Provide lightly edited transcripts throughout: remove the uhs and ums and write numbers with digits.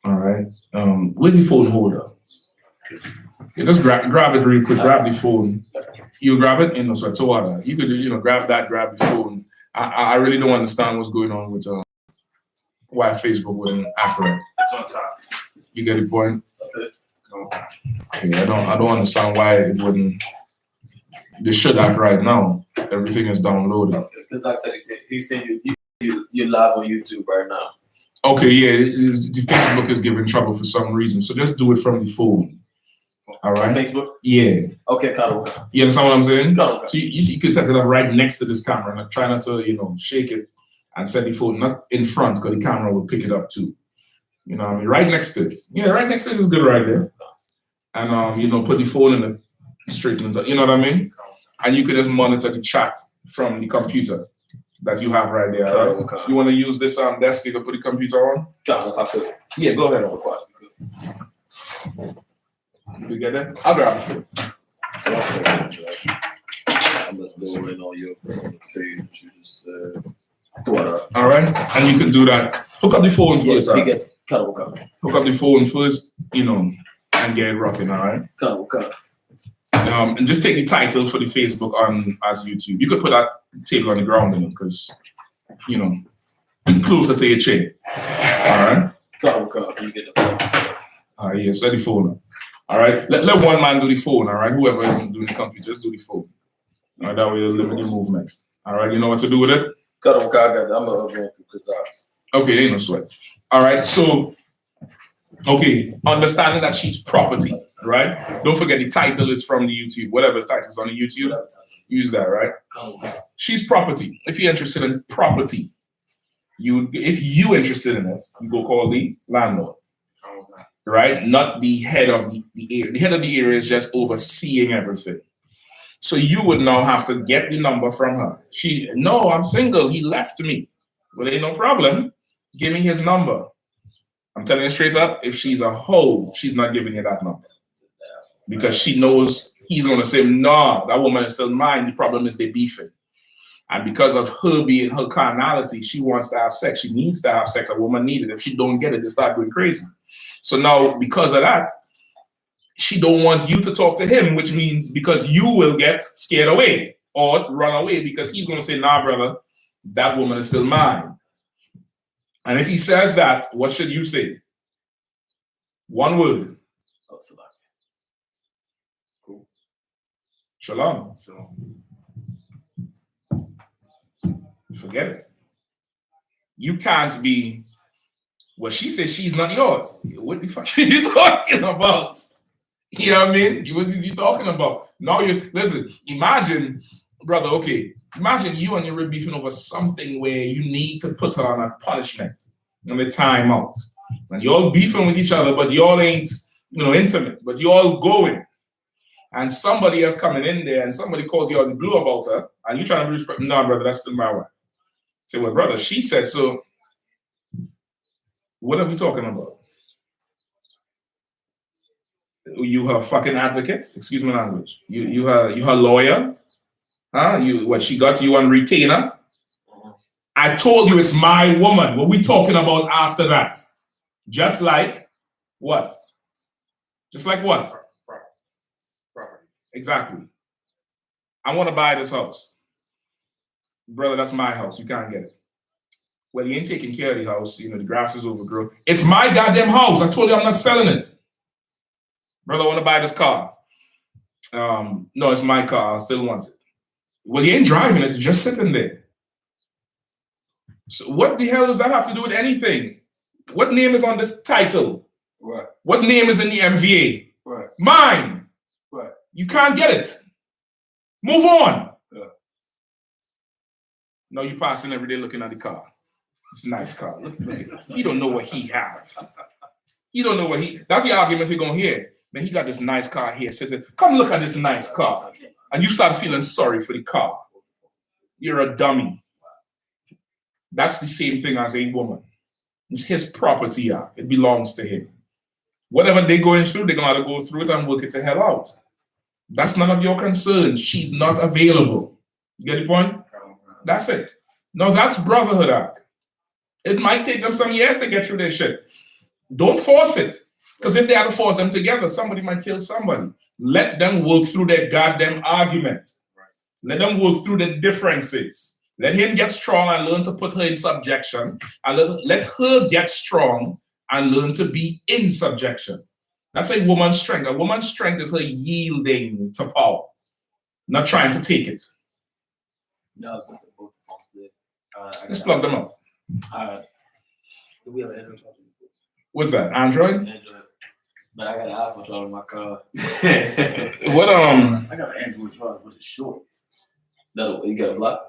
All right. Where's the phone holder? You just grab it real quick. Grab the phone. You grab it, so it's water. You could, grab the phone. I really don't understand what's going on with why Facebook wouldn't act right. It's on top. You get the point? Okay. I don't understand why it wouldn't. They should act right now. Everything is downloaded. Because like I said, he said you're live on YouTube right now. Okay, yeah. The Facebook is giving trouble for some reason, so just do it from the phone. All right. On Facebook? Yeah. Okay, cut. You understand what I'm saying? Cut. So you can set it up right next to this camera and try not to, shake it and set the phone not in front because the camera will pick it up too. You know what I mean? Right next to it. Yeah, right next to it is good right there. And put the phone in the straight, you know what I mean? And you could just monitor the chat from the computer that you have right there. Right? Okay. You want to use this desk, you can put the computer on? Yeah, go ahead. You get it? I'll grab it. I'm just going on your page. You just throw it up. All right, and you can do that. Hook up the phone first. Hook up the phone first, and get it rocking. All right. Cut. And just take the title for the Facebook on as YouTube. You could put that table on the ground, because closer to your chair. All right. Cut. You get the phone. All right. Yeah. Set the phone up. All right. Let one man do the phone. All right. Whoever isn't doing the computer, just do the phone. All right. That way, it'll limit the movement. All right. You know what to do with it? Cut. I'm gonna go because okay. Ain't no sweat. All right. So. Okay, understanding that she's property, right? Don't forget the title is from the YouTube. Whatever the title is on the YouTube, use that, right? She's property. If you're interested in property, if you're interested in it, you go call the landlord, right? Not the head of the area. The head of the area is just overseeing everything. So you would now have to get the number from her. No, I'm single. He left me. Well, ain't no problem. Give me his number. I'm telling you straight up, if she's a hoe, she's not giving you that number. Because she knows he's going to say, nah, that woman is still mine. The problem is they beefing. And because of her being her carnality, she wants to have sex. She needs to have sex. A woman needs it. If she don't get it, they start going crazy. So now, because of that, she don't want you to talk to him, which means because you will get scared away or run away because he's going to say, nah, brother, that woman is still mine. And if he says that, what should you say? One word. Cool. Shalom. Forget it. You can't be, well, she says she's not yours. What the fuck are you talking about? You know what I mean? What are you talking about? Now listen, imagine, brother, okay. Imagine you and your rib beefing over something where you need to put her on a punishment and a time out. And you're all beefing with each other, but you all ain't, intimate, but you all going. And somebody else coming in there and somebody calls you out the blue about her, and you trying to be respectful. No, brother, that's still my wife. Say, well, brother, she said so. What are we talking about? You her fucking advocate? Excuse my language. You her lawyer? Huh? She got you on retainer? I told you it's my woman. What we talking about after that? Just like what? Just like what? Property. Exactly. I want to buy this house. Brother, that's my house. You can't get it. Well, you ain't taking care of the house. The grass is overgrown. It's my goddamn house. I told you I'm not selling it. Brother, I want to buy this car. No, it's my car. I still want it. Well, you ain't driving it. It's just sitting there. So what the hell does that have to do with anything? What name is on this title? Right. What name is in the MVA? Right. Mine. Right. You can't get it. Move on. Yeah. No, you passing every day looking at the car. It's a nice car. Look at it. He don't know what he have. He don't know what that's the argument he's going to hear. Man, he got this nice car here. Sitting. Come look at this nice car. And you start feeling sorry for the car. You're a dummy. That's the same thing as a woman. It's his property. It belongs to him. Whatever they're going through, they're going to have to go through it and work it the hell out. That's none of your concern. She's not available. You get the point? That's it. No, that's brotherhood. It might take them some years to get through their shit. Don't force it. Because if they had to force them together, somebody might kill somebody. Let them work through their goddamn argument. Let them work through the differences. Let him get strong and learn to put her in subjection. And let her get strong and learn to be in subjection. That's a woman's strength. A woman's strength is her yielding to power, not trying to take it. No, it's just both. Let's plug them up. Do we have an Android charger? What's that? Android? Android. But I got an iPhone charger in my car. What I got an Android charger, but it's short. No, you got a block?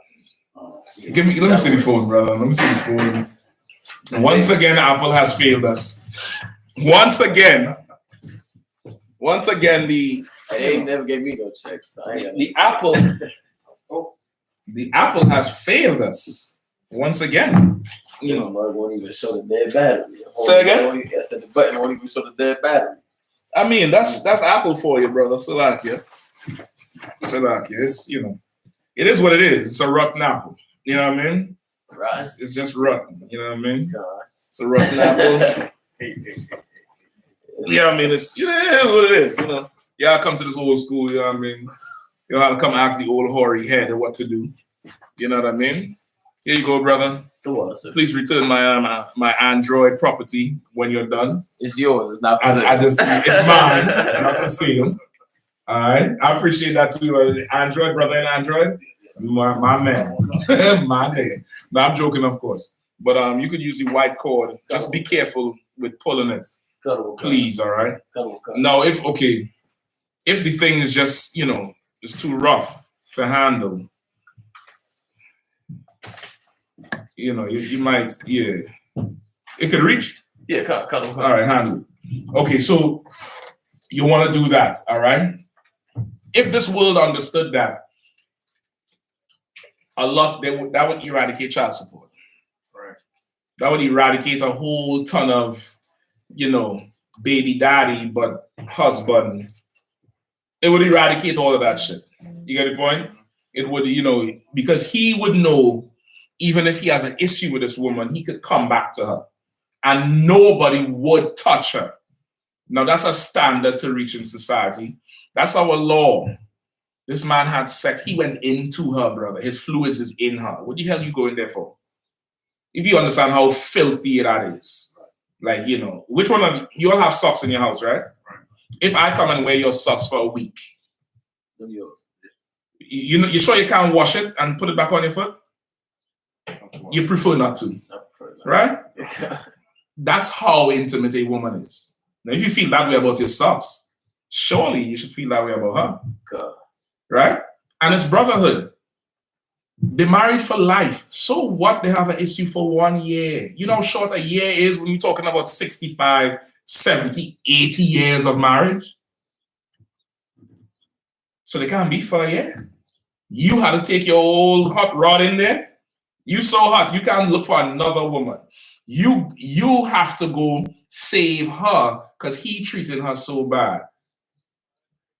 Let me see the phone, brother. Let me see the phone. Once again, Apple has failed us. Once again, the They ain't never gave me no check. So I ain't the Apple the Apple has failed us once again. You know, mug won't even show the dead battery. Say again? I said the button won't even show the dead battery. I mean, that's Apple for you, brother. Salakia. It's, you know, it is what it is. It's a rotten apple. You know what I mean? Right. It's just rotten. You know what I mean? God. It's a rotten apple. Yeah, I mean, it's, you know, it is what it is. You know, y'all come to this old school. You know what I mean? You'll have to come ask the old hoary head what to do. You know what I mean? Here you go, brother. Please return my Android property when you're done. It's yours. It's not for sale. It's mine. It's not for sale. All right. I appreciate that too. Android, brother, and Android. My man. My man. No, I'm joking, of course. But you could use the white cord. Just be careful with pulling it. Please, all right? Now, if the thing is just, you know, it's too rough to handle, you know, you might, yeah. It could reach? Yeah, cut. All right, handle it. Okay, so you want to do that, all right? If this world understood that, that would eradicate child support. Right. That would eradicate a whole ton of, you know, baby daddy, but husband. It would eradicate all of that shit. You get the point? It would, you know, because he would know, even if he has an issue with this woman, he could come back to her and nobody would touch her. Now, that's a standard to reach in society. That's our law. This man had sex. He went into her, brother. His fluids is in her. What the hell you going there for? If you understand how filthy that is. Like, you know, which one of you all have socks in your house, right? If I come and wear your socks for a week, you know, you sure you can't wash it and put it back on your foot? You prefer not to, right? That's how intimate a woman is. Now, if you feel that way about your socks, surely you should feel that way about her, right? And it's brotherhood. They're married for life. So what? They have an issue for 1 year. You know how short a year is when you're talking about 65, 70, 80 years of marriage? So they can't be for a year. You had to take your old hot rod in there. You so hot, you can't look for another woman. You have to go save her because he treated her so bad.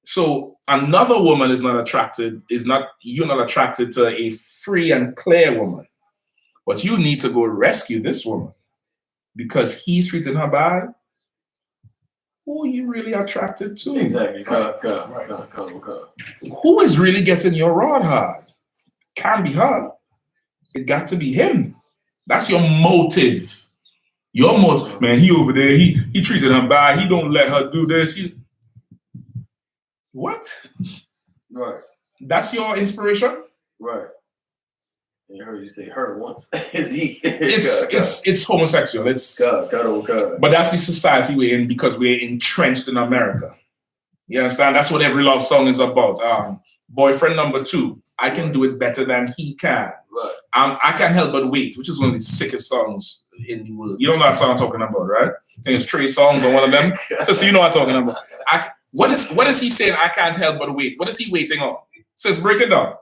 So another woman is not attracted, you're not attracted to a free and clear woman. But you need to go rescue this woman because he's treating her bad. Who are you really attracted to? Exactly. Who is really getting your rod hard? Can't be her. It got to be him. That's your motive. Your motive, man, he over there, he treated her bad. He don't let her do this. What? Right. That's your inspiration? Right. I heard you say her once. Is he? It's homosexual. It's God. But that's the society we're in because we're entrenched in America. You understand? That's what every love song is about. Boyfriend number 2. I can do it better than he can. Right. I Can't Help But Wait, which is one of the sickest songs in the world. You don't know that song I'm talking about, right? I think it's Trey Songz on one of them. So you know what I'm talking about. What is he saying? I can't help but wait. What is he waiting on? Sis, break it down.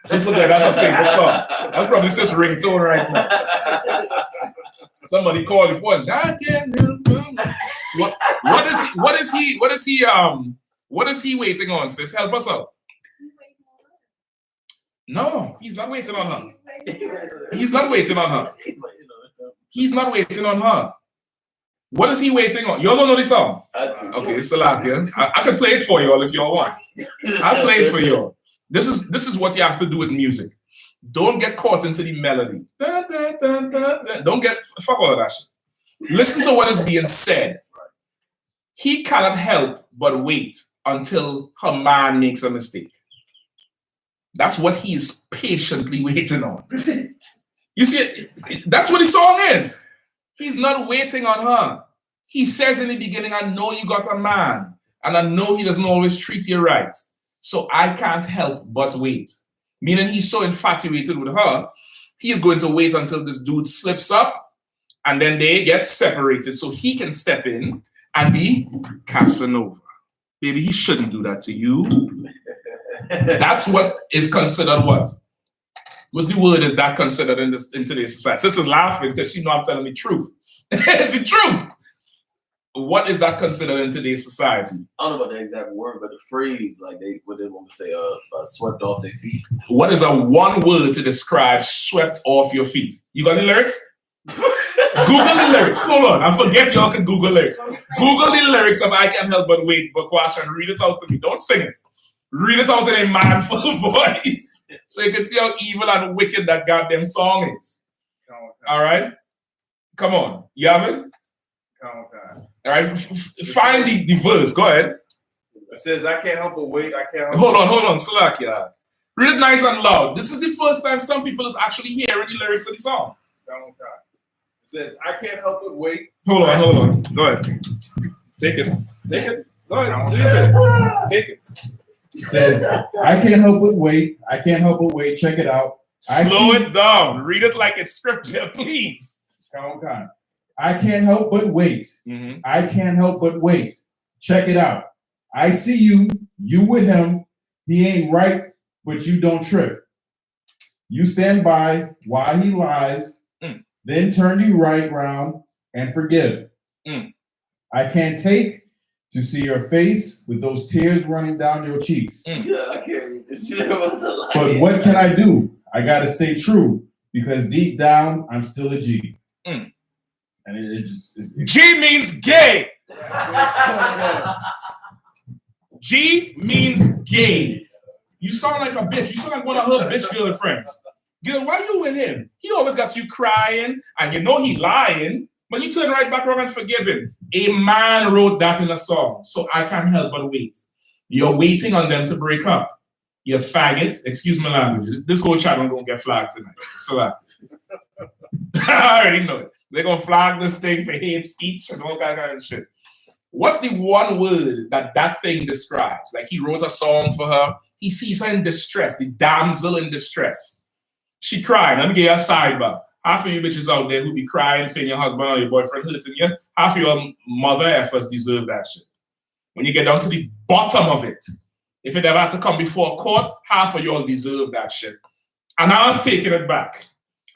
Sis, look like that's her favorite song. That's probably sis ringtone right now. Somebody called the phone. I can't help what is he waiting on, sis? Help us out. No, he's not waiting on her. He's not waiting on her. He's not waiting on her. What is he waiting on? Y'all don't know the song? Okay, Salakia. I could play it for y'all if y'all want. I'll play it for y'all. This is what you have to do with music. Don't get caught into the melody. Dun, dun, dun, dun, dun. Don't get, fuck all of that shit. Listen to what is being said. He cannot help but wait until her man makes a mistake. That's what he is patiently waiting on. You see, that's what the song is. He's not waiting on her. He says in the beginning, I know you got a man, and I know he doesn't always treat you right. So I can't help but wait. Meaning he's so infatuated with her, he is going to wait until this dude slips up, and then they get separated so he can step in and be Casanova. Baby, he shouldn't do that to you. That's what is considered what? What's the word is that considered in today's society? Sister's laughing because she know I'm telling the truth. It's the truth. What is that considered in today's society? I don't know about the exact word, but the phrase, like what they want to say, swept off their feet. What is a one word to describe swept off your feet? You got the lyrics? Google the lyrics. Hold on, I forget y'all can Google lyrics. Google the lyrics of I Can't Help But Wait, Bakwash, and read it out to me. Don't sing it. Read it out in a manful voice so you can see how evil and wicked that goddamn song is. All right? Come on. You have it? All right? Find the verse. Go ahead. It says, I can't help but wait. I can't help Hold on. Salakia. Read it nice and loud. This is the first time some people is actually hearing the lyrics of the song. It says, I can't help but wait. Hold on. Go ahead. Take it. Go ahead. Take it. It says, I can't help but wait. I can't help but wait. Check it out. Slow it down. Read it like it's scripture, please. Come. I can't help but wait. Mm-hmm. I can't help but wait. Check it out. I see you with him. He ain't right, but you don't trip. You stand by while he lies, then turn you right round and forgive. I can't take to see your face with those tears running down your cheeks. Yeah, I can't read this shit. But what can I do? I gotta stay true because deep down I'm still a G. And it just G means gay. G means gay. You sound like a bitch. You sound like one of her bitch girlfriends. Girl, why you with him? He always got you crying, and you know he lying, but you turn right back around and forgive him. A man wrote that in a song, so I can't help but wait. You're waiting on them to break up. You faggot. Excuse my language. This whole channel gonna get flagged tonight. So I already know it. They're gonna flag this thing for hate speech and all that kind of shit. What's the one word that thing describes? Like he wrote a song for her. He sees her in distress, the damsel in distress. She crying. Let me get a sidebar. Half of you bitches out there who be crying, saying your husband or your boyfriend hurting you, half of your mother effers deserve that shit. When you get down to the bottom of it, if it ever had to come before court, half of y'all deserve that shit. And I'm taking it back.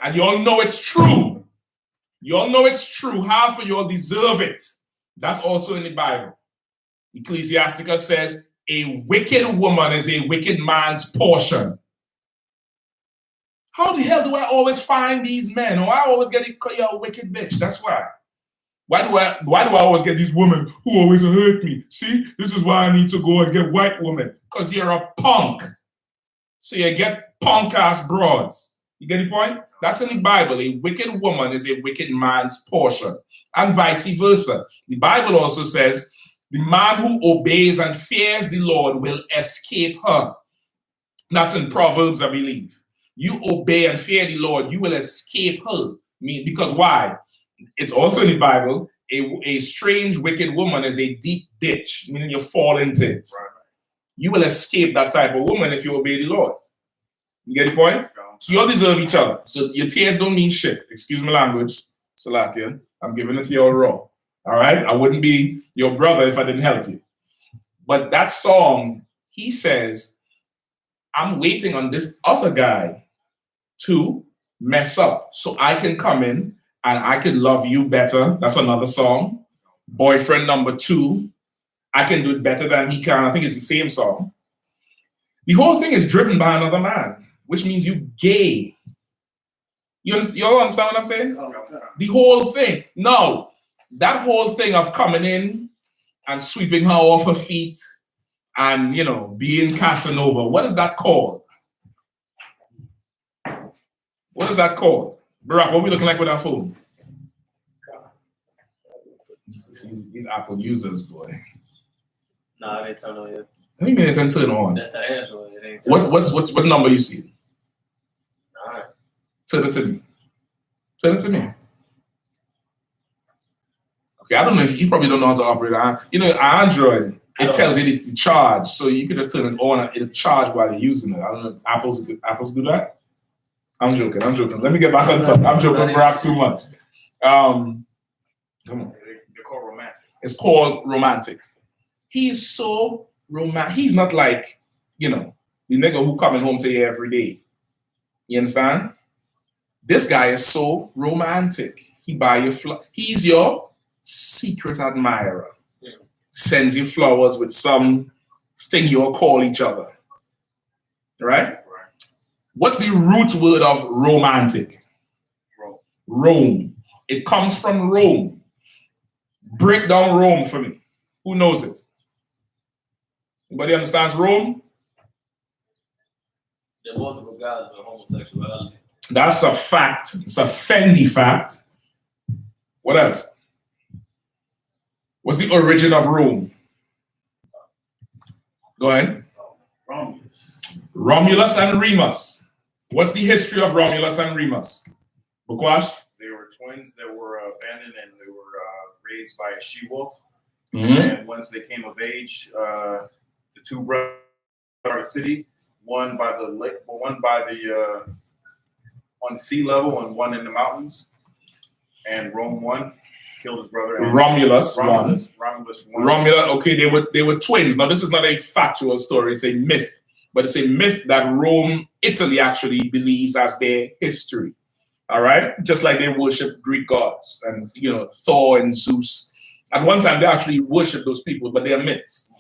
And y'all know it's true. Y'all know it's true. Half of y'all deserve it. That's also in the Bible. Ecclesiasticus says, a wicked woman is a wicked man's portion. How the hell do I always find these men? Or I always get it, you're a wicked bitch. That's why. Why do I always get these women who always hurt me? See, this is why I need to go and get white women. Because you're a punk. So you get punk-ass broads. You get the point? That's in the Bible. A wicked woman is a wicked man's portion. And vice versa. The Bible also says, the man who obeys and fears the Lord will escape her. That's in Proverbs, I believe. You obey and fear the Lord, you will escape her. Because why? It's also in the Bible, a strange, wicked woman is a deep ditch, meaning you fall into it. You will escape that type of woman if you obey the Lord. You get the point? So you all deserve each other. So your tears don't mean shit. Excuse my language. Salakia. I'm giving it to you all raw. All right? I wouldn't be your brother if I didn't help you. But that song, he says, I'm waiting on this other guy to mess up so I can come in and I can love you better. That's another song. Boyfriend number 2. I can do it better than he can. I think it's the same song. The whole thing is driven by another man, which means you gay. You all understand what I'm saying? The whole thing. No. that whole thing of coming in and sweeping her off her feet and, you know, being Casanova, what is that called? What is that called? Barack, what are we looking like with our phone? These Apple users, boy. Nah, it ain't turned on yet. What do you mean it didn't turn on? That's the Android. It ain't turned What number you see? Alright. Turn it to me. Turn it to me. Okay, I don't know if you probably don't know how to operate on. You know, Android, it tells you to charge, so you can just turn it on and it'll charge while you're using it. I don't know if Apples do that. I'm joking. Let me get back on top. I'm joking for too much. Come on. They're called romantic. It's called romantic. He's so romantic. He's not like, you know, the nigga who coming home to you every day. You understand? This guy is so romantic. He buy you he's your secret admirer. Yeah. Sends you flowers with some thing you'll call each other. Right? What's the root word of romantic? Rome. It comes from Rome. Break down Rome for me. Who knows it? Anybody understands Rome? There are multiple guys with homosexuality. That's a fact. It's a Fendi fact. What else? What's the origin of Rome? Go ahead. Romulus and Remus. What's the history of Romulus and Remus? Bukwash? They were twins that were abandoned and they were raised by a she-wolf. Mm-hmm. And once they came of age, the two brothers started a city, one by the lake, one by the on sea level and one in the mountains. And Rome won, killed his brother. And Romulus won. Okay, they were twins. Now this is not a factual story, it's a myth. But it's a myth that Rome, Italy actually believes as their history. All right? Just like they worship Greek gods and, you know, Thor and Zeus. At one time, they actually worship those people, but they are myths.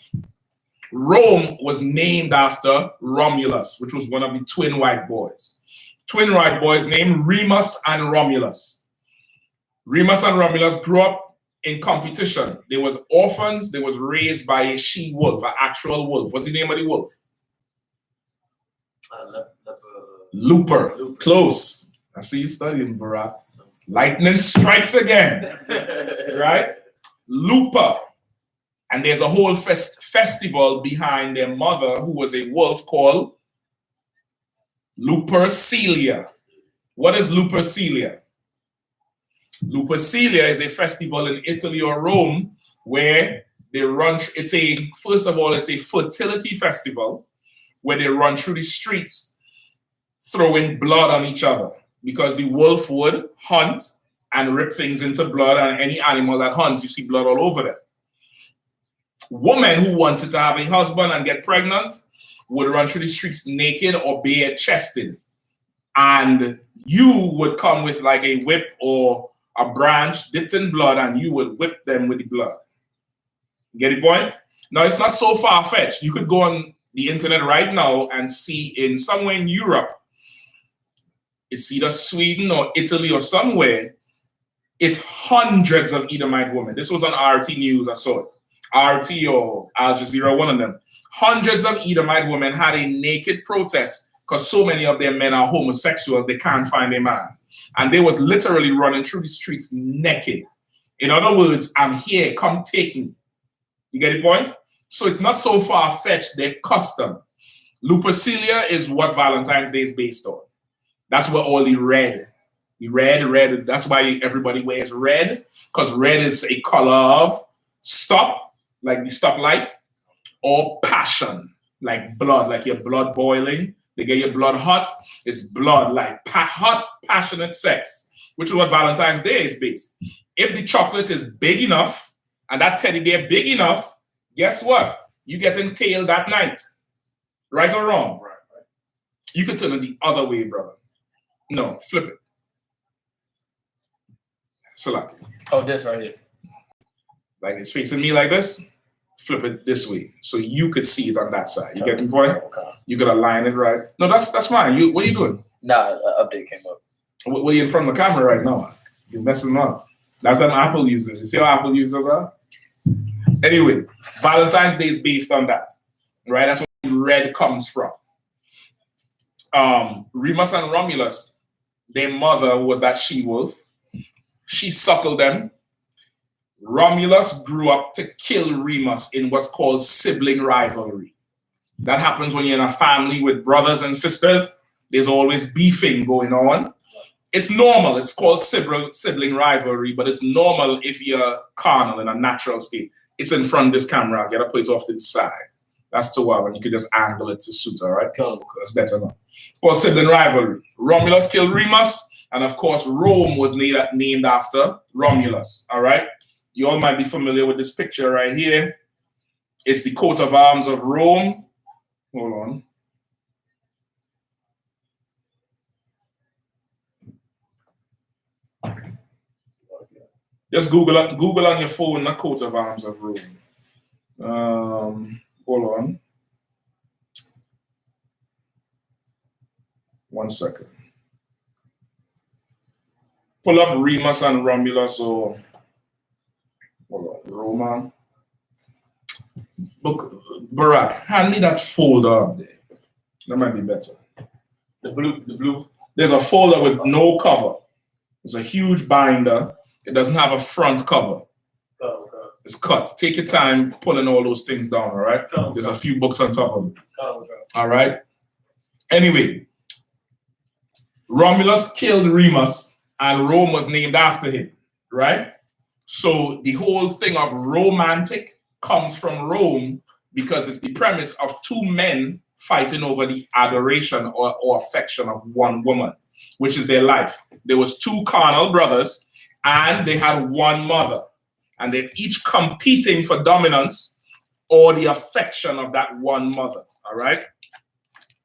Rome was named after Romulus, which was one of the twin white boys. Twin white boys named Remus and Romulus. Remus and Romulus grew up in competition. They was orphans. They was raised by a she-wolf, an actual wolf. What's the name of the wolf? Looper. Close. I see you studying, Barack. Lightning strikes again. Right? Looper. And there's a whole festival behind their mother, who was a wolf, called Lupercalia. What is Lupercalia? Lupercalia is a festival in Italy or Rome where they run, first of all, it's a fertility festival where they run through the streets throwing blood on each other, because the wolf would hunt and rip things into blood, and any animal that hunts, you see blood all over them. Women who wanted to have a husband and get pregnant would run through the streets naked or bare-chested, and you would come with like a whip or a branch dipped in blood, and you would whip them with the blood. Get the point? Now, it's not so far-fetched. You could go on the internet right now and see in somewhere in Europe, it's either Sweden or Italy or somewhere, it's hundreds of Edomite women. This was on RT News, I saw it. RT or Al Jazeera, one of them. Hundreds of Edomite women had a naked protest because so many of their men are homosexuals, they can't find a man. And they was literally running through the streets naked. In other words, I'm here, come take me. You get the point? So it's not so far-fetched, their custom. Lupercalia is what Valentine's Day is based on. That's where all the red, that's why everybody wears red, because red is a color of stop, like the stoplight, or passion, like blood, like your blood boiling. They get your blood hot. It's blood, like hot, passionate sex, which is what Valentine's Day is based. If the chocolate is big enough and that teddy bear big enough, guess what? You get entailed that night. Right or wrong? Right. You could turn it the other way, brother. No, flip it. Select it. Oh, this right here. Like it's facing me like this. Flip it this way so you could see it on that side. You get the point? Okay. You gotta line it right. No, that's fine. What are you doing? Nah, an update came up. What are you in front of the camera right now? You're messing up. That's them Apple users. You see how Apple users are? Anyway, Valentine's Day is based on that, right? That's where red comes from. Remus and Romulus, their mother was that she-wolf. She suckled them. Romulus grew up to kill Remus in what's called sibling rivalry. That happens when you're in a family with brothers and sisters. There's always beefing going on. It's normal. It's called sibling rivalry, but it's normal if you're carnal in a natural state. It's in front of this camera. You gotta put it off to the side. That's too well, and you can just angle it to suit, all right? That's better now. Called sibling rivalry. Romulus killed Remus, and of course, Rome was named after Romulus, all right? You all might be familiar with this picture right here. It's the coat of arms of Rome. Hold on. Just Google on your phone the coat of arms of Rome. Hold on. 1 second. Pull up Remus and Romulus or hold on, Roma. Look, Barack, hand me that folder up there. That might be better. The blue. There's a folder with no cover. It's a huge binder. It doesn't have a front cover. It's cut. Take your time pulling all those things down, all right? There's a few books on top of it. All right? Anyway, Romulus killed Remus and Rome was named after him, right? So the whole thing of romantic comes from Rome because it's the premise of two men fighting over the adoration or affection of one woman, which is their life. There was two carnal brothers and they had one mother, and they're each competing for dominance or the affection of that one mother, all right?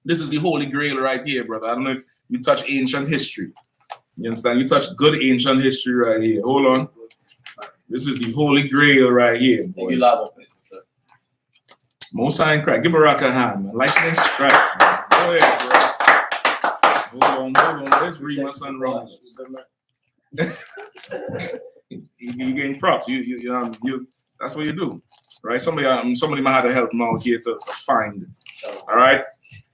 This is the Holy Grail right here, brother. I don't know if you touch ancient history. You understand? You touch good ancient history right here. Hold on. This is the Holy Grail right here, boy. You live on Facebook, sir. Most High in Christ. Give a rock a hand, man. Lightning strikes, man. Go ahead, bro. Hold on. Let's read my son Romulus. You getting props. You that's what you do, right? Somebody might have to help him out here to find it. All right.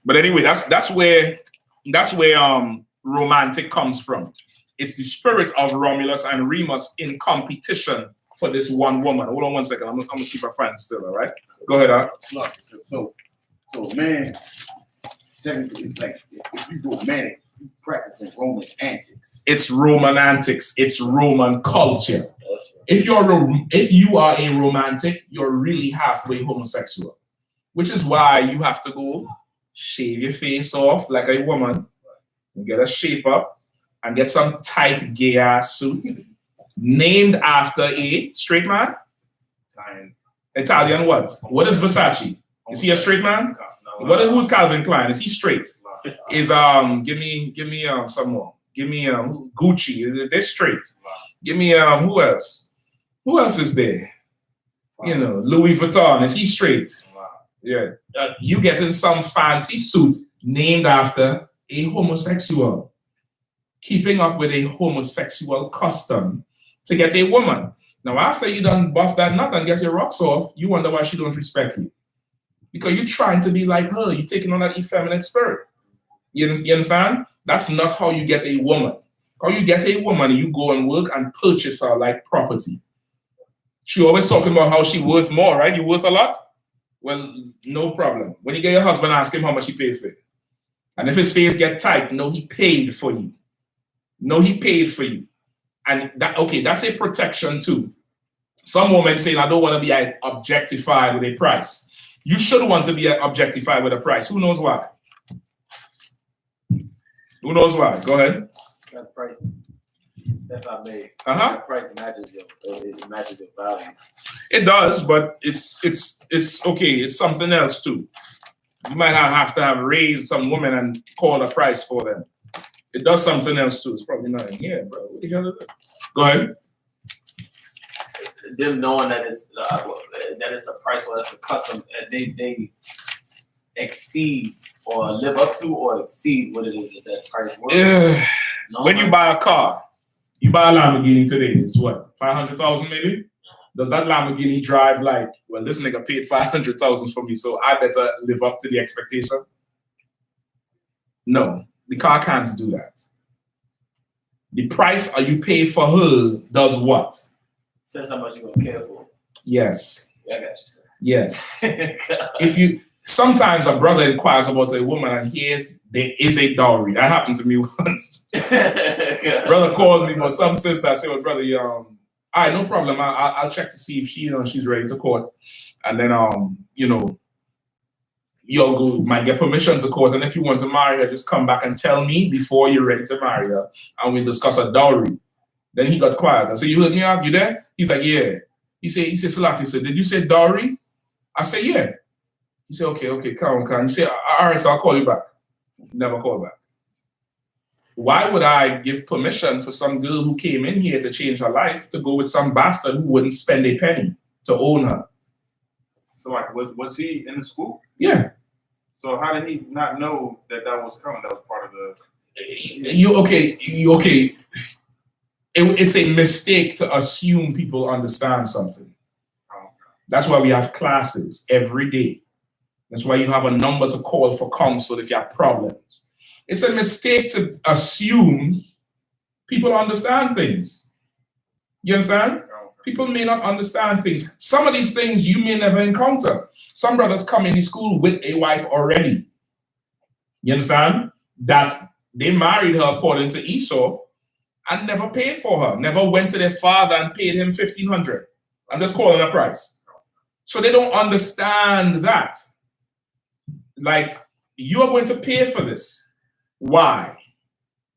But anyway, that's where romantic comes from. It's the spirit of Romulus and Remus in competition for this one woman. Hold on 1 second. I'm gonna see if I find it still. All right. Go ahead, Art. So man, technically, like if you go romantic, you practicing Roman antics. It's Roman antics. It's Roman culture. If you are a romantic, you're really halfway homosexual, which is why you have to go shave your face off like a woman, and get a shape up, and get some tight gay ass suit named after a straight man. Italian what? What is Versace? Is he a straight man? Who's Calvin Klein? Is he straight? Is give me some more. Give me Gucci. They're straight. Give me who else? Who else is there? You know, Louis Vuitton. Is he straight? Yeah. You getting some fancy suit named after a homosexual, keeping up with a homosexual custom to get a woman. Now, after you done bust that nut and get your rocks off, you wonder why she don't respect you. Because you're trying to be like her. You're taking on that effeminate spirit. You understand? That's not how you get a woman. How you get a woman, you go and work and purchase her like property. She always talking about how she worth more, right? You worth a lot? Well, no problem. When you get your husband, ask him how much he paid for it. And if his face get tight, no, he paid for you. No, he paid for you. And that's a protection too. Some women saying, I don't want to be objectified with a price. You should want to be objectified with a price. Who knows why? Who knows why? Go ahead. That price, if I may, Uh-huh. that price matches your value. It does, but it's okay. It's something else too. You might have to have raised some women and called a price for them. It does something else too. It's probably not in here, bro. What the hell is it? Go ahead. Them knowing that it's a price or that's a custom, they exceed or live up to or exceed what it is that price worth. When you buy a car, You buy a Lamborghini today, it's what, 500,000 maybe? Does that Lamborghini drive like, well, this nigga paid 500,000 for me, so I better live up to the expectation? No, the car can't do that. The price you pay for her does what? Says how much you're gonna care for. Yes. Yeah, I got you, sir. Yes. If you sometimes a brother inquires about a woman and hears there is a dowry. That happened to me once. Brother called me, but some sister I said, well, brother, all right, no problem. I'll check to see if she's ready to court. And then you'll go might get permission to court. And if you want to marry her, just come back and tell me before you're ready to marry her, and we'll discuss a dowry. Then he got quiet. I said, you heard me out? You there? He's like, yeah. He said, Salak, he said, did you say dowry? I said, yeah. He said, okay, come on. He said, all right, so I'll call you back. Never call back. Why would I give permission for some girl who came in here to change her life to go with some bastard who wouldn't spend a penny to own her? So like, was he in the school? Yeah. So how did he not know that was coming? That was part of the. You okay? It's a mistake to assume people understand something. That's why we have classes every day. That's why you have a number to call for counsel if you have problems. It's a mistake to assume people understand things. You understand? People may not understand things. Some of these things you may never encounter. Some brothers come in the school with a wife already. You understand? That they married her according to Esau and never paid for her. Never went to their father and paid him $1,500. I'm just calling a price. So they don't understand that. Like, you are going to pay for this. Why?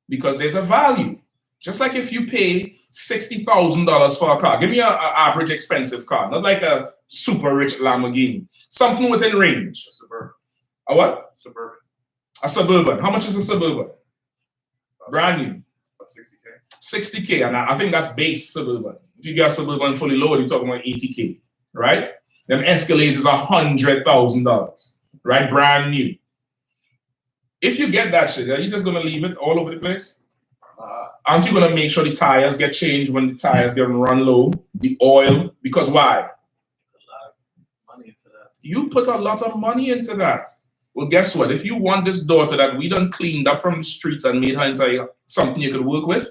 Because there's a value. Just like if you pay $60,000 for a car. Give me an average expensive car. Not like a super rich Lamborghini. Something within range. A Suburban. A what? Suburban. A Suburban. How much is a Suburban? Brand new. About 60K. 60K. And I think that's base Suburban. If you get a Suburban fully loaded, you're talking about 80K. Right? Them Escalades is $100,000. Right? Brand new. If you get that shit, are you just going to leave it all over the place? Aren't you going to make sure the tires get changed when the tires get run low? The oil? Because why? A lot of money into that. You put a lot of money into that. Well, guess what? If you want this daughter that we done cleaned up from the streets and made her into something you could work with,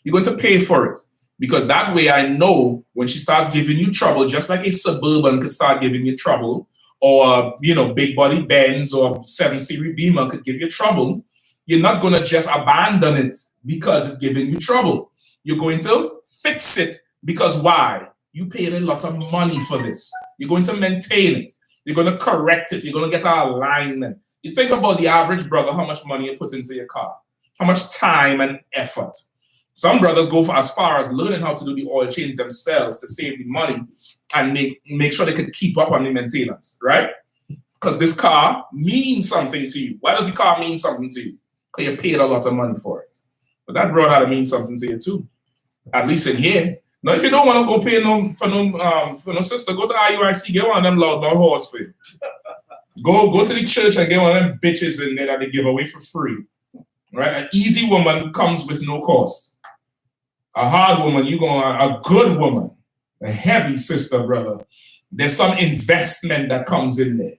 you're going to pay for it. Because that way I know when she starts giving you trouble, just like a Suburban could start giving you trouble, or big body Benz or 7 Series Beamer could give you trouble, you're not going to just abandon it because it's giving you trouble. You're going to fix it because why? You paid a lot of money for this. You're going to maintain it. You're going to correct it. You're going to get an alignment. You think about the average brother, how much money you put into your car, how much time and effort. Some brothers go for as far as learning how to do the oil change themselves to save the money and make sure they could keep up on the maintenance, right? Because this car means something to you. Why does the car mean something to you? Because you paid a lot of money for it. But that brought out to mean something to you too. At least in here. Now, if you don't want to go pay for no sister, go to IUIC, get one of them loudmouth horse for you. Go to the church and get one of them bitches in there that they give away for free. Right? An easy woman comes with no cost. A hard woman, a good woman, a heavy sister, brother. There's some investment that comes in there.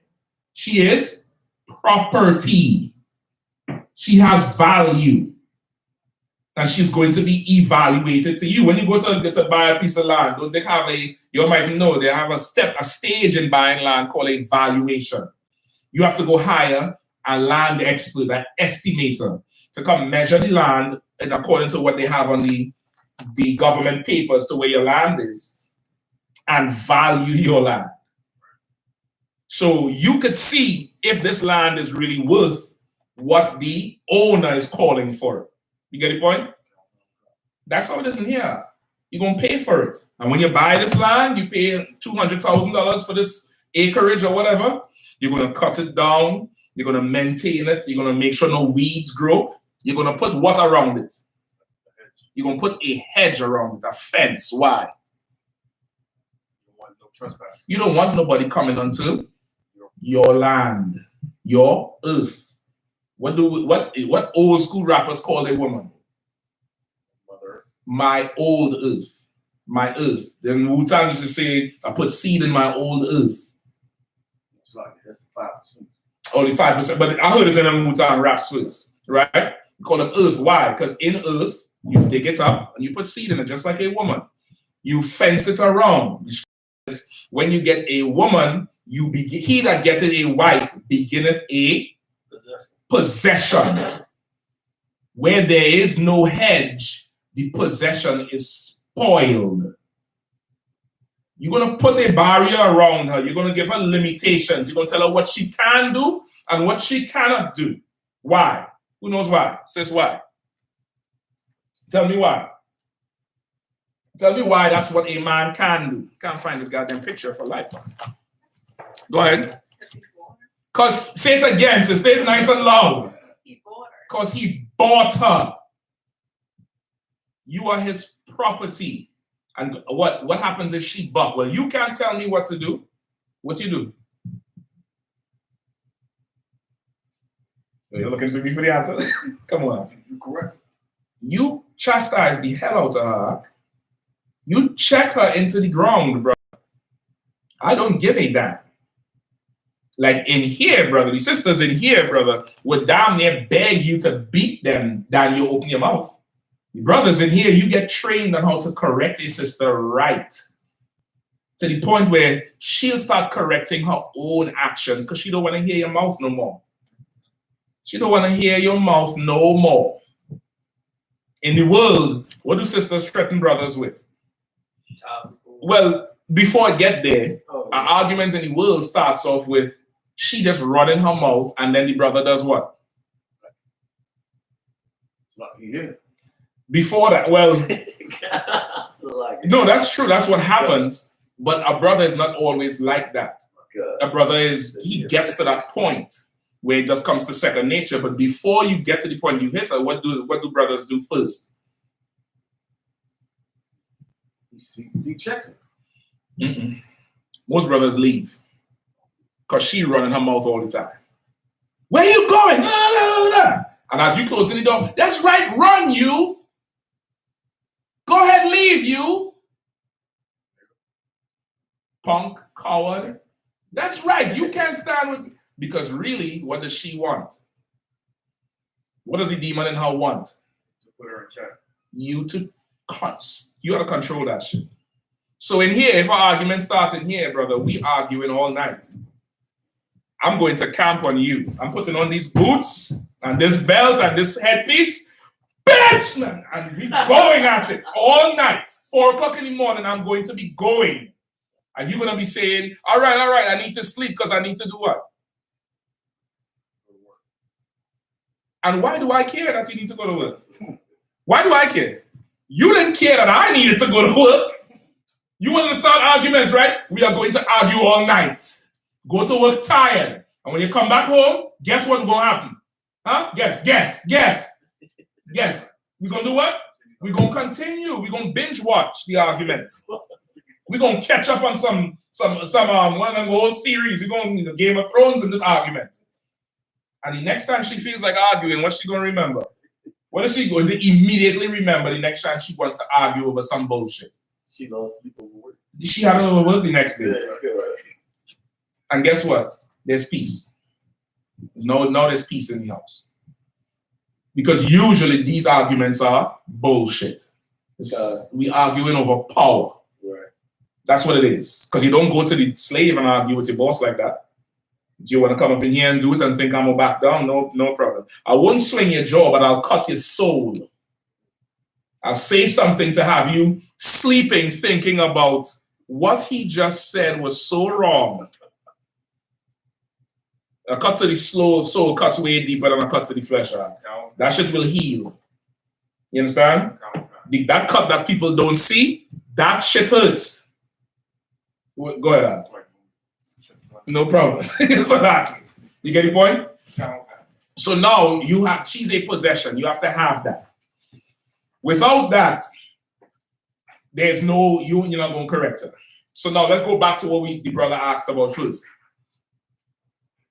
She is property. She has value. And she's going to be evaluated to you. When you go to buy a piece of land, don't they have you might know, they have a stage in buying land called a valuation. You have to go hire a land expert, an estimator, to come measure the land and according to what they have on the government papers to where your land is and value your land. So you could see if this land is really worth what the owner is calling for it. You get the point? That's how it is in here. You're going to pay for it. And when you buy this land, you pay $200,000 for this acreage or whatever. You're going to cut it down. You're going to maintain it. You're going to make sure no weeds grow. You're going to put what around it? You're going to put a hedge around it, a fence. Why? You don't want no trespass. You don't want nobody coming onto your land, your earth. What old school rappers call a woman? my old earth. My earth. Then Wu-Tang used to say, I put seed in my old earth. It's like that's 5%. Only 5%. But I heard it in them Wu-Tang raps first, right? We call them earth. Why? Because in earth, you dig it up and you put seed in it, just like a woman. You fence it around. When you get a woman, he that getteth a wife beginneth a possession. Where there is no hedge, the possession is spoiled. You're going to put a barrier around her. You're going to give her limitations. You're going to tell her what she can do and what she cannot do. Why? Who knows why? Says why? Tell me why. Tell me why that's what a man can do. Can't find this goddamn picture for life. Go ahead. Because, say it again, so say it nice and loud. Because he bought her. You are his property. And what happens if she buck? Well, you can't tell me what to do. What you do? You're looking to me for the answer. Come on. You're correct. You chastise the hell out of her. You check her into the ground, bro. I don't give a damn. Like in here, brother, the sisters in here, brother, would damn near beg you to beat them than you open your mouth. The brothers in here, you get trained on how to correct a sister right. To the point where she'll start correcting her own actions because she don't want to hear your mouth no more. She don't want to hear your mouth no more. In the world, what do sisters threaten brothers with? Well, before I get there, our arguments in the world starts off with she just running her mouth and then the brother does what? Yeah. Before that, well, no, that's true. That's what happens. But a brother is not always like that. A brother he gets to that point where it just comes to second nature. But before you get to the point you hit her, what do brothers do first? He checks it. Most brothers leave because she running her mouth all the time. Where you going? And as you closing the door, that's right, run you. Go ahead, leave you. Punk, coward. That's right, you can't stand with me. Because really, what does she want? What does the demon in her want? To put her in check. You gotta control that shit. So in here, if our argument starts in here, brother, we arguing all night. I'm going to camp on you. I'm putting on these boots and this belt and this headpiece. Bitch, man! And we going at it all night. 4 o'clock in the morning, I'm going to be going. And you're going to be saying, all right, I need to sleep because I need to do what? And why do I care that you need to go to work? Why do I care? You didn't care that I needed to go to work. You want to start arguments, right? We are going to argue all night. Go to work tired. And when you come back home, guess what's going to happen? Huh? Guess. We're going to do what? We're going to continue. We're going to binge watch the argument. We're going to catch up on some one of the whole series. We're going to Game of Thrones in this argument. And the next time she feels like arguing, what's she going to remember? What is she going to immediately remember the next time she wants to argue over some bullshit? She lost sleep over work. She had to work the next day. Yeah, right. And guess what? There's peace. Now there's peace in the house. Because usually these arguments are bullshit. We arguing over power. Right. That's what it is. Because you don't go to the slave and argue with your boss like that. Do you want to come up in here and do it and think I'm going to back down? No problem. I won't swing your jaw, but I'll cut your soul. I'll say something to have you sleeping thinking about what he just said was so wrong. A cut to the soul cuts way deeper than a cut to the flesh. That shit will heal. You understand? That cut that people don't see, that shit hurts. Go ahead, Al. No problem. So that, you get the point? So now she's a possession. You have to have that. Without that, there's no, you're not going to correct her. So now let's go back to what the brother asked about first.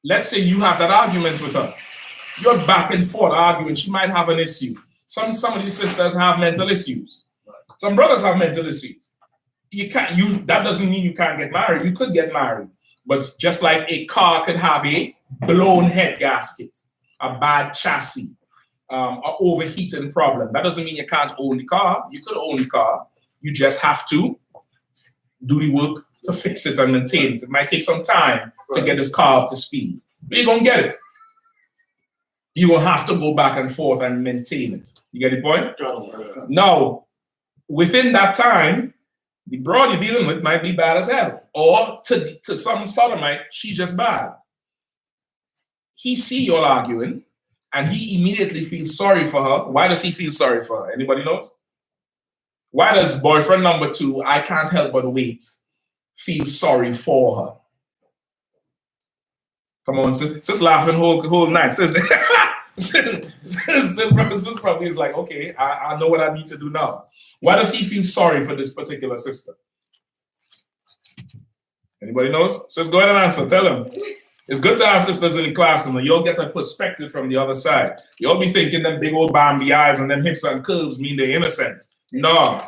Let's say you have that argument with her. You're back and forth arguing. She might have an issue. Some of these sisters have mental issues. Some brothers have mental issues. You can't use that doesn't mean you can't get married. You could get married, but just like a car could have a blown head gasket, a bad chassis, an overheating problem. That doesn't mean you can't own the car. You could own the car. You just have to do the work to fix it and maintain it. It might take some time to get this car up to speed, but you're gonna get it. You will have to go back and forth and maintain it. You get the point? Now, within that time, the broad you're dealing with might be bad as hell. Or to some sodomite, she's just bad. He see you all arguing, and he immediately feels sorry for her. Why does he feel sorry for her? Anybody knows? Why does boyfriend number 2, I can't help but wait, feel sorry for her? Come on, sis laughing whole night. Sis probably is like, okay, I know what I need to do now. Why does he feel sorry for this particular sister? Anybody knows? Sis, go ahead and answer. Tell him. It's good to have sisters in the classroom, and you'll get a perspective from the other side. You'll be thinking them big old Bambi eyes and them hips and curves mean they're innocent. No,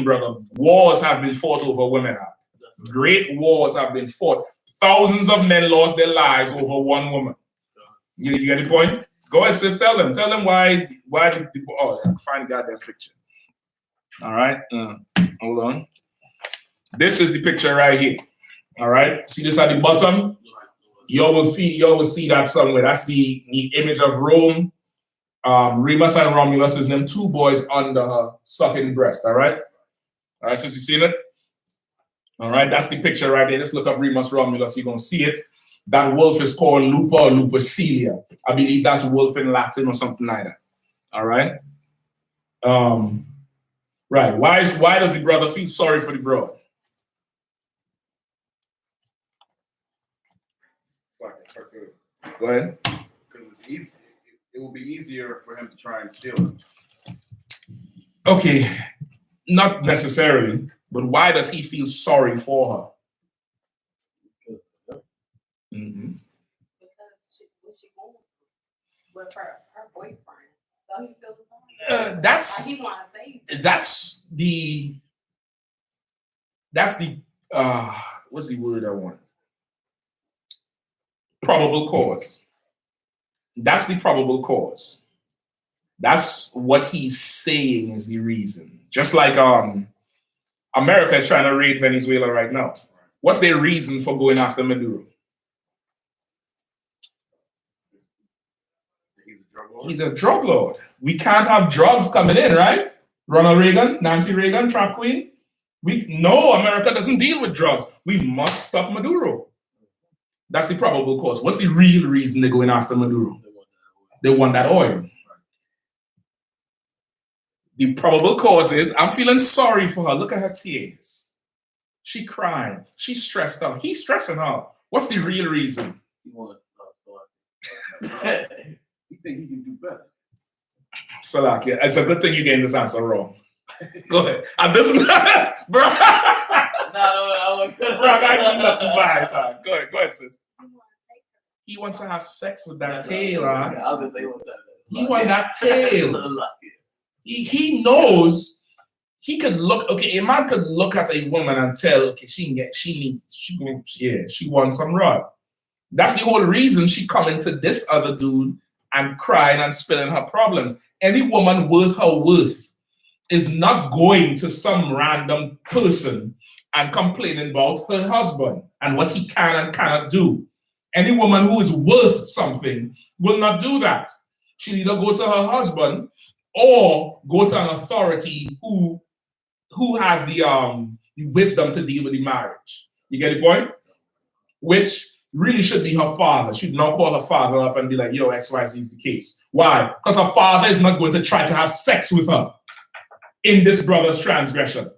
brother. Wars have been fought over women. Great wars have been fought. Thousands of men lost their lives over one woman. You get the point? Go ahead, sis. Tell them why did people? Oh, find the goddamn picture. All right, hold on. This is the picture right here. All right, see this at the bottom. You will see that somewhere. That's the image of Rome. Remus and Romulus is them 2 boys under her sucking breast. All right, sis, you seen it? All right, that's the picture right there. Just look up Remus Romulus. You're gonna see it. That wolf is called Lupa or Lupercalia. I believe that's wolf in Latin or something like that. All right. Right. Why does the brother feel sorry for the broad? Go ahead. Because it's easy. It will be easier for him to try and steal it. Okay, not necessarily, but why does he feel sorry for her? Mm-hmm. Because she won't with her boyfriend. So he feels sorry. That's like he want to save. That's the what's the word I want? Probable cause. That's the probable cause. That's what he's saying is the reason. Just like America is trying to raid Venezuela right now. What's their reason for going after Maduro? He's a drug lord. We can't have drugs coming in, right? Ronald Reagan, Nancy Reagan, trap queen. No, America doesn't deal with drugs. We must stop Maduro. That's the probable cause. What's the real reason they're going after Maduro? They want that oil. The probable cause is, I'm feeling sorry for her. Look at her tears. She crying. She's stressed out. He's stressing out. What's the real reason? You think he can do better? Salak, yeah. It's a good thing you getting this answer wrong. Go ahead. And this is bro. No, I got nothing by it. Go ahead, sis. He wants to have sex with that tail, huh? I was gonna say what's that? He wants that tail. He knows he could look. Okay, a man could look at a woman and tell, okay, she wants some rod. That's the whole reason she coming to this other dude and crying and spilling her problems. Any woman worth her worth is not going to some random person and complaining about her husband and what he can and cannot do. Any woman who is worth something will not do that. She'll either go to her husband or go to an authority who has the wisdom to deal with the marriage. You get the point? Which really should be her father. She'd not call her father up and be like, yo, XYZ is the case. Why? Because her father is not going to try to have sex with her in this brother's transgression.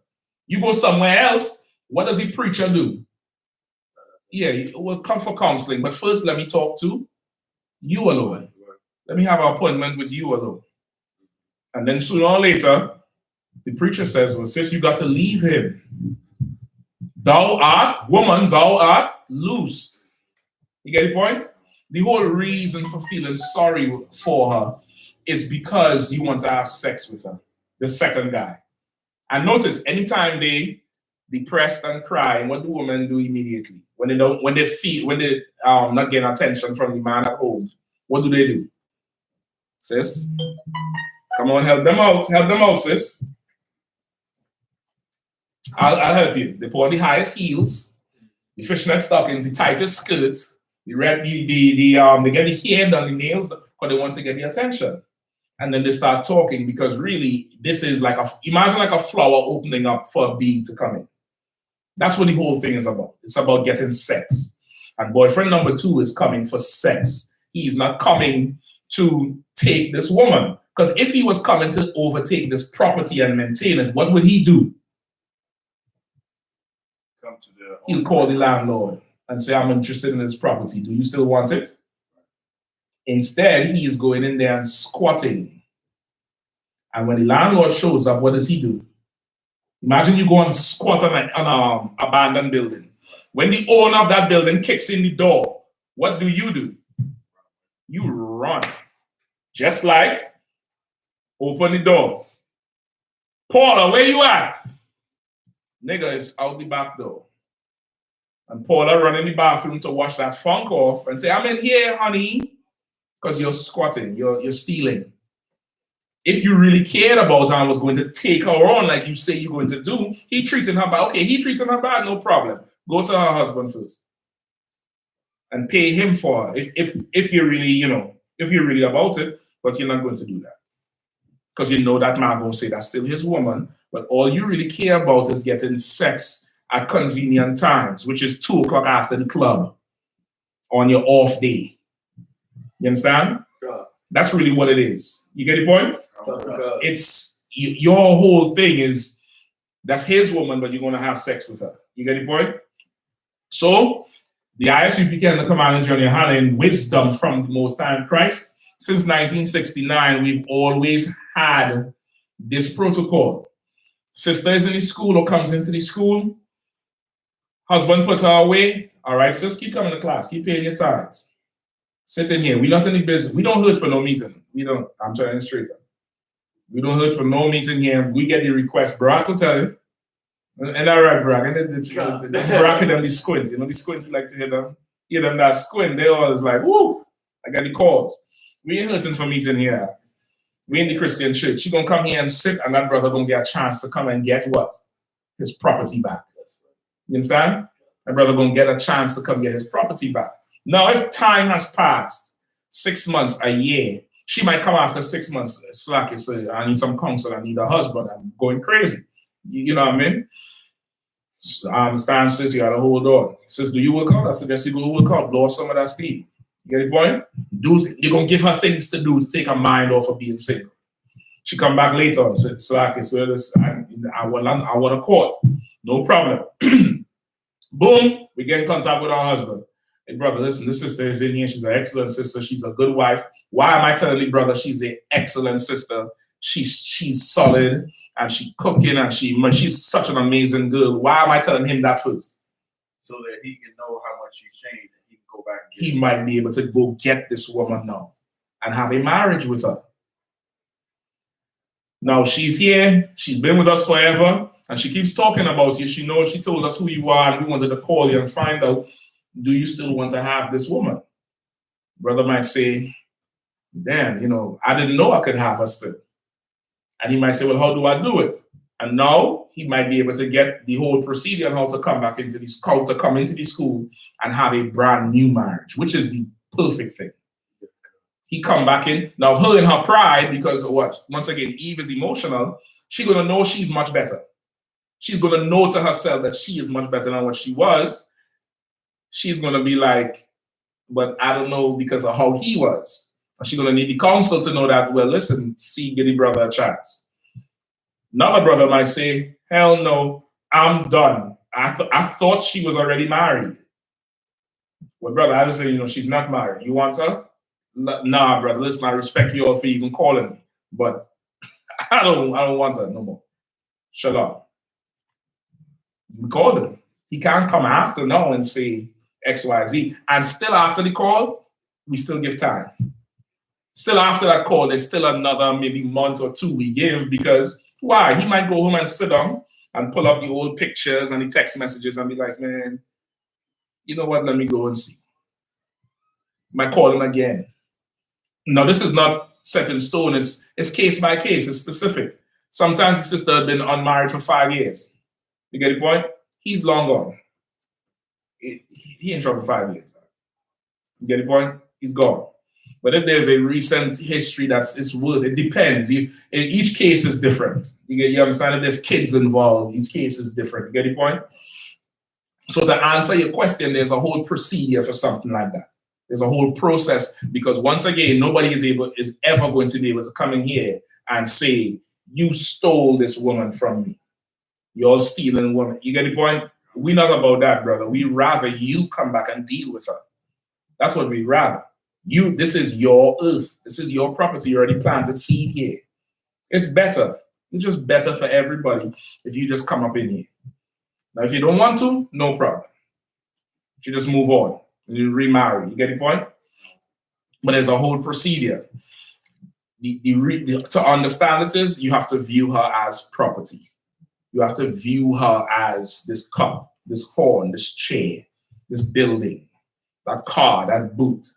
You go somewhere else, what does the preacher do? Yeah, we'll come for counseling, but first let me talk to you alone. Let me have an appointment with you alone. And then sooner or later, the preacher says, well, sis, you got to leave him. Thou art, woman, thou art loosed. You get the point? The whole reason for feeling sorry for her is because you want to have sex with her. the second guy. And notice, anytime they depressed and crying, what do women do immediately? When they not getting attention from the man at home, what do? Sis? Come on, help them out. Help them out, sis. I'll help you. They put on the highest heels, the fishnet stockings, the tightest skirts, they get the hair done, the nails, because they want to get the attention. And then they start talking because really, this is like imagine like a flower opening up for a bee to come in. That's what the whole thing is about. It's about getting sex. And boyfriend number 2 is coming for sex. He's not coming to take this woman. Because if he was coming to overtake this property and maintain it, what would he do? He'll call the landlord and say, I'm interested in this property. Do you still want it? Instead, he is going in there and squatting. And when the landlord shows up, what does he do? Imagine you go and squat on an abandoned building. When the owner of that building kicks in the door, what do? You run. Just like, open the door. Paula, where you at? Nigga is out the back door. And Paula run in the bathroom to wash that funk off and say, I'm in here, honey. Because you're squatting, you're stealing. If you really cared about her and was going to take her on like you say you're going to do, he treating her bad. Okay, he treating her bad, no problem. Go to her husband first. And pay him for her. If you're really, if you're really about it, but you're not going to do that. Because you know that man gonna say that's still his woman, but all you really care about is getting sex at convenient times, which is 2 o'clock after the club on your off day. You understand? Sure. That's really what it is. You get the point? It's your whole thing is that's his woman, but you're going to have sex with her. You get the point? So the I.S.U.P.K and the Command John YAHANNA in wisdom from the Most High in Christ, since 1969, we've always had this protocol. Sister is in the school or comes into the school. Husband puts her away. All right, sis, keep coming to class. Keep paying your tithes. Sit in here. We're not in the business. We don't hurt for no meeting. We don't. I'm trying to straight up. We don't hurt for no meeting here. We get the request. Barack will tell you. And all right, Barack. And the Barack and them, the squint. The squint, you like to hear them that squint. They always like, woo, I got the calls. We ain't hurting for meeting here. We in the Christian church. She gonna come here and sit, and that brother gonna get a chance to come and get what? His property back. You understand? That brother gonna get a chance to come get his property back. Now, if time has passed, 6 months, a year, she might come after 6 months, slack, say, I need some counsel, I need a husband, I'm going crazy. You know what I mean? So I understand, sis, you gotta hold on. Sis, do you work out? I suggest you go work out, blow off some of that steam. You get the point? You're gonna give her things to do to take her mind off of being single. She come back later and said, slack, so I want a court. No problem. Boom, we get in contact with our husband. Hey, brother, listen, this sister is in here. She's an excellent sister. She's a good wife. Why am I telling you, brother, she's an excellent sister? She's solid, and she's cooking, and she's such an amazing girl. Why am I telling him that first? So that he can know how much she's changed, and he can go back and He might be able to go get this woman now and have a marriage with her. Now, she's here. She's been with us forever, and she keeps talking about you. She knows she told us who you are, and we wanted to call you and find out, do you still want to have this woman? Brother might say, damn, I didn't know I could have her still. And he might say, well, how do I do it? And now he might be able to get the whole procedure on how to come back into this, how to come into the school and have a brand new marriage, which is the perfect thing. He come back in. Now her in her pride, because what? Once again, Eve is emotional. She's going to know she's much better. She's going to know to herself that she is much better than what she was. She's going to be like, but I don't know because of how he was. And she's going to need the counsel to know that, well, listen, give the brother a chance. Another brother might say, hell no, I'm done. I thought she was already married. Well, brother, I just say, she's not married. You want her? Nah, brother, listen, I respect you all for even calling me, but I don't want her no more. Shalom. We called him. He can't come after now and say X, Y, Z. And still after the call, we still give time. Still after that call, there's still another maybe month or two we give because Why? He might go home and sit down and pull up the old pictures and the text messages and be like, man, you know what? Let me go and see. Might call him again. Now, this is not set in stone. It's case by case. It's specific. Sometimes the sister had been unmarried for 5 years. You get the point? He's long gone. He ain't trouble 5 years. You get the point? He's gone. But if there's a recent history it's worth, it depends. Each case is different. You understand? If there's kids involved, each case is different. You get the point? So to answer your question, there's a whole procedure for something like that. There's a whole process because once again, nobody is ever going to be able to come in here and say, you stole this woman from me. You're stealing woman. You get the point? We're not about that, brother. We rather you come back and deal with her. That's what we rather. This is your earth. This is your property. You already planted seed here. It's better. It's just better for everybody if you just come up in here. Now, if you don't want to, no problem. You just move on. You remarry. You get the point? But there's a whole procedure. To understand it is, you have to view her as property. You have to view her as this cup, this horn, this chair, this building, that car, that boot.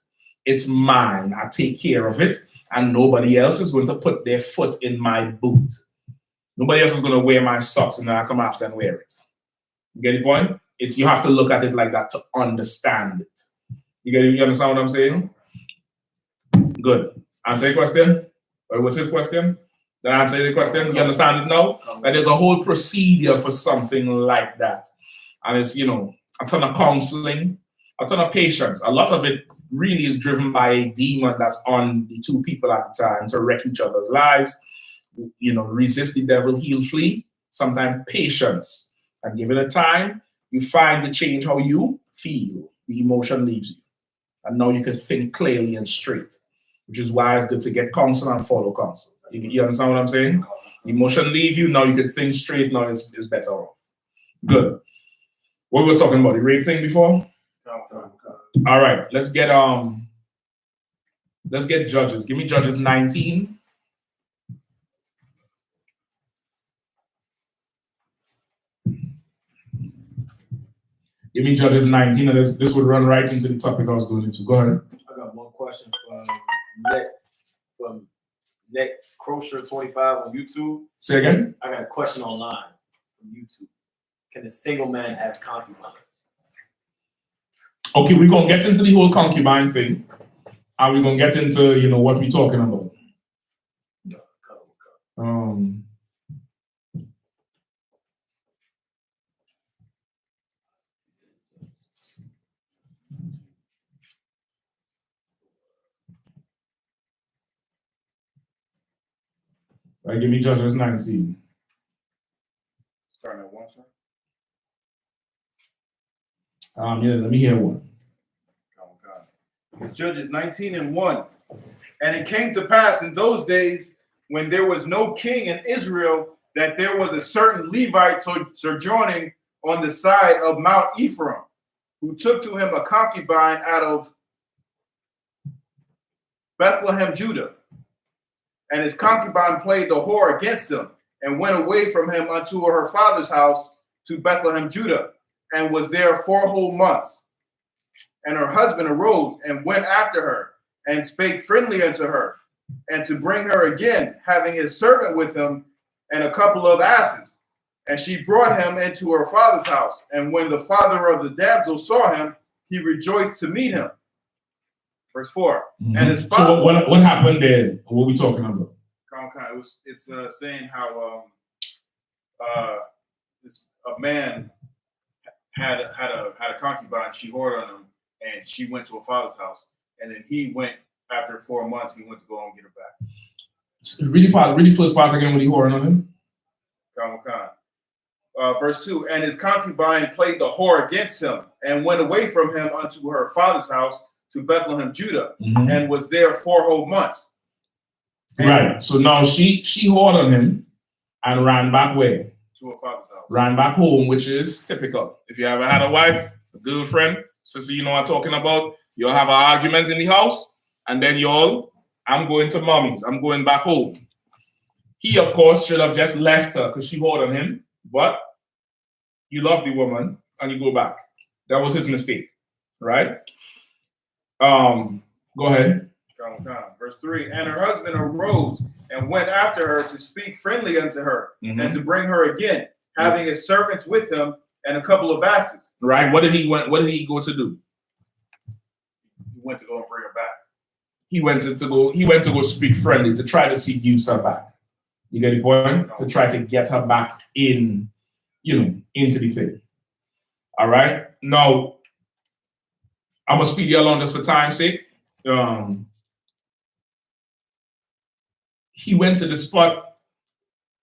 It's mine. I take care of it, and nobody else is going to put their foot in my boot. Nobody else is going to wear my socks, and then I come after and wear it. You get the point? You have to look at it like that to understand it. You understand what I'm saying? Good. Answer your question? Or what's his question? Did I answer the question? You understand it now? Like there's a whole procedure for something like that. And it's, a ton of counseling, a ton of patience. A lot of it really is driven by a demon that's on the two people at the time to wreck each other's lives. Resist the devil, he'll flee. Sometimes patience. And give it a time, you find the change how you feel. The emotion leaves you. And now you can think clearly and straight, which is why it's good to get counsel and follow counsel. You understand what I'm saying? Emotion leave you, now you can think straight, now it's better off. Good. What we was talking about, the rape thing before? All right, let's get Judges. Give me Judges 19. Give me Judges 19, and this would run right into the topic I was going into. Go ahead. I got one question from Net Crosher 25 on YouTube. Say again? I got a question online from YouTube. Can a single man have concubines? Okay, we're gonna get into the whole concubine thing, and we're gonna get into what we're talking about. Right, give me Judges 19. Starting at 1, sir. Yeah, let me hear one. Judges 19:1. And it came to pass in those days when there was no king in Israel that there was a certain Levite sojourning on the side of Mount Ephraim, who took to him a concubine out of Bethlehem, Judah. And his concubine played the whore against him and went away from him unto her father's house to Bethlehem, Judah, and was there 4 whole months. And her husband arose and went after her and spake friendly unto her, and to bring her again, having his servant with him and a couple of asses. And she brought him into her father's house. And when the father of the damsel saw him, he rejoiced to meet him. Verse 4. Mm-hmm. And his father. So what happened there? What are we talking about? It's saying how a man had a concubine. She whored on him, and she went to her father's house. And then he went after 4 months. He went to go and get her back. Really first part again when he whored on him. Verse 2. And his concubine played the whore against him, and went away from him unto her father's house to Bethlehem, Judah, mm-hmm. and was there 4 whole months. And right. So now she whored on him and ran back where? To her father's house. Ran back home, which is typical. If you ever had a wife, a girlfriend, sister, you know what I'm talking about, you'll have an argument in the house, and then I'm going to mommy's, I'm going back home. He, of course, should have just left her because she hold on him. But you love the woman and you go back. That was his mistake, right? Go ahead. Verse 3, and her husband arose and went after her to speak friendly unto her and to bring her again, having his servants with him and a couple of asses. Right. What did he go to do? He went to go and bring her back. He went to go speak friendly to try to seduce her back. You get the point? To try to get her back in, into the faith. All right. Now, I'm gonna speed you along just for time's sake. He went to the spot,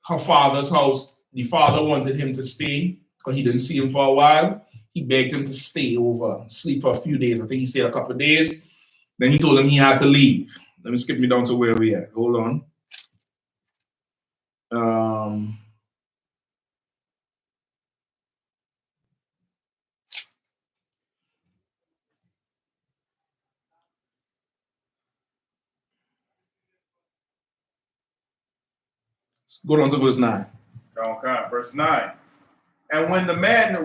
her father's house. The father wanted him to stay because he didn't see him for a while. He begged him to stay over, sleep for a few days. I think he stayed a couple of days. Then he told him he had to leave. Let me skip me down to where we at. Hold on. Go down to verse 9. Okay, verse 9. And when the man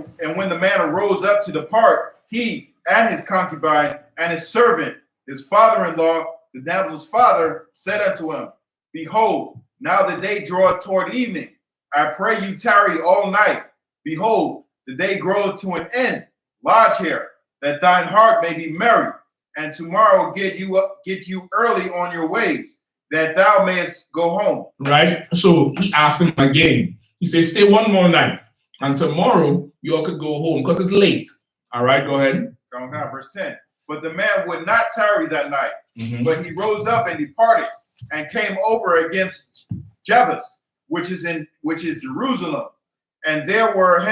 arose up to depart, he and his concubine and his servant, his father-in-law, the damsel's father, said unto him, Behold, now the day draweth toward evening. I pray you tarry all night. Behold, the day groweth to an end. Lodge here, that thine heart may be merry, and tomorrow get you early on your ways, that thou mayest go home. Right? So he asked him again. He said, stay one more night, and tomorrow you all could go home because it's late. All right, go ahead. Verse 10. But the man would not tarry that night, but he rose up and departed, and came over against Jebus, which is Jerusalem. And there were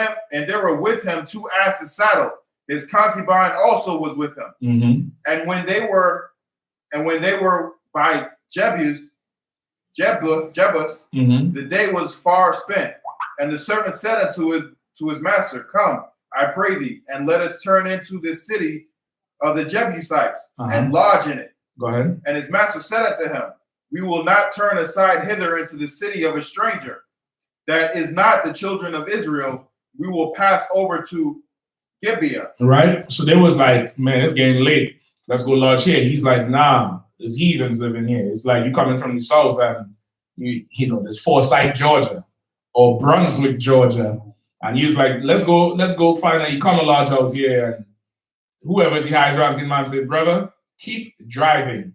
with him 2 asses saddled. His concubine also was with him. And when they were by Jebus, the day was far spent. And the servant said unto his master, Come, I pray thee, and let us turn into this city of the Jebusites and lodge in it. Go ahead. And his master said unto him, We will not turn aside hither into the city of a stranger, that is not the children of Israel. We will pass over to Gibeah. Right? So they was like, man, it's getting late. Let's go lodge here. He's like, nah, there's heathens living here. It's like you coming from the south and there's Forsyth, Georgia, or Brunswick, Georgia. And he's like, let's go find a econo lodge out here. And whoever's the highest ranking man said, brother, keep driving.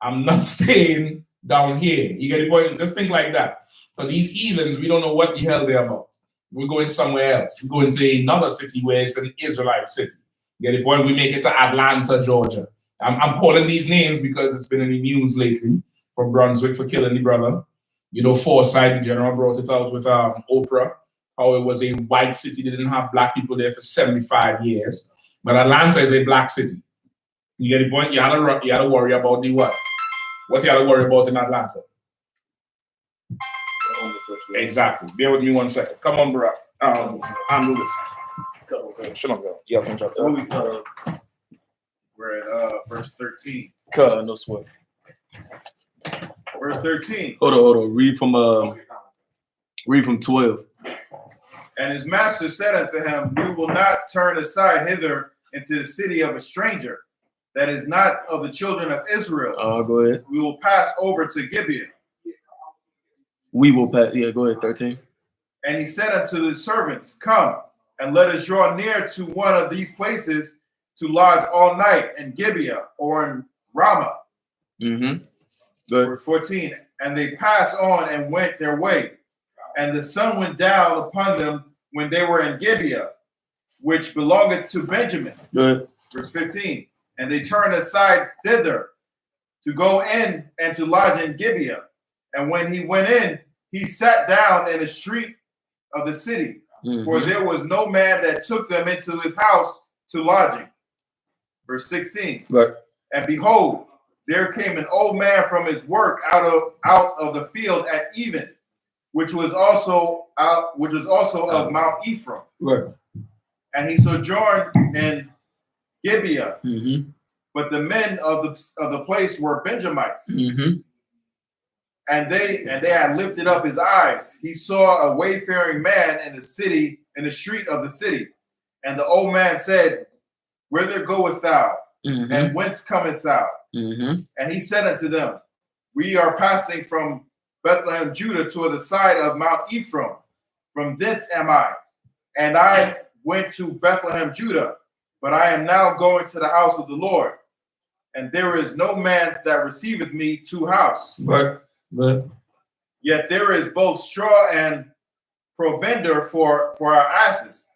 I'm not staying down here. You get the point? Just think like that. But these heathens, we don't know what the hell they're about. We're going somewhere else. We're going to another city where it's an Israelite city. You get the point? We make it to Atlanta, Georgia. I'm calling these names because it's been in the news lately from Brunswick for killing the brother. Forsyth, the general brought it out with Oprah, how it was a white city. They didn't have black people there for 75 years. But Atlanta is a black city. You get the point? You had to worry about the what? What you had to worry about in Atlanta? Exactly. Bear with me 1 second. Come on, bro. Handle this. Shut up, girl. Yeah, we're at verse 13. No sweat. Verse 13. Hold on. Read from 12. And his master said unto him, We will not turn aside hither into the city of a stranger, that is not of the children of Israel. Go ahead. We will pass over to Gibeah. We will pass. Yeah, go ahead. 13. And he said unto the servants, Come, and let us draw near to one of these places to lodge all night in Gibeah or in Ramah. Verse 14. And they passed on and went their way. And the sun went down upon them when they were in Gibeah, which belongeth to Benjamin. Good. Verse 15. And they turned aside thither to go in and to lodge in Gibeah. And when he went in, he sat down in the street of the city, for there was no man that took them into his house to lodging. Verse 16. Right. And behold, there came an old man from his work out of the field at even, which was also of Mount Ephraim. Right. And he sojourned in Gibeah. But the men of the place were Benjamites. And they had lifted up his eyes. He saw a wayfaring man in the street of the city. And the old man said, Whither goest thou? And whence comest thou? And he said unto them, We are passing from Bethlehem, Judah, to the side of Mount Ephraim. From thence am I. And I went to Bethlehem, Judah, but I am now going to the house of the Lord. And there is no man that receiveth me to house. But Yet there is both straw and provender for our asses.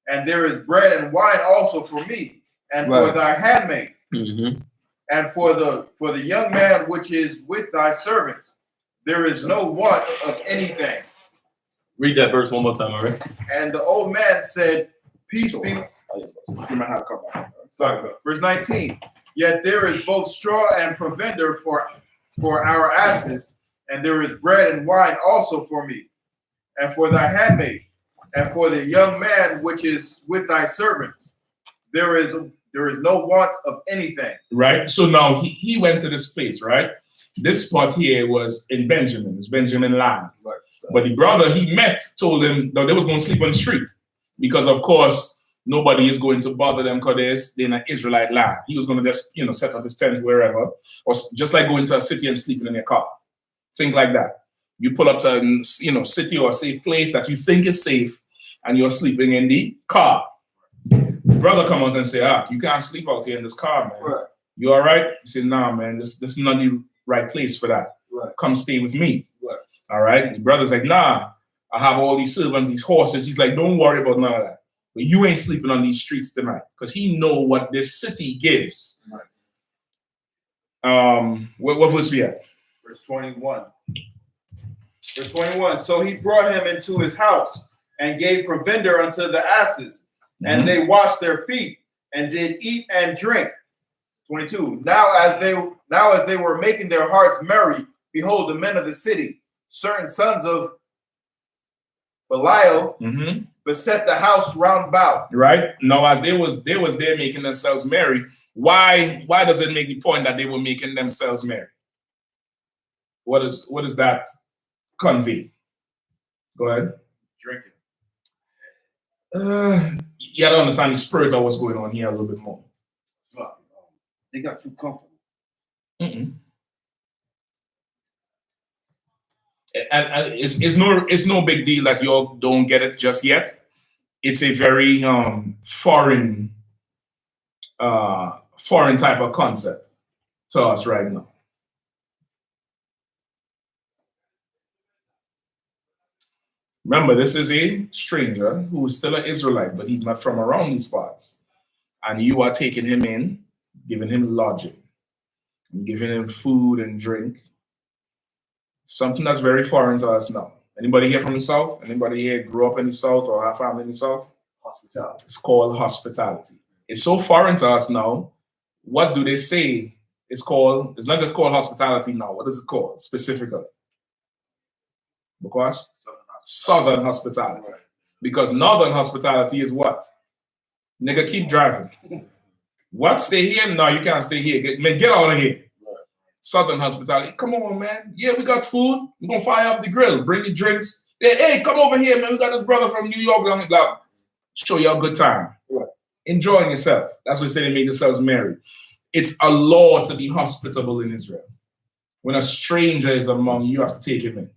And there is bread and wine also for me, and for thy handmaid, and for the young man which is with thy servants. There is no want of anything. Read that verse one more time, all right? And the old man said, Peace be. Sorry, verse 19. Yet there is both straw and provender for our asses, and there is bread and wine also for me, and for thy handmaid, and for the young man which is with thy servant. There is no want of anything. Right. So now he went to this place, right? This spot here was in Benjamin. It's Benjamin land. Right. But the brother he met told him that they was going to sleep on the street because, of course, nobody is going to bother them because they're in an Israelite land. He was going to just, set up his tent wherever, or just like going to a city and sleeping in your car. Think like that. You pull up to, city or a safe place that you think is safe, and you're sleeping in the car. The brother come out and say, you can't sleep out here in this car, man. Right. You all right? He said, nah, man, this is not the right place for that. Right. Come stay with me. Right. All right? And the brother's like, nah, I have all these servants, these horses. He's like, don't worry about none of that. But you ain't sleeping on these streets tonight, because he know what this city gives. Right. What verse we at? Verse 21. Verse 21. So he brought him into his house and gave provender unto the asses, and they washed their feet and did eat and drink. 22. Now as they were making their hearts merry, behold, the men of the city, certain sons of Belial, beset the house round about. Right. Now, as they was there making themselves merry, why does it make the point that they were making themselves merry? What does that convey? Go ahead. Drinking. You gotta understand the spirit of what's going on here a little bit more. So, they got too comfortable. And it's no big deal that you all don't get it just yet. It's a very foreign type of concept to us right now. Remember, this is a stranger who is still an Israelite, but he's not from around these parts. And you are taking him in, giving him lodging, and giving him food and drink. Something that's very foreign to us now. Anybody here from the South? Anybody here grew up in the South or have family in the South? Hospitality. It's called hospitality. It's so foreign to us now. What do they say it's called? It's not just called hospitality now. What is it called specifically? Because Southern hospitality. Right. Because Northern hospitality is what? Nigga, keep driving. What? Stay here? No, you can't stay here. Get out of here. Southern hospitality. Come on, man. Yeah, we got food. We're going to fire up the grill. Bring the drinks. Hey, come over here, man. We got this brother from New York. We're going to show you a good time. Right. Enjoying yourself. That's what they say they make themselves merry. It's a law to be hospitable in Israel. When a stranger is among you, you have to take him in.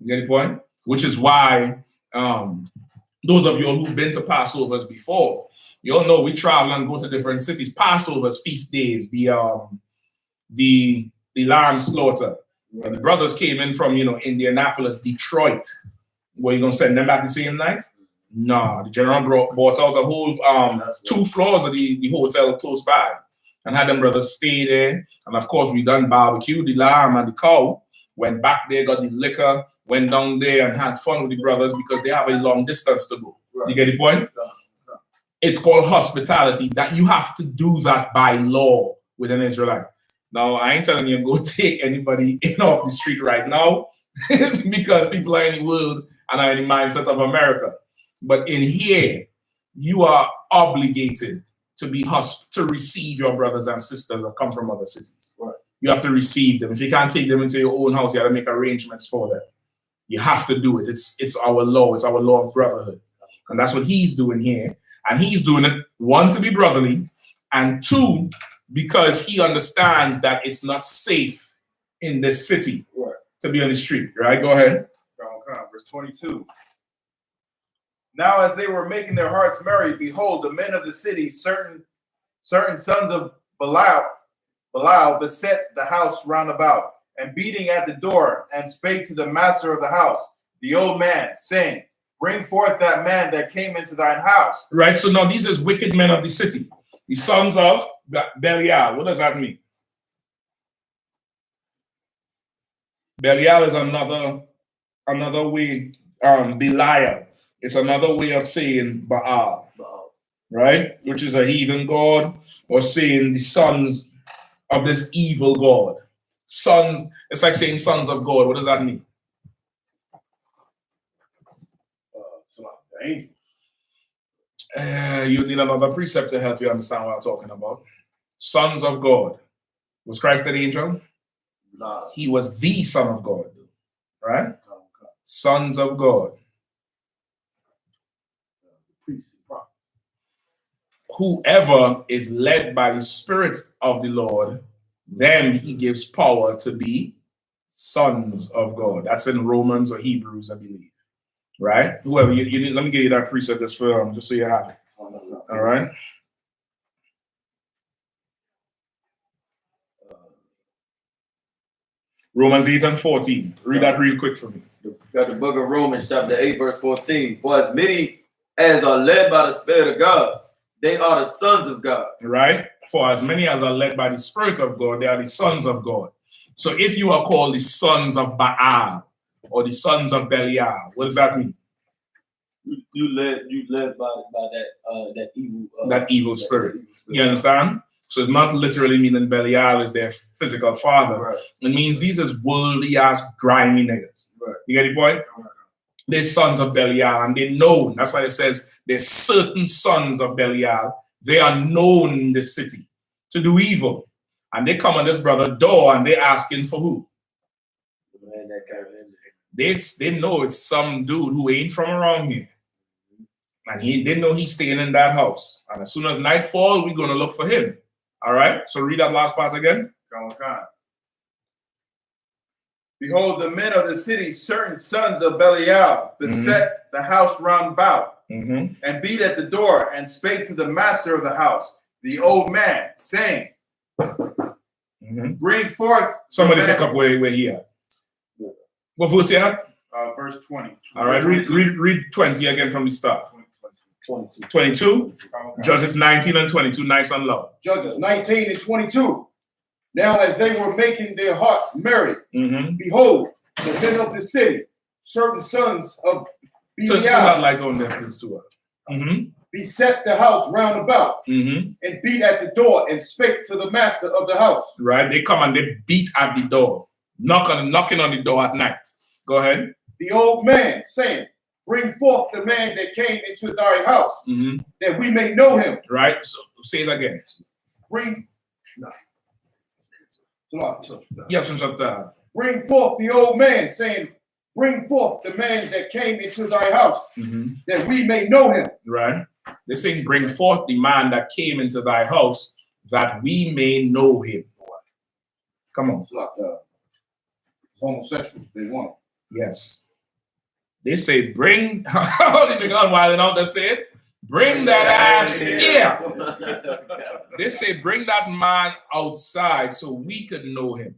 You get the point? Which is why those of you who've been to Passovers before, you all know we travel and go to different cities. Passovers, feast days, the lamb slaughter. When the brothers came in from, Indianapolis, Detroit, were you going to send them back the same night? No, the general bought out a whole 2 floors of the hotel close by and had them brothers stay there. And of course, we done barbecue, the lamb and the cow, went back there, got the liquor, went down there and had fun with the brothers because they have a long distance to go. Right. You get the point? It's called hospitality, that you have to do that by law with an Israelite. Now, I ain't telling you to go take anybody in off the street right now because people are in the world and are in the mindset of America. But in here, you are obligated to be to receive your brothers and sisters that come from other cities. Right. you have to receive them. If you can't take them into your own house, you have to make arrangements for them. You have to do it. It's our law. It's our law of brotherhood. And that's what he's doing here. And he's doing it, one, to be brotherly, and two, because he understands that it's not safe in this city to be on the street. Right? Go ahead. Verse 22. Now as they were making their hearts merry, behold, the men of the city, certain sons of Belial beset the house round about, and beating at the door, and spake to the master of the house, the old man, saying, bring forth that man that came into thine house. Right, so now these is wicked men of the city, the sons of Belial. What does that mean? Belial is another way, Belial. It's another way of saying Baal, right? Which is a heathen god, or saying the sons of this evil god. Sons, it's like saying sons of God. What does that mean? The angels. You need another precept to help you understand what I'm talking about. Sons of God. Was Christ an angel? No. He was the Son of God, right? Sons of God. Whoever is led by the Spirit of the Lord, them he gives power to be sons of God. That's in Romans or Hebrews, I believe. Right? Whoever, you need, let me give you that precept just so you have it. All right? Romans 8 and 14. Read that real quick for me. Got the book of Romans, chapter 8, verse 14. For as many as are led by the Spirit of God, they are the sons of God. Right? For as many as are led by the Spirit of God, they are the sons of God. So if you are called the sons of Baal or the sons of Belial, what does that mean? You led by that evil spirit. You understand? So it's not literally meaning Belial is their physical father. Right. It means these is worldly ass grimy niggas. Right. You get the point? Right. They're sons of Belial, and they know. That's why it says there's certain sons of Belial. They are known in the city to do evil. And they come on this brother door and they're asking for who? Man, that kind of They know it's some dude who ain't from around here. And they know he's staying in that house. And as soon as nightfall, we're going to look for him. All right? So read that last part again. Behold, the men of the city, certain sons of Belial, beset the house round about, and beat at the door, and spake to the master of the house, the old man, saying, bring forth. Somebody pick up where he at. What verse you at? Verse 20. All right, read 20 again from the start. 22. Judges 19 and 22, nice and low. Judges 19 and 22. Now as they were making their hearts merry, behold, the men of the city, certain sons of Turn that light on there, please, too. beset the house round about, and beat at the door, and spake to the master of the house. Right, they come and they beat at the door, knocking on the door at night. Go ahead. The old man saying, bring forth the man that came into thy house, that we may know him. Right, so say it again. Bring Bring forth the old man, saying, bring forth the man that came into thy house, that we may know him. Right. They're saying, bring forth the man that came into thy house, that we may know him. Come on. It's like homosexuals, they want it. Yes. They say, bring, how did they go on while out there say it? Bring that ass here. They say, bring that man outside so we could know him.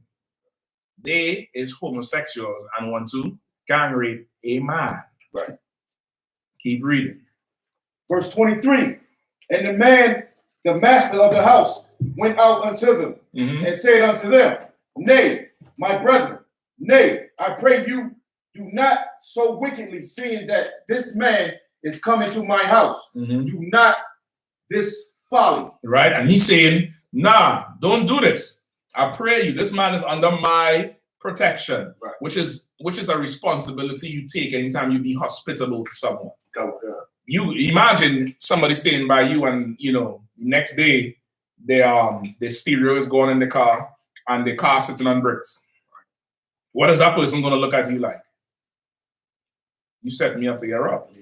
They is homosexuals and want to gang rape a man. Right. Keep reading. Verse 23. And the man, the master of the house, went out unto them and said unto them, nay, my brethren, nay, I pray you do not so wickedly, seeing that this man is coming to my house. Do not this folly. Right? And he's saying, nah, don't do this. I pray you, this man is under my protection, which is a responsibility you take anytime you be hospitable to someone. You imagine somebody staying by you and, you know, next day their stereo is going in the car and the car sitting on bricks. What is that person going to look at you like? You set me up to get robbed.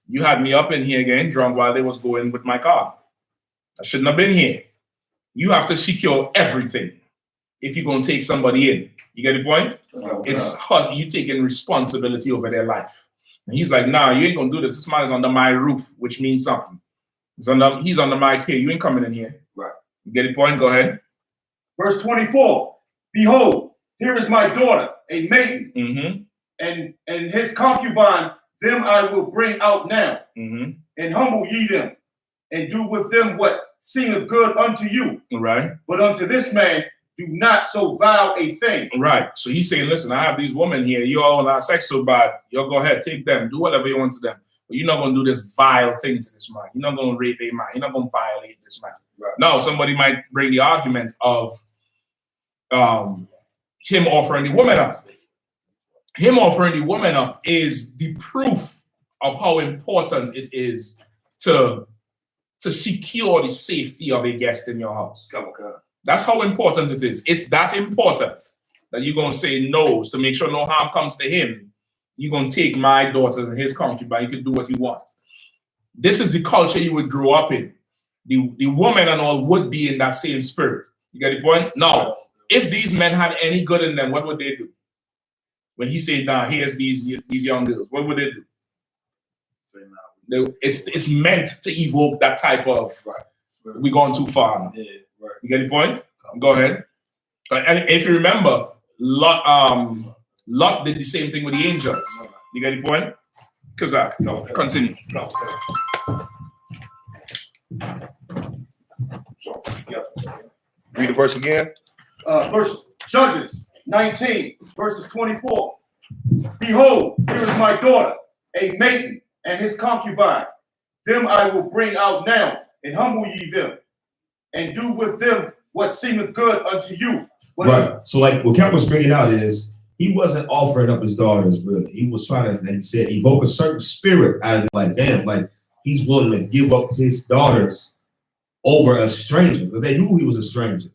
You had me up in here getting drunk while they was going with my car. I shouldn't have been here. You have to secure everything if you're going to take somebody in. You get the point? It's you taking responsibility over their life. And he's like, nah, you ain't going to do this. This man is under my roof, which means something. He's under my care. You ain't coming in here. Right. You get the point? Go ahead. Verse 24. Behold, here is my daughter, a maiden, and his concubine, them I will bring out now, and humble ye them, and do with them what seemeth good unto you. Right. But unto this man do not so vile a thing. Right. So he's saying, listen, I have these women here. You all want to have sex so bad. Y'all go ahead, take them, do whatever you want to them. But you're not going to do this vile thing to this man. You're not going to rape a man. You're not going to violate this man. Right. Now, somebody might bring the argument of him offering the woman up. Him offering the woman up is the proof of how important it is to secure the safety of a guest in your house. That's how important it is. It's that important that you're going to say no to make sure no harm comes to him. You're going to take my daughters and his concubine. You can do what you want. This is the culture you would grow up in. The woman and all would be in that same spirit. You get the point? Now, if these men had any good in them, what would they do? When he said, nah, here's these young girls, what would they do? It's meant to evoke that type of, we're going too far now. You get the point? Go ahead. And if you remember, Lot did the same thing with the angels. You get the point? Kazak, continue. Read the verse again. Judges 19, verses 24. Behold, here is my daughter, a maiden, and his concubine. Them I will bring out now, and humble ye them, and do with them what seemeth good unto you. Right. So, like what Cap was bringing out is he wasn't offering up his daughters, really. He was trying to, and said, evoke a certain spirit out of it. Like, damn, like he's willing to give up his daughters over a stranger because they knew he was a stranger.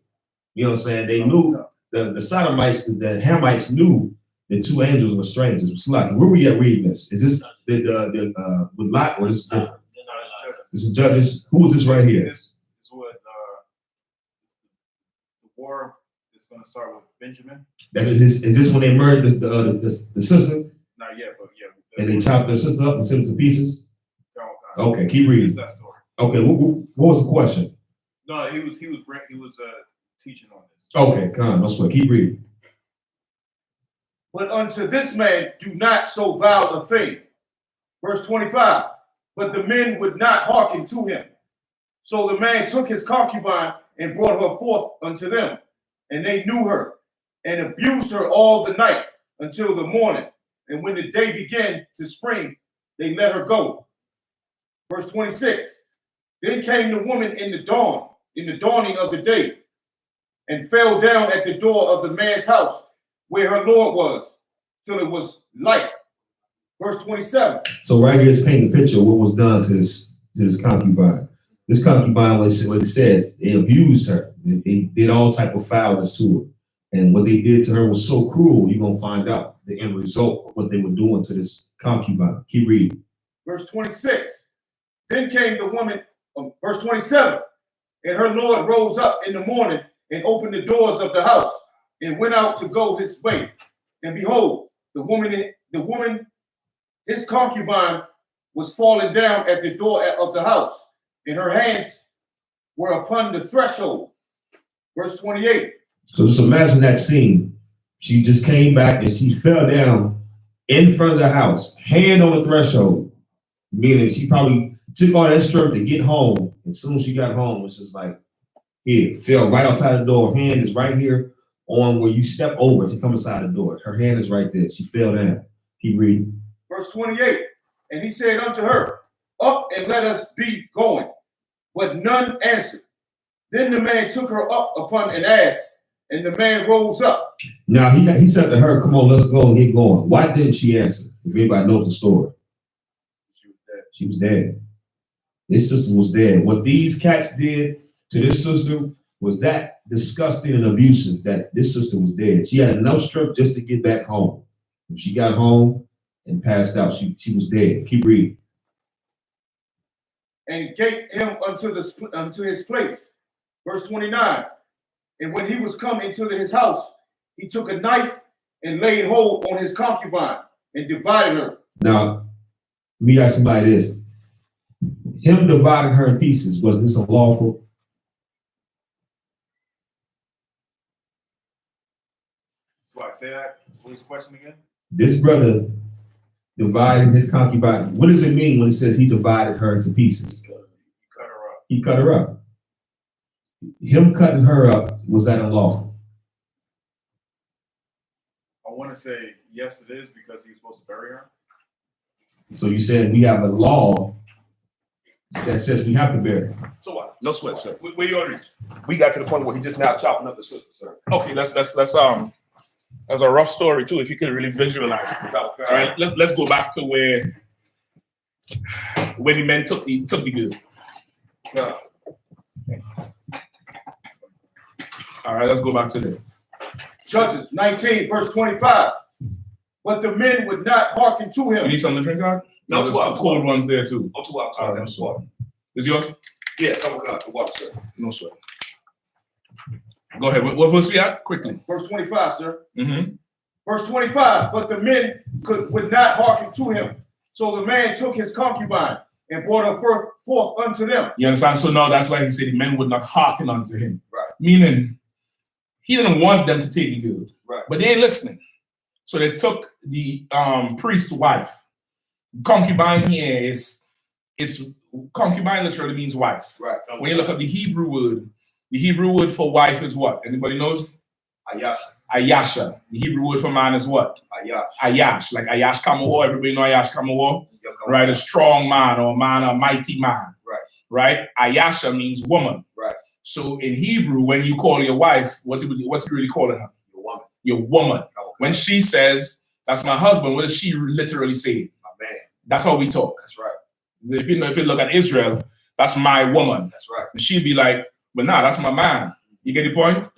You know what I'm saying? They knew the Sodomites, the Hamites knew the two angels were strangers. It's like, where we at reading this? Is this the with Lot or this is different? This is Judges. Who is this right here? This is what the war is going to start with Benjamin. Is this when they murdered the sister? Not yet, but yeah. And they chopped their sister up and sent it to pieces? Okay, keep It's reading. that story. Okay, what was the question? No, he was teaching on this. Okay, come on, no sweat. Keep reading. But unto this man do not so vile a thing. Verse 25. But the men would not hearken to him. So the man took his concubine and brought her forth unto them. And they knew her and abused her all the night until the morning. And when the day began to spring, they let her go. Verse 26. Then came the woman in the dawning of the day, and fell down at the door of the man's house where her Lord was, till it was light. Verse 27. So right here is painting a picture of what was done to this concubine. This concubine, what it says, they abused her. They did all type of foulness to her. And what they did to her was so cruel, you're going to find out the end result of what they were doing to this concubine. Keep reading. Verse 26. Then came the woman, verse 27. And her Lord rose up in the morning and opened the doors of the house and went out to go his way. And behold, the woman, his concubine, was fallen down at the door of the house, and her hands were upon the threshold. Verse 28. So just imagine that scene. She just came back and she fell down in front of the house, hand on the threshold, meaning she probably took all that strength to get home. As soon as she got home, it's just like, here, fell right outside the door. Hand is right here on where you step over to come inside the door. Her hand is right there. She fell down. Keep reading. Verse 28. And he said unto her, up and let us be going. But none answered. Then the man took her up upon an ass, and the man rose up. Now he said to her, come on, let's go and get going. Why didn't she answer? If anybody knows the story. She was dead. This sister was dead. What these cats did to this sister was that disgusting and abusive that this sister was dead. She had enough strength just to get back home. When she got home and passed out, she was dead. Keep reading. And gave him unto his place. Verse 29. And when he was come into his house, he took a knife and laid hold on his concubine and divided her. Now, let me ask somebody this. Him dividing her in pieces, was this unlawful? So I say that. What was the question again? This brother dividing his concubine. What does it mean when it says he divided her into pieces? You cut her up. He cut her up. Him cutting her up, was that unlawful? I want to say yes, it is, because he was supposed to bury her. So you said we have a law that says we have to bury her. So what? No sweat, sir. Where you already? We got to the point where he just now chopping up the sister, sir. Okay, that's a rough story too. If you can really visualize it. All right, let's go back to where when the men took the girl. Yeah. All right, let's go back to there. Judges 19, verse 25. But the men would not hearken to You him. need something to drink out? No, there's two hours. cold ones there too. Oh, 2 hours. All right, no sweat. Is yours? Yeah, come on, the water, sir. No sweat. Go ahead. What verse we at? Quickly. Verse 25, sir. Mm-hmm. Verse 25. But the men would not hearken to him. So the man took his concubine and brought her forth unto them. You understand? So now that's why he said the men would not hearken unto him. Right. Meaning, he didn't want them to take the girl. Right. But they ain't listening. So they took the priest's wife. Concubine here is concubine literally means wife. Right. When you look up the Hebrew word for wife is what? Anybody knows? Ayasha. Ayasha. The Hebrew word for man is what? Ayash. Ayash. Like Ayash Kamawa. Everybody know Ayash Kamawa? Right? A strong man or a mighty man. Right. Right? Ayasha means woman. Right. So in Hebrew, when you call your wife, what's you really calling her? Your woman. Your woman. Okay. When she says, that's my husband, what does she literally say? My man. That's how we talk. That's right. If you look at Israel, that's my woman. That's right. And she'd be like, but nah, that's my man. You get the point?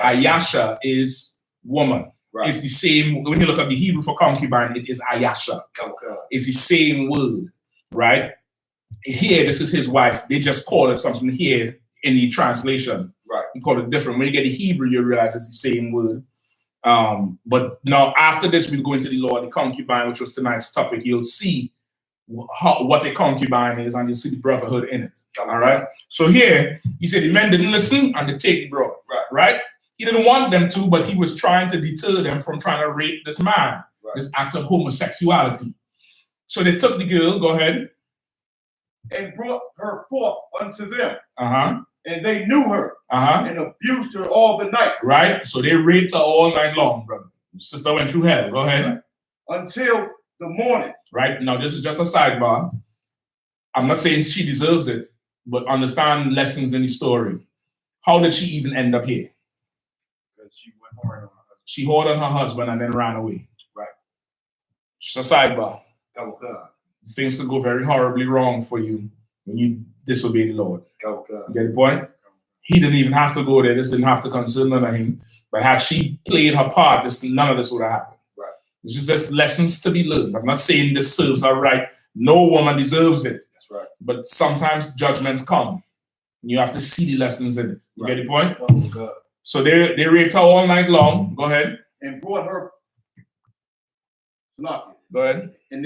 Ayasha is woman. Right. It's the same. When you look at the Hebrew for concubine, it is Ayasha. Okay. It's the same word, right? Here, this is his wife. They just call it something here in the translation. Right. You call it different. When you get the Hebrew, you realize it's the same word. But now after this, we'll go into the law of the concubine, which was tonight's topic. You'll see what a concubine is, and you'll see the brotherhood in it. All right. So here, he said the men didn't listen and they take the brother. Right. He didn't want them to, but he was trying to deter them from trying to rape this man, this act of homosexuality. So they took the girl. Go ahead. And brought her forth unto them. Uh-huh. And they knew her. Uh-huh. And abused her all the night. Right. So they raped her all night long, brother. Sister went through hell. Go ahead. Until the morning. Right. Now, this is just a sidebar. I'm not saying she deserves it, but understand lessons in the story. How did she even end up here? Because she went hard on her husband. She whored on her husband and then ran away. Right. Just a sidebar. Okay. Things could go very horribly wrong for you when you disobey the Lord. Okay. You get the point? He didn't even have to go there. This didn't have to concern none of him. But had she played her part, none of this would have happened. Right. It's just lessons to be learned. I'm not saying this serves her right. No woman deserves it. That's right. But sometimes judgments come. And you have to see the lessons in it. You get the point? Oh, God. So they raped her all night long. Go ahead. And brought her. Go ahead. And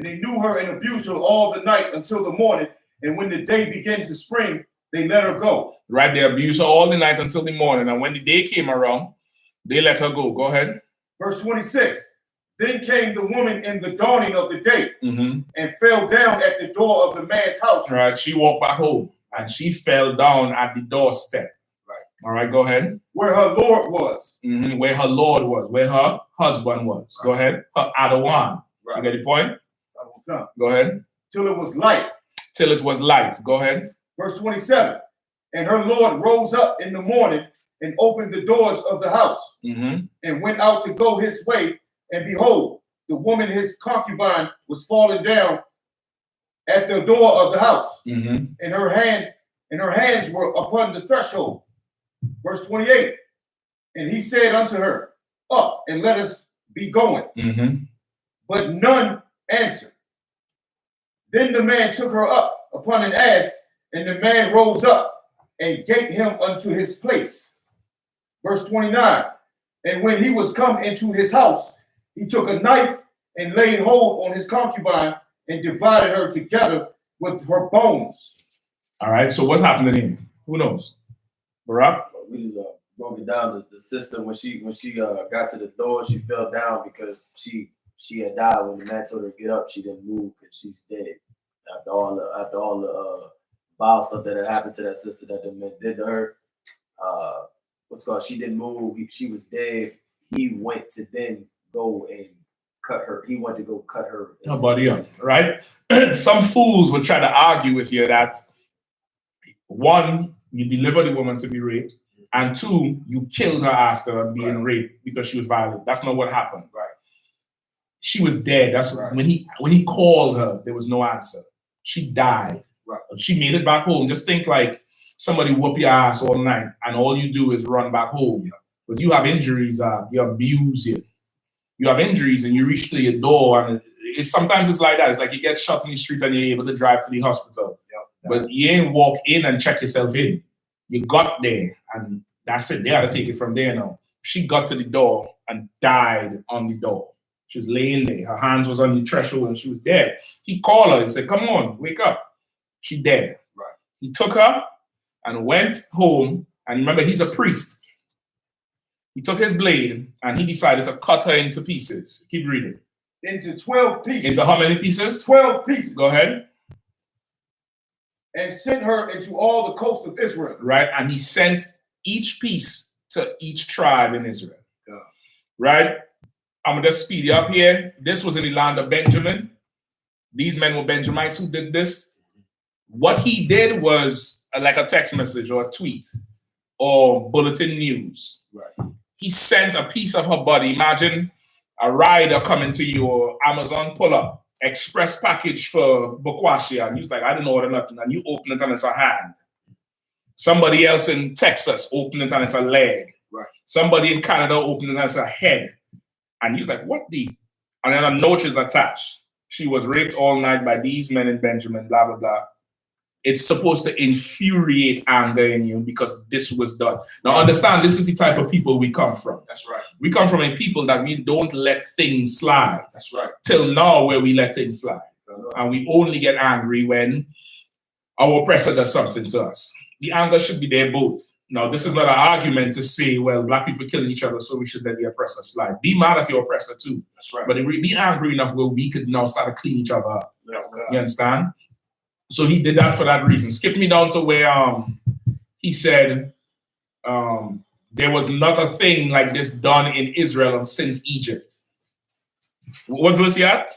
they knew her and abused her all the night until the morning. And when the day began to spring, they let her go. Right, they abused her all the night until the morning. And when the day came around, they let her go. Go ahead. Verse 26. Then came the woman in the dawning of the day Mm-hmm. and fell down at the door of the man's house. Right, she walked back home and she fell down at the doorstep. Right. All right, go ahead. Where her Lord was. Mm-hmm. Where her Lord was, where her husband was. Go ahead. Her Adawan. Right. You get the point? No. Go ahead. Till it was light. Till it was light. Go ahead. Verse 27. And her Lord rose up in the morning and opened the doors of the house Mm-hmm. and went out to go his way. And behold, the woman, his concubine, was fallen down at the door of the house. Mm-hmm. And her hands were upon the threshold. Verse 28. And he said unto her, Up, and let us be going. But none answered. Then the man took her up upon an ass, and the man rose up and gave him unto his place. Verse 29. And when he was come into his house, he took a knife and laid hold on his concubine and divided her together with her bones. All right, so what's happening here? Who knows? Barack? We just broke it down. The sister, when she got to the door, she fell down because she had died. When the man told her to get up, she didn't move because she's dead. After all the vile stuff that had happened to that sister that the man did to her, she didn't move. She was dead. He went to then go and cut her. He went to go cut her. Her body up, right? Some fools would try to argue with you that, one, you delivered the woman to be raped, and two, you killed her after being raped because she was violent. That's not what happened. Right. She was dead. That's right. When he called her, there was no answer. She died. Right. She made it back home. Just think like somebody whoop your ass all night and all you do is run back home. Yeah. But you have injuries, you abuse you. You have injuries and you reach to your door, and sometimes it's like that. It's like you get shot in the street and you're able to drive to the hospital. Yeah. But you ain't walk in and check yourself in. You got there and that's it. They had to take it from there now. She got to the door and died on the door. She was laying there. Her hands was on the threshold and she was dead. He called her and said, come on, wake up. She dead. Right. He took her and went home. And remember, he's a priest. He took his blade and he decided to cut her into pieces. Keep reading. Into 12 pieces. Into how many pieces? 12 pieces. Go ahead. And sent her into all the coasts of Israel. Right. And he sent each piece to each tribe in Israel. Yeah. Right. I'm going to just speed you up here. This was in the land of Benjamin. These men were Benjamites who did this. What he did was like a text message or a tweet or bulletin news. Right. He sent a piece of her body. Imagine a rider coming to you or Amazon pull up, express package for Bokwashia. And he was like, I didn't order nothing. And you open it and it's a hand. Somebody else in Texas opened it and it's a leg. Right. Somebody in Canada opened it and it's a head. And he was like, what the? And then a note is attached. She was raped all night by these men in Benjamin, blah, blah, blah. It's supposed to infuriate anger in you because this was done. Now understand, this is the type of people we come from. That's right. We come from a people that we don't let things slide. That's right. Till now where we let things slide. And we only get angry when our oppressor does something to us. The anger should be there both. Now, this is not an argument to say, well, black people killing each other, so we should let the oppressor slide. Be mad at your oppressor too. That's right. But be angry enough where we could now start to clean each other up. You understand? So he did that for that reason. Skip me down to where he said there was not a thing like this done in Israel since Egypt. What verse you at?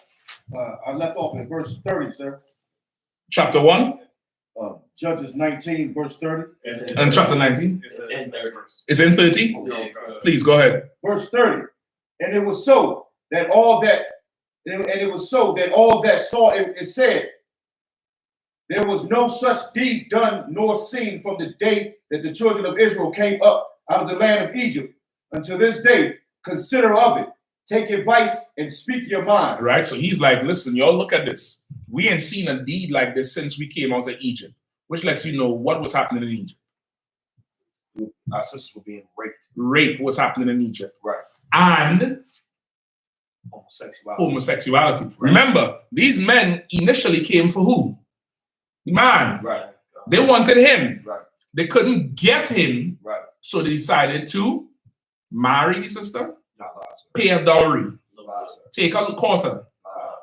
I left off at verse 30, sir. Chapter 1? Judges 19, verse 30. And chapter 19? It's in 30. It's in 30? Please go ahead. Verse 30. And it was so that all that saw it said, there was no such deed done nor seen from the day that the children of Israel came up out of the land of Egypt until this day. Consider of it. Take advice and speak your minds. Right. So he's like, listen, y'all look at this. We ain't seen a deed like this since we came out of Egypt, which lets you know what was happening in Egypt. Our sisters were being raped. Rape was happening in Egypt. Right. And homosexuality. Right. Remember, these men initially came for who? The man. Right. They wanted him. Right. They couldn't get him. Right. So they decided to marry the sister, pay a dowry, take a quarter.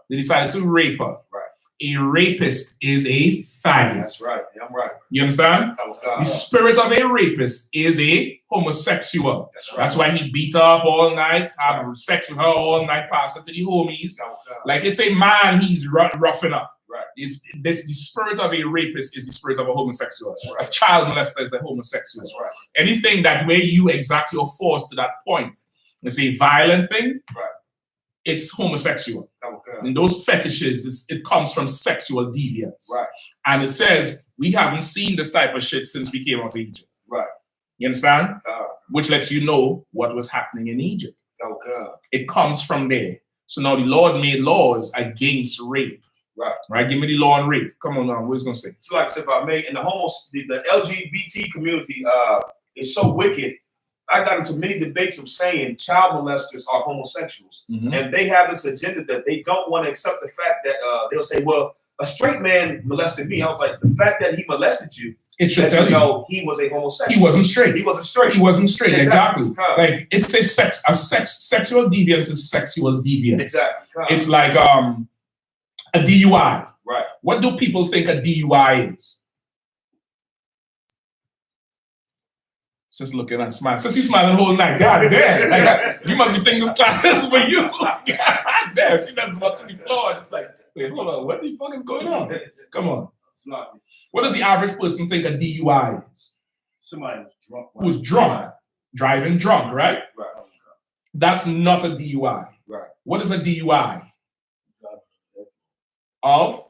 They decided to rape her. Right. A rapist is a faggot. That's right. Yeah, I'm right. You understand? The spirit of a rapist is a homosexual. That's why he beat her up all night, have sex with her all night, pass her to the homies. Like it's a man he's roughing up. Right. It's the spirit of a rapist is the spirit of a homosexual. Right. A child molester is a homosexual. That's right. Anything that where you exact your force to that point, it's a violent thing. Right. It's homosexual. Okay. And those fetishes, it comes from sexual deviance. Right. And it says, we haven't seen this type of shit since we came out of Egypt. Right. You understand? God. Which lets you know what was happening in Egypt. Oh, God. It comes from there. So now the Lord made laws against rape. Right. Right? Give me the law on rape. Come on now. What is going to say? So like I said, if I may, in the the LGBT community is so wicked. I got into many debates of saying child molesters are homosexuals. And they have this agenda that they don't want to accept the fact that they'll say, well, a straight man molested me. I was like, the fact that he molested you, it should lets tell you know he was a homosexual. He wasn't straight. He wasn't straight. He wasn't straight. Exactly. Exactly. Like it's a sexual deviance is sexual deviance. Exactly. It's like a DUI. Right. What do people think a DUI is? Just looking and smiling. Since you smiling the whole night, God damn. Like, you must be thinking this class is for you. God damn. She doesn't want to be flawed. It's like, wait, hold on. What the fuck is going on? Come on. What does the average person think a DUI is? Somebody was drunk. Who's drunk. Driving drunk, right? Right. That's not a DUI. Right. What is a DUI? Of?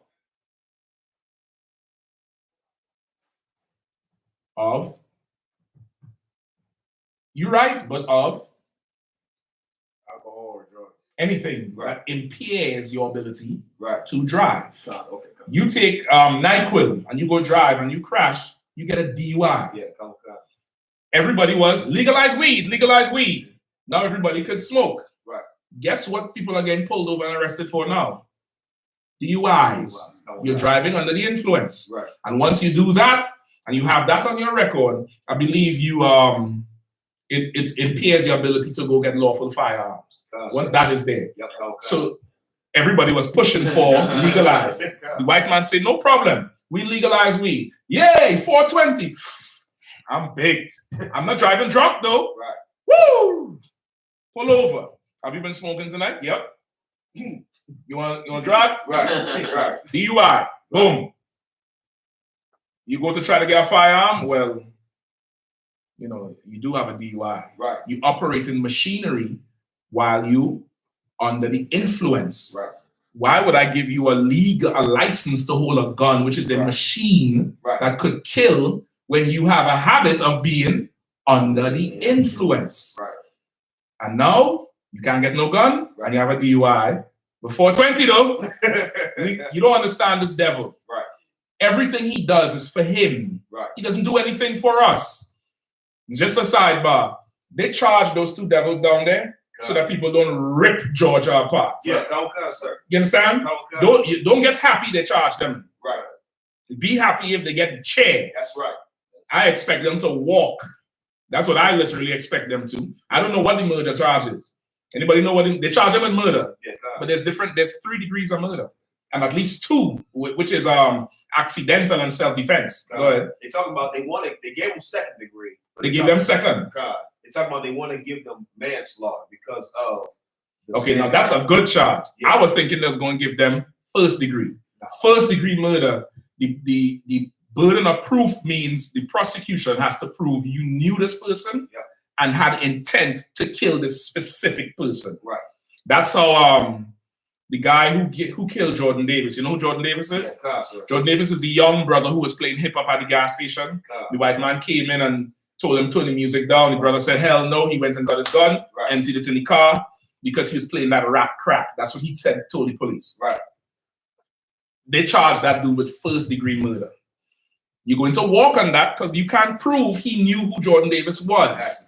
You're right, but of? Alcohol or drugs. Anything that impairs your ability Right. to drive. Okay. You take NyQuil and you go drive and you crash, you get a DUI. Yeah. Everybody was legalize weed. Now everybody could smoke. Right. Guess what people are getting pulled over and arrested for now? DUIs. You're driving under the influence. Right. And once you do that, and you have that on your record, I believe you it impairs your ability to go get lawful firearms. Once that is there. Yep. So everybody was pushing for legalize. The white man said, no problem. We legalize weed. Yay, 420. I'm baked. I'm not driving drunk though. Right. Woo! Pull over. Have you been smoking tonight? Yep. You want to drive? Right. DUI. Boom. You go to try to get a firearm, well, you know, you do have a DUI. Right. You operate in machinery while you under the influence. Right. Why would I give you a license to hold a gun, which is a machine that could kill, when you have a habit of being under the influence? Right. And now you can't get no gun and you have a DUI. Before 20 though, you don't understand this devil. Right. Everything he does is for him. Right. He doesn't do anything for us. Just a sidebar. They charge those two devils down there so that people don't rip Georgia apart. Yeah, sir. You understand? Don't get happy they charge them. Right. Be happy if they get the chair. That's right. I expect them to walk. That's what I literally expect them to. I don't know what the murder charge is. Anybody know what they charge them in murder? Yeah, but there's 3 degrees of murder. And at least 2, which is accidental and self-defense. Go ahead. They talking about they gave them second degree. They give them second. They talking about they want to give them manslaughter because of. Okay, now that's a good charge. Yeah. I was thinking they was going to give them first degree. First degree murder. The burden of proof means the prosecution has to prove you knew this person and had intent to kill this specific person. Right. That's how the guy who killed Jordan Davis. You know who Jordan Davis is? Yeah, Jordan Davis is the young brother who was playing hip hop at the gas station. The white man came in and told him to turn the music down. The brother said, hell no. He went and got his gun, emptied it in the car because he was playing that rap crack. That's what he said, told the police. Right. They charged that dude with first degree murder. You're going to walk on that because you can't prove he knew who Jordan Davis was.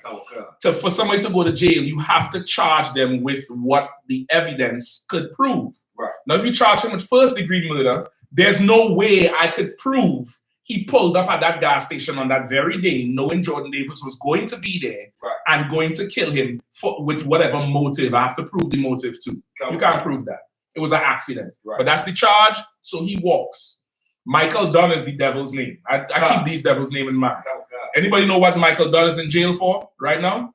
For somebody to go to jail, you have to charge them with what the evidence could prove. Right. Now, if you charge him with first degree murder, there's no way I could prove he pulled up at that gas station on that very day, knowing Jordan Davis was going to be there and going to kill him with whatever motive. I have to prove the motive too. You can't prove that. It was an accident. Right. But that's the charge, so he walks. Michael Dunn is the devil's name. I keep these devil's name in mind. Anybody know what Michael Dunn is in jail for right now?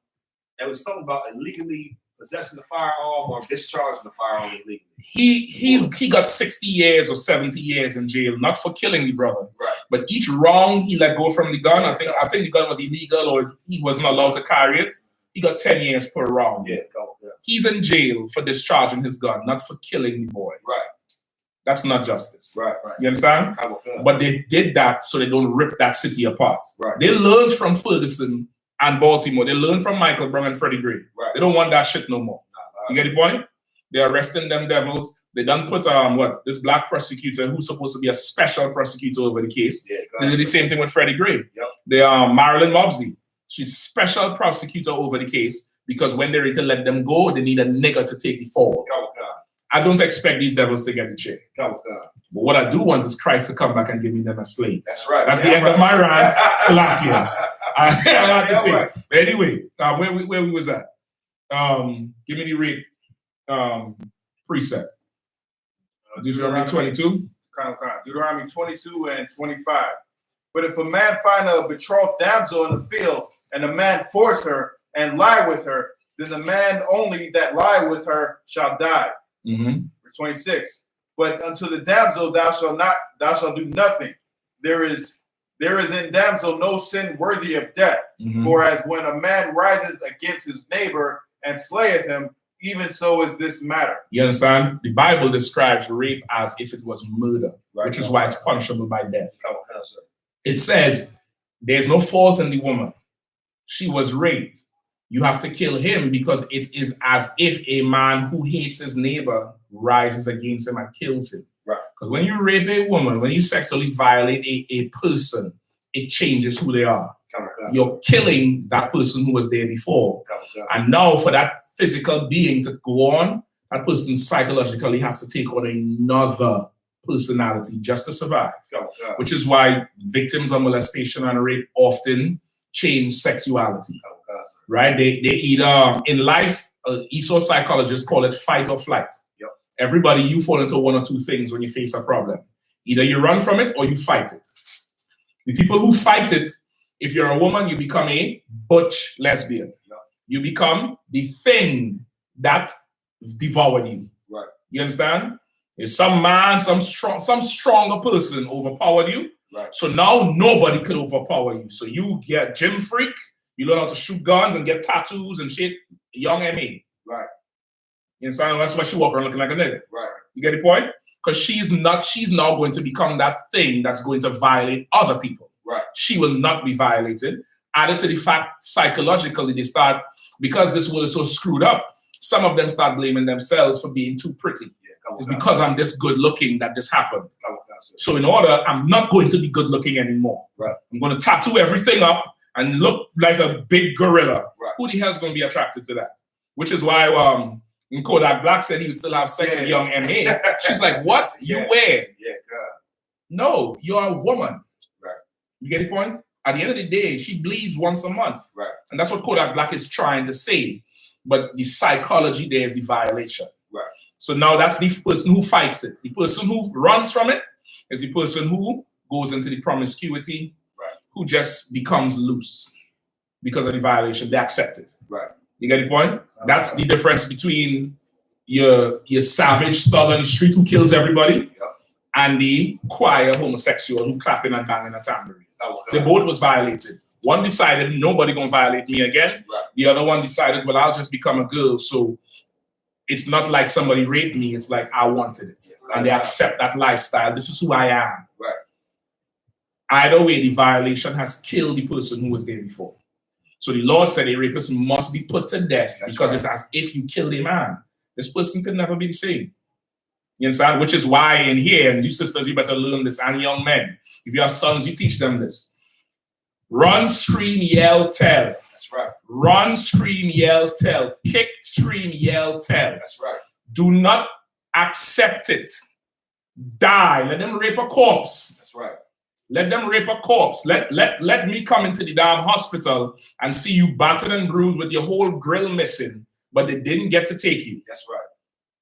It was something about illegally possessing the firearm or discharging the firearm illegally. He got 60 years or 70 years in jail, not for killing the brother. Right. But each wrong he let go from the gun, I think the gun was illegal or he wasn't allowed to carry it. He got 10 years per round. Yeah. He's in jail for discharging his gun, not for killing the boy. Right. That's not justice. Right. You understand? But they did that so they don't rip that city apart. Right. They learned from Ferguson and Baltimore. They learn from Michael Brown and Freddie Gray. Right. They don't want that shit no more. You get the point? They're arresting them devils. They done put this black prosecutor who's supposed to be a special prosecutor over the case. Yeah, They did the same thing with Freddie Gray. Yep. They Marilyn Mobsey. She's special prosecutor over the case because when they're ready to let them go, they need a nigger to take the fall. I don't expect these devils to get the chair. But what I do want is Christ to come back and give me them as slaves. That's right. That's the end of my rant. Salakia. I have to say. Right. But anyway, where we was at? Give me the rate precept. Deuteronomy 22. Deuteronomy 22 and 25. But if a man find a betrothed damsel in the field, and a man force her and lie with her, then the man only that lie with her shall die. Verse 26. But unto the damsel thou shalt do nothing. There is in damsel no sin worthy of death. For as when a man rises against his neighbor and slayeth him, even so is this matter. You understand? The Bible describes rape as if it was murder, which is why it's punishable by death. It says there's no fault in the woman. She was raped. You have to kill him because it is as if a man who hates his neighbor rises against him and kills him. Because when you rape a woman, when you sexually violate a person, it changes who they are. You're killing that person who was there before. And now for that physical being to go on, that person psychologically has to take on another personality just to survive. Which is why victims of molestation and rape often change sexuality. Right? They either, in life, ESO psychologists call it fight or flight. Everybody, you fall into one or two things when you face a problem. Either you run from it or you fight it. The people who fight it, if you're a woman, you become a butch lesbian. You become the thing that devoured you. You understand? If some man, some stronger person overpowered you, so now nobody could overpower you. So you get gym freak, you learn how to shoot guns and get tattoos and shit, young MA. You understand? That's why she walk around looking like a nigga. You get the point? Because she's now going to become that thing that's going to violate other people. She will not be violated. Added to the fact, psychologically, they start, because this world is so screwed up, some of them start blaming themselves for being too pretty. It's because I'm this good looking that this happened. So in order, I'm not going to be good looking anymore. I'm going to tattoo everything up and look like a big gorilla. Who the hell is going to be attracted to that? Which is why when Kodak Black said he would still have sex with young M.A., she's like, what? You wear? No, you're a woman. You get the point? At the end of the day, she bleeds once a month. And that's what Kodak Black is trying to say. But the psychology there is the violation. So now that's the person who fights it. The person who runs from it is the person who goes into the promiscuity, who just becomes loose because of the violation. They accept it. You get the point? That's the difference between your savage thug on the street who kills everybody and the quiet homosexual who clapping and banging a tambourine. They both was violated. One decided nobody gonna violate me again. The other one decided, well, I'll just become a girl. So it's not like somebody raped me. It's like I wanted it. And they accept that lifestyle. This is who I am. Either way, the violation has killed the person who was there before. So the Lord said a rapist must be put to death because it's as if you killed a man. This person could never be the same. You understand? Which is why in here, and you sisters, you better learn this, and young men, if you have sons, you teach them this. Run, scream, yell, tell. Run, scream, yell, tell. Kick, scream, yell, tell. Do not accept it. Die. Let them rape a corpse. Let them rape a corpse. Let me come into the damn hospital and see you battered and bruised with your whole grill missing, but they didn't get to take you.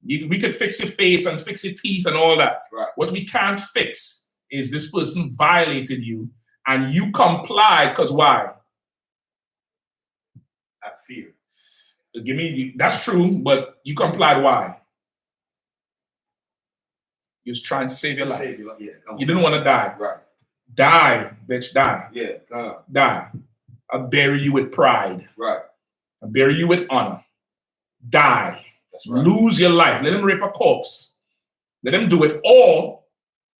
We could fix your face and fix your teeth and all that. What we can't fix is this person violated you and you complied because why? Fear. That's true, but you complied why? You was trying to save your life. You didn't want to die. Die, bitch, die. Die. I'll bury you with pride. I'll bury you with honor. Die. Lose your life. Let him rape a corpse. Let him do it. Or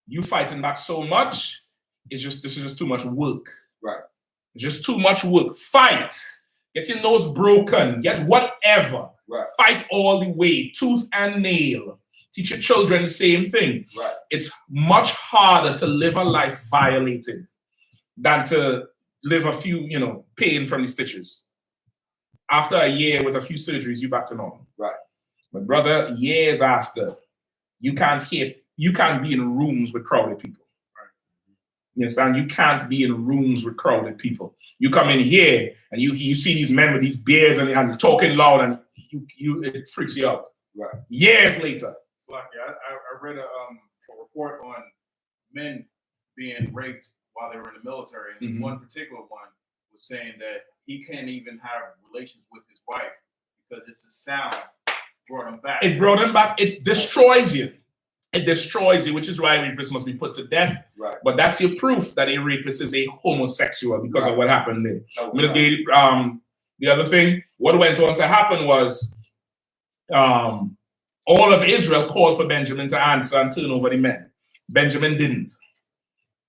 you fighting back so much, this is just too much work. It's just too much work. Fight. Get your nose broken. Get whatever. Right. Fight all the way, tooth and nail. Teach your children the same thing. Right. It's much harder to live a life violated than to live a few, pain from the stitches. After a year with a few surgeries, you're back to normal. Right. But brother, years after, you can't be in rooms with crowded people. Right. You understand? You can't be in rooms with crowded people. You come in here and you see these men with these beards and talking loud, and it freaks you out. Right. Years later. I read a report on men being raped while they were in the military, and this one particular one was saying that he can't even have relations with his wife because it's the sound brought him back. It brought him back. It destroys you. It destroys you, which is why rapists must be put to death. Right. But that's your proof that a rapist is a homosexual because of what happened there. The other thing, what went on to happen was all of Israel called for Benjamin to answer and turn over the men. Benjamin didn't.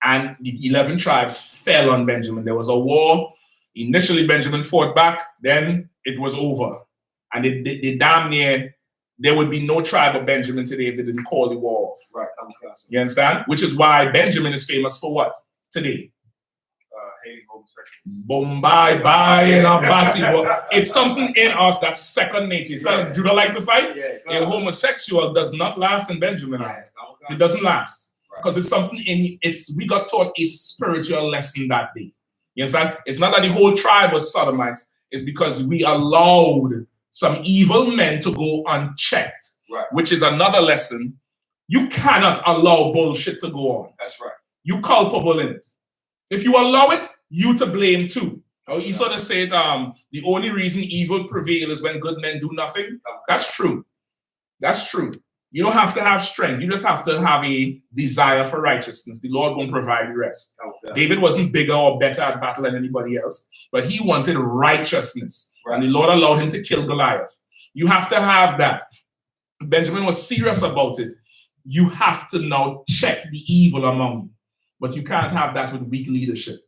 And the 11 tribes fell on Benjamin. There was a war. Initially, Benjamin fought back. Then it was over. And they damn near, there would be no tribe of Benjamin today if they didn't call the war off. Right. You understand? Which is why Benjamin is famous for what today? Hating homosexuals. Bombay, bye, and Abati. It's something in us that's second nature. It's like Judah like to fight. Yeah, a homosexual does not last in Benjamin. It doesn't last. Because it's something we got taught a spiritual lesson that day. You understand? It's not that the whole tribe was sodomites. It's because we allowed some evil men to go unchecked. Right. Which is another lesson. You cannot allow bullshit to go on. That's right. You culpable in it. If you allow it, you to blame too. You sort of say it, the only reason evil prevails is when good men do nothing. That's true. That's true. You don't have to have strength. You just have to have a desire for righteousness. The Lord won't provide the rest. David wasn't bigger or better at battle than anybody else, but he wanted righteousness. Right. And the Lord allowed him to kill Goliath. You have to have that. Benjamin was serious about it. You have to now check the evil among you. But you can't have that with weak leadership.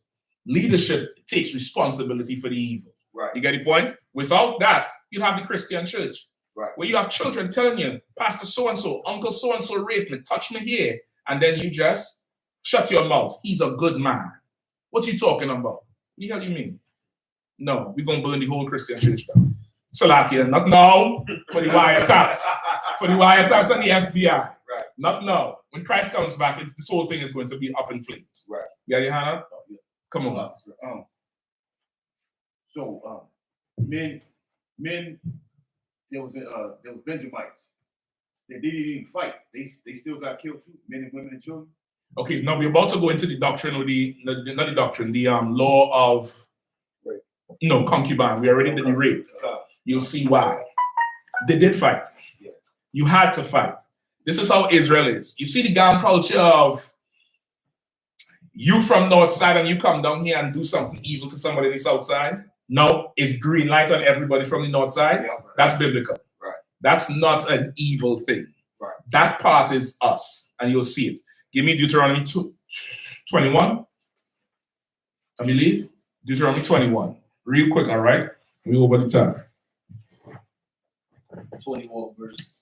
Leadership takes responsibility for the evil. Right. You get the point? Without that, you have the Christian church. Right. Where you have children telling you, Pastor so-and-so, Uncle so-and-so raped me, touch me here. And then you just shut your mouth. He's a good man. What you talking about? What the hell do you mean? No, we're going to burn the whole Christian church down. Salakia, not now, for the wiretaps. For the wiretaps and the FBI. Right. Not now. When Christ comes back, this whole thing is going to be up in flames. Right. Yeah, YAHANNA? Oh, yeah. Come on. Men, there was Benjamites. They didn't even fight. They still got killed too. Men and women and children. Okay, now we're about to go into the doctrine of not the doctrine, the law of concubine. We already did the rape. You'll see why. They did fight. Yeah. You had to fight. This is how Israel is. You see the gang culture of you from north side and you come down here and do something evil to somebody on the south side. No, it's green light on everybody from the north side. Yeah, right. That's biblical. Right. That's not an evil thing. Right. That part is us, and you'll see it. Give me Deuteronomy 21. I believe. Deuteronomy 21. Real quick, all right? We over the time. 21 verse.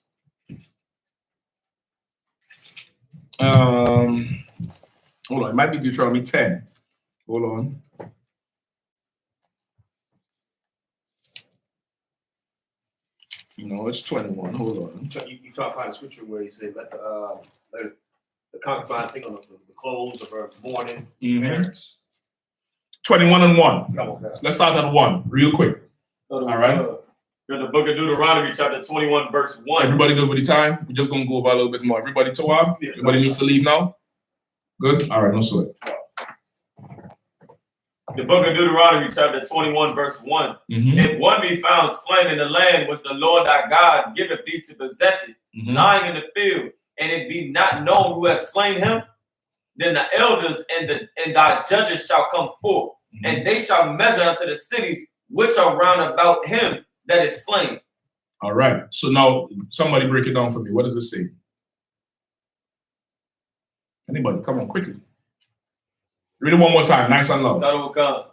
Hold on, it might be Deuteronomy 10. Hold on. No, it's 21. Hold on. You try to find a scripture where he said, let the concubine take on the clothes of her mourning parents. 21 and 1. Come on, guys. Let's start at 1 real quick. All right. You're in the book of Deuteronomy, chapter 21, verse 1. Everybody good with the time? We're just going to go over a little bit more. Everybody Toab? Everybody needs to leave now? Good? All right, no sweat. The book of Deuteronomy, chapter 21, verse 1. If one be found slain in the land which the Lord thy God giveth thee to possess it, lying in the field, and it be not known who hath slain him, then the elders and thy judges shall come forth, and they shall measure unto the cities which are round about him that is slain. All right. So now somebody break it down for me. What does it say? Anybody? Come on, quickly. Read it one more time, nice and low.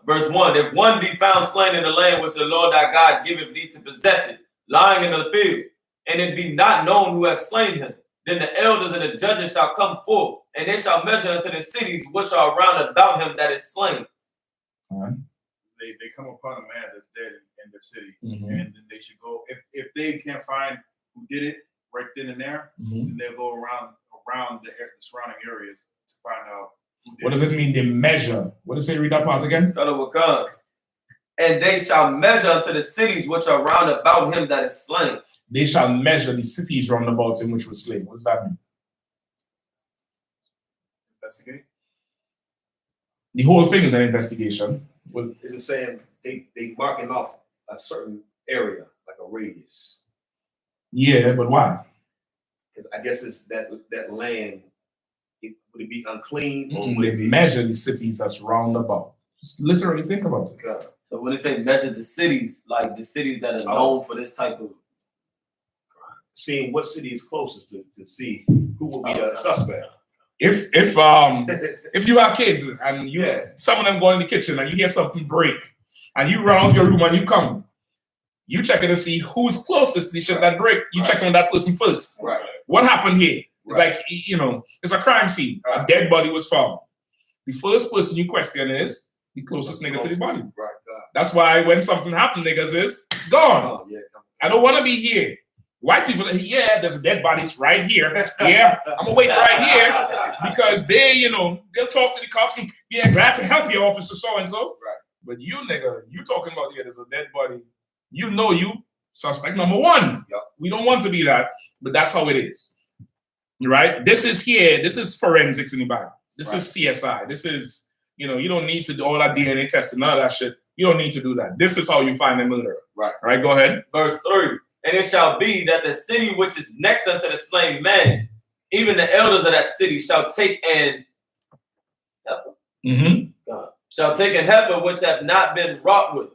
Verse 1, if one be found slain in the land which the Lord thy God giveth thee to possess it, lying in the field, and it be not known who hath slain him, then the elders and the judges shall come forth, and they shall measure unto the cities which are round about him that is slain. They come upon a man that's dead in their city, and then they should go, if they can't find who did it right then and there, then they'll go around the surrounding areas to find out who did What does it mean, they measure? What does it say? Read that part again. And they shall measure unto the cities which are round about him that is slain. They shall measure the cities round about him which was slain. What does that mean? Investigate. The whole thing is an investigation. Well, is it saying they marking off a certain area, like a radius? Yeah, but why? Because I guess it's that land. Would it be unclean? Or would They it be measure the cities that's round about. Just literally think about it. God? So when they say measure the cities, like the cities that are known for this type of Seeing what city is closest to see who will be the suspect. If you have kids and some of them go in the kitchen and you hear something break and you run out your room and you come, you checking to see who's closest to the shit that break. You check on that person first. Right. What happened here? It's like, it's a crime scene. A dead body was found. The first person you question is the closest nigga to the body. Right. That's why when something happened, niggas is gone. Oh, yeah. I don't want to be here. White people, there's a dead body. It's right here. Yeah, I'm gonna wait right here because they'll talk to the cops and glad to help you, officer so and so. Right. But you nigga, you talking about there's a dead body. You suspect number one. Yep. We don't want to be that, but that's how it is. Right? This is forensics in the Bible. This is CSI. This is, you don't need to do all that DNA testing, none of that shit. You don't need to do that. This is how you find a murderer. Right. Right, go ahead. Verse 3. And it shall be that the city which is next unto the slain man, even the elders of that city shall take an heifer. Shall take an heifer which have not been wrought with,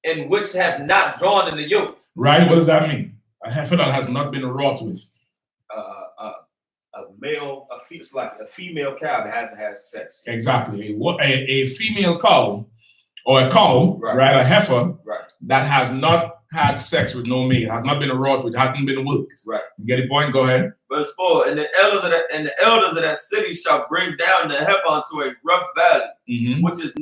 and which have not drawn in the yoke. Right, what does that mean? A heifer that has not been wrought with. It's like a female cow that hasn't had sex. Exactly. A female cow or a cow, right? A heifer that has not had sex with no male, has not been wrought with, hasn't been worked. Right. You get the point? Go ahead. Verse 4. And the elders of that city shall bring down the heifer unto a rough valley, which is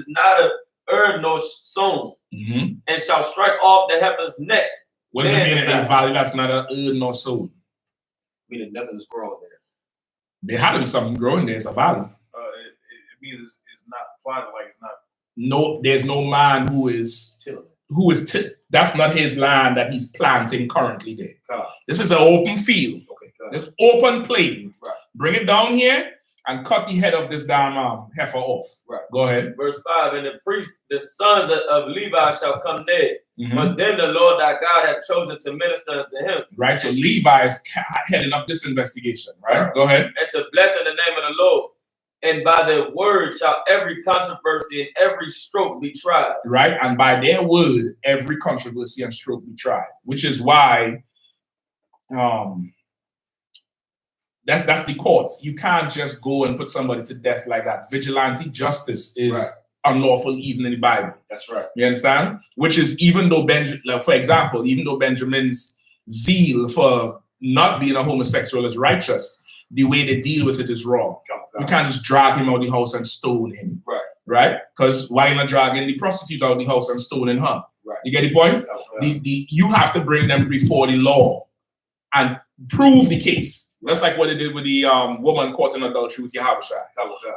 not a earth nor sown, and shall strike off the heifer's neck. What does it mean in a valley that's not a earth nor sown? Meaning nothing is growing there. There had to be something growing there. It's a valley. It means it's not plotted, like it's not. No, there's no man that's not his land that he's planting currently there. This is an open field. This open plain. Right. Bring it down here and cut the head of this damn heifer off. Right. Go ahead. Verse 5. And the priests, the sons of Levi, shall come near. But then the Lord thy God hath chosen to minister unto him. Right. So Levi is heading up this investigation. Right. Go ahead. And to bless in the name of the Lord. And by their word shall every controversy and every stroke be tried. Right. And by their word, every controversy and stroke be tried. Which is why that's the court. You can't just go and put somebody to death like that. Vigilante justice is unlawful even in the Bible. That's right. You understand? Which is for example, even though Benjamin's zeal for not being a homosexual is righteous, the way they deal with it is wrong. We can't just drag him out of the house and stone him. Right. Right? Because why not dragging the prostitute out of the house and stoning her? Right. You get the point? You have to bring them before the law and prove the case. That's like what they did with the woman caught in adultery with Yahanna.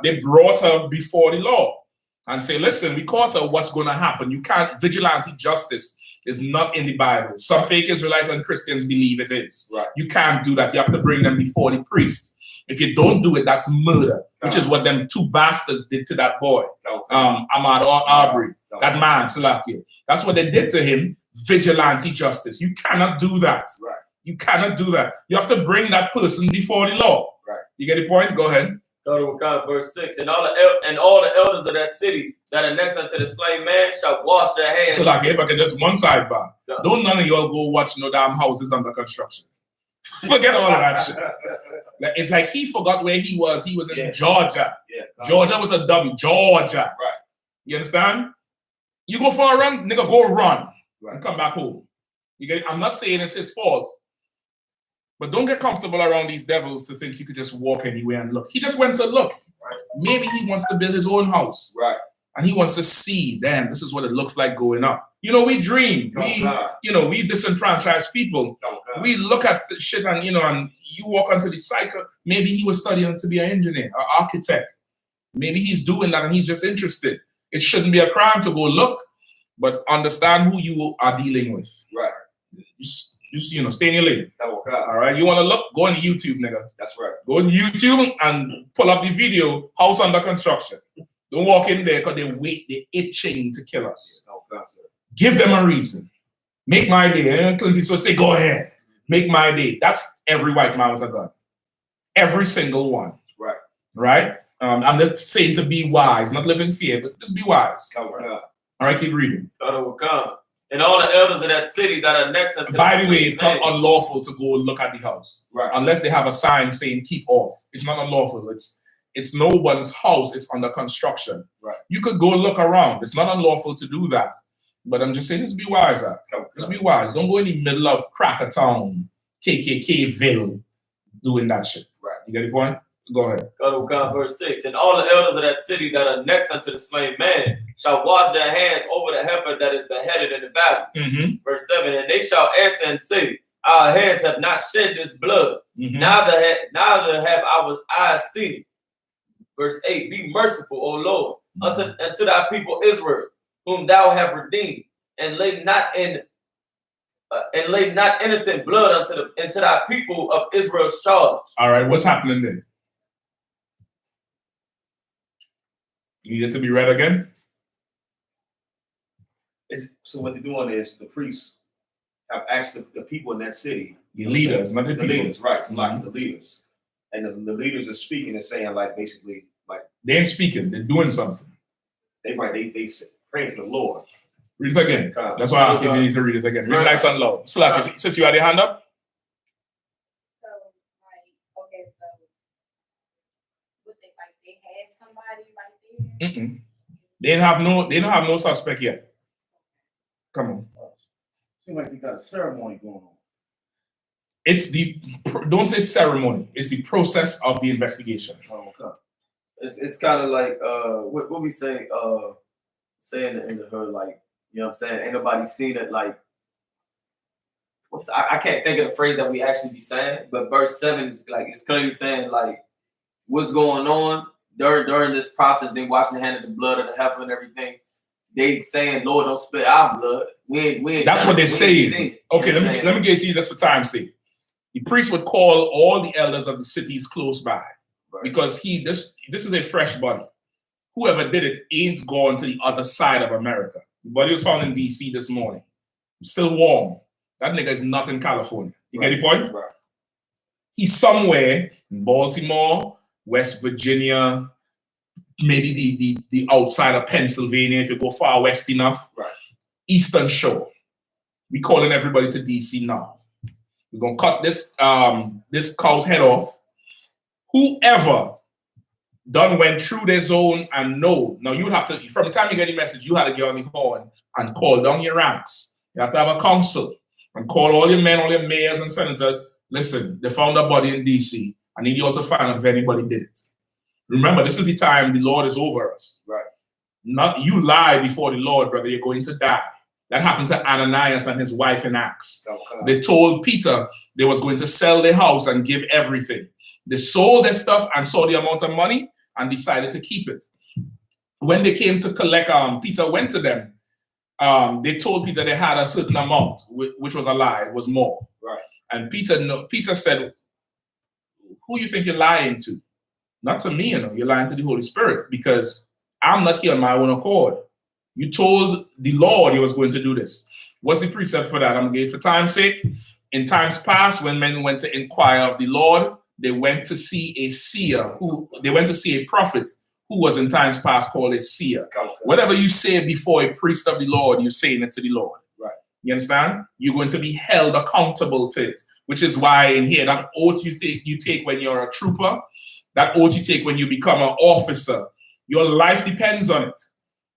They brought her before the law and say, listen, we caught her, what's going to happen? You can't, vigilante justice is not in the Bible. Some fake Israelites and Christians believe it is. Right. You can't do that. You have to bring them before the priest. If you don't do it, that's murder, which is what them two bastards did to that boy, Ahmad Arbery, that man, Salakia. That's what they did to him, vigilante justice. You cannot do that. Right. You cannot do that. You have to bring that person before the law. Right. You get the point? Go ahead. Go to verse 6. And all the elders of that city that are next unto the slain man shall wash their hands. Salakia, if I can just one sidebar. Don't none of y'all go watch no damn houses under construction. Forget all of that shit. Like, it's like he forgot where he was. He was in Yeah. Georgia. Yeah. Georgia with a W. Georgia. Right. You understand? You go for a run, nigga, go run. Right. And come back home. You get it? I'm not saying it's his fault. But don't get comfortable around these devils to think you could just walk anywhere and look. He just went to look. Right. Maybe he wants to build his own house. Right. And he wants to see, damn, this is what it looks like going up. You know, we dream. We disenfranchised people. We look at shit and, and you walk onto the cycle. Maybe he was studying to be an engineer, an architect. Maybe he's doing that and he's just interested. It shouldn't be a crime to go look, but understand who you are dealing with. Right. Just stay in your lane. All right. All right. You want to look? Go on YouTube, nigga. That's right. Go on YouTube and pull up the video, house under construction. Don't walk in there because they're itching to kill us. Give them a reason. Make my day. Clint Eastwood say, go ahead. Make my day. That's every white man with a gun. Every single one. Right. Right? I'm just saying to be wise, not live in fear, but just be wise. All right, keep reading. And all the elders of that city that are next unto By the way, it's not unlawful to go look at the house. Right. Unless they have a sign saying keep off. It's not unlawful. It's no one's house. It's under construction. Right. You could go look around. It's not unlawful to do that. But I'm just saying, just be wise. Just be wise. Don't go in the middle of Crackertown, KKKville, doing that shit. Right. You get the point? Go ahead. Verse 6. And all the elders of that city that are next unto the slain man shall wash their hands over the heifer that is beheaded in the battle. Mm-hmm. Verse 7. And they shall answer and say, our hands have not shed this blood, neither have our eyes seen it. Verse 8, be merciful, O Lord, unto thy people Israel, whom thou hast redeemed, and lay not innocent blood into thy people of Israel's charge. All right, what's happening there? You need it to be read again? So what they're doing is the priests have asked the people in that city. The leaders, not the people. Leaders, right. So like the leaders. And the leaders are speaking and saying, like, basically, like, they ain't speaking, they're doing something. They praying to the Lord. Read it again. That's why I asked if you need to read it again. Read nice and loud. Slack, since you had your hand up. So, would they had somebody right there? They don't have no suspect yet. Come on. Seems like they got a ceremony going on. It's don't say ceremony. It's the process of the investigation. It's kind of like what we say saying in the hood, like, you know what I'm saying, ain't nobody seen it, like I can't think of the phrase that we actually be saying, but verse 7 is like, it's clearly saying like what's going on during this process. They washing the hand of the blood of the heifer and everything. They saying, Lord, don't spill our blood. We ain't That's what they're saying. Okay, let me get to you just for time's sake. The priest would call all the elders of the cities close by, right, because this is a fresh body. Whoever did it ain't gone to the other side of America. The body was found in DC this morning. Still warm. That nigga is not in California. You get the point? Right. He's somewhere in Baltimore, West Virginia, maybe the outside of Pennsylvania, if you go far west enough. Right. Eastern Shore. We calling everybody to DC now. We're gonna cut this cow's head off. Whoever done went through their zone and know. Now you have to, from the time you get the message, you had to get on the horn and call down your ranks. You have to have a council and call all your men, all your mayors and senators. Listen, they found a body in DC. I need you all to find out if anybody did it. Remember, this is the time the Lord is over us. Right. Not you lie before the Lord, brother. You're going to die. That happened to Ananias and his wife in Acts. Okay. They told Peter they was going to sell their house and give everything. They sold their stuff and saw the amount of money and decided to keep it. When they came to collect, Peter went to them. They told Peter they had a certain amount, which was a lie. It was more. Right. And Peter said, who you think you're lying to? Not to me, you're lying to the Holy Spirit, because I'm not here on my own accord. You told the Lord you was going to do this. What's the precept for that? I'm going to give it for time's sake. In times past, when men went to inquire of the Lord, they went to see a seer, they went to see a prophet who was in times past called a seer. Okay. Whatever you say before a priest of the Lord, you're saying it to the Lord. Right. You understand? You're going to be held accountable to it. which is why in here, that oath you take when you're a trooper, that oath you take when you become an officer, your life depends on it.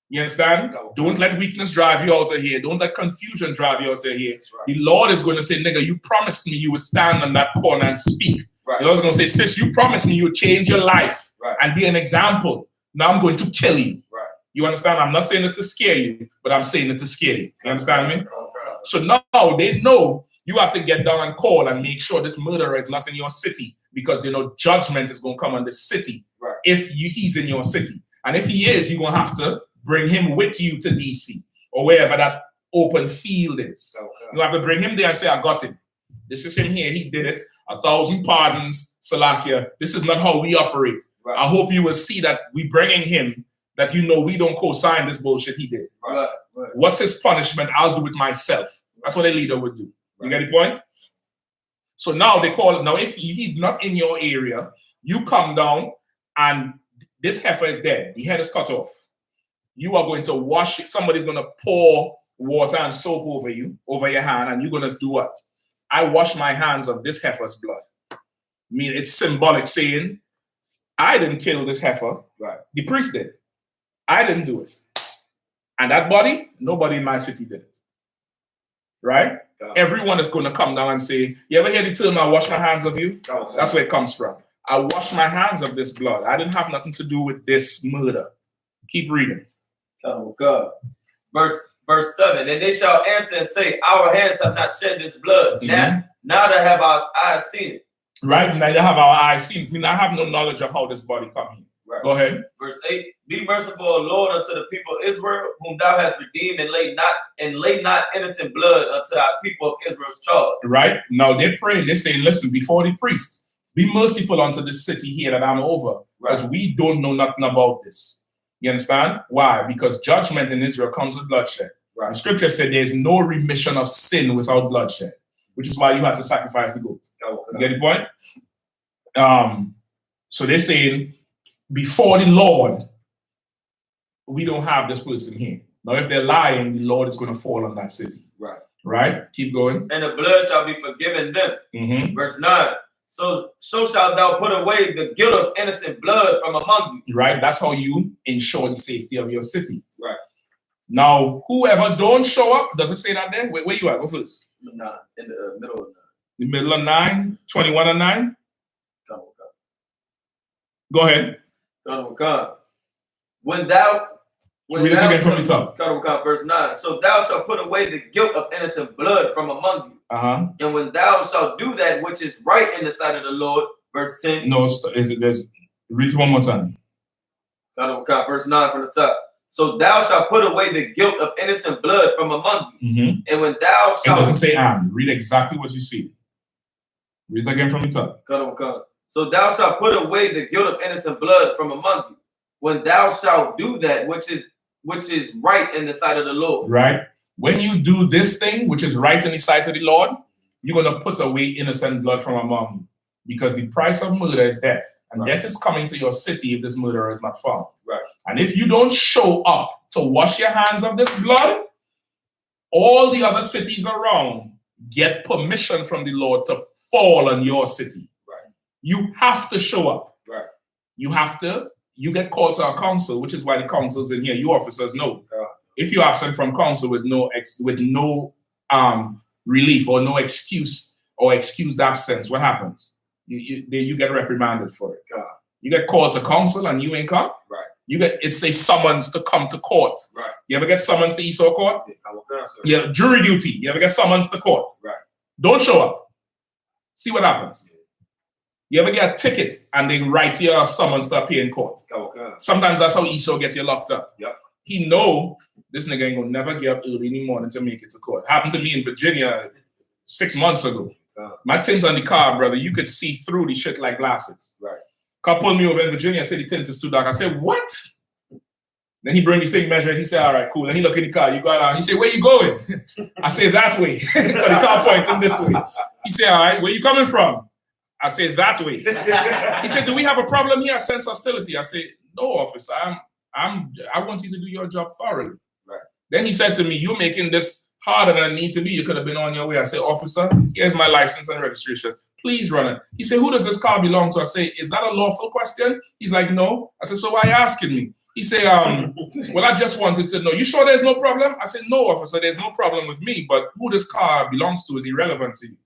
You understand? Don't let weakness drive you out of here. Don't let confusion drive you out of here. Right. The Lord is going to say, nigga, you promised me you would stand on that corner and speak. Right. The Lord's going to say, sis, you promised me you would change your life Right. and be an example. Now I'm going to kill you. Right. You understand? I'm not saying this to scare you, but I'm saying it to scare you. You understand me? Okay. So now they know you have to get down and call and make sure this murderer is not in your city, because they know judgment is going to come on the city. Right. If he's in your city. And if he is, you're going to have to bring him with you to DC or wherever that open field is. Okay. You have to bring him there and say, I got him. This is him here. He did it. 1,000 pardons, Salakia. This is not how we operate. Right. I hope you will see that we bringing him, that you know we don't co-sign this bullshit he did. Right. Right. What's his punishment? I'll do it myself. That's what a leader would do. You get the point? So now they call it, now if he's not in your area, you come down and this heifer is dead. The head is cut off. You are going to wash it. Somebody's going to pour water and soap over you, over your hand, and you're going to do what? I wash my hands of this heifer's blood. I mean, it's symbolic saying, I didn't kill this heifer. Right. The priest did. I didn't do it. And that body, nobody in my city did it. Right? Everyone is going to come down and say, you ever hear the term, I wash my hands of you? That's where it comes from. I wash my hands of this blood. I didn't have nothing to do with this murder. Keep reading. Oh God. Verse 7, and they shall answer and say, our hands have not shed this blood. Mhm. Neither have our eyes seen it. Right? Neither have our eyes seen. I mean, I have no knowledge of how this body come here. Right. Go ahead. Verse 8, be merciful, O Lord, unto the people of Israel, whom thou hast redeemed, and lay not innocent blood unto our people of Israel's charge. Right? Now they're praying. They're saying, listen, before the priest, be merciful unto this city here that I'm over. Because we don't know nothing about this. You understand? Why? Because judgment in Israel comes with bloodshed. Right. The scripture said there's no remission of sin without bloodshed, which is why you had to sacrifice the goat. You get the point? So they're saying, before the Lord, we don't have this person here. Now, if they're lying, the Lord is going to fall on that city. Right. Right? Keep going. And the blood shall be forgiven them. Mm-hmm. Verse 9, so shalt thou put away the guilt of innocent blood from among you. Right? That's how you ensure the safety of your city. Right. Now, whoever don't show up, does it say that there? Where you at? Go first. 9, in the middle of 9. The middle of 9, 21 and 9. Go ahead. When thou Read it again from the top. Verse 9. So thou shalt put away the guilt of innocent blood from among you. Uh-huh. And when thou shalt do that which is right in the sight of the Lord, verse 10. No, read it one more time. Verse 9 from the top. So thou shalt put away the guilt of innocent blood from among you. Mm-hmm. And when thou shalt... It doesn't say and. Read exactly what you see. Read it again from the top. So thou shalt put away the guilt of innocent blood from among you. When thou shalt do that which is right in the sight of the Lord. Right. When you do this thing, which is right in the sight of the Lord, you're going to put away innocent blood from among you. Because the price of murder is death. And death is coming to your city if this murderer is not found. Right. And if you don't show up to wash your hands of this blood, all the other cities around get permission from the Lord to fall on your city. Right. You have to show up. Right. You get called to a council, which is why the council's in here. You officers know. If you're absent from council with no relief or no excuse or excused absence, what happens? You get reprimanded for it. You get called to council and you ain't come. Right. It's a summons to come to court. Right. You ever get summons to Esau court? Yeah, jury duty. You ever get summons to court? Right. Don't show up. See what happens. You ever get a ticket and they write you a summons to appear in court? Sometimes that's how Esau gets you locked up. Yep. He know this nigga ain't gonna never get up early in the morning to make it to court. Happened to me in Virginia 6 months ago. My tint on the car, brother, you could see through the shit like glasses. Right. Car pulled me over in Virginia. I said the tint is too dark. I said, what? Then he bring the thing measure. He said, all right, cool. Then he look in the car. You go out. He said, where you going? I said, that way. The car pointing this way. He said, all right, where you coming from? I said, that way. He said, do we have a problem here? I sense hostility. I said, no, officer. I want you to do your job thoroughly. Right. Then he said to me, you're making this harder than it need to be. You could have been on your way. I say, officer, here's my license and registration. Please run it. He said, who does this car belong to? I say, is that a lawful question? He's like, no. I said, so why are you asking me? He said, well, I just wanted to know. You sure there's no problem? I said, no, officer, there's no problem with me, but who this car belongs to is irrelevant to you.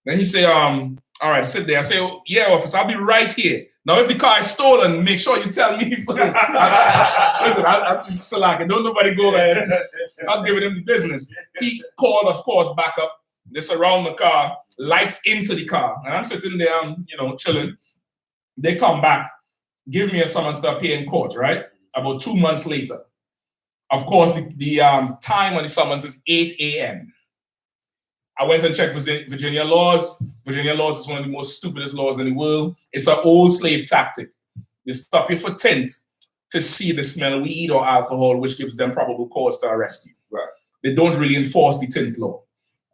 Then he said, all right, sit there. I say, oh, yeah, officer, I'll be right here. Now, if the car is stolen, make sure you tell me first. Listen, I'm just like, don't nobody go ahead. I was giving him the business. He called, of course, back up. They surround the car, lights into the car. And I'm sitting there, chilling. They come back, give me a summons to appear in court, right? About 2 months later. Of course, the time on the summons is 8 a.m. I went and checked Virginia laws. Virginia laws is one of the most stupidest laws in the world. It's an old slave tactic. They stop you for tint to see the smell of weed or alcohol, which gives them probable cause to arrest you. Right. They don't really enforce the tint law.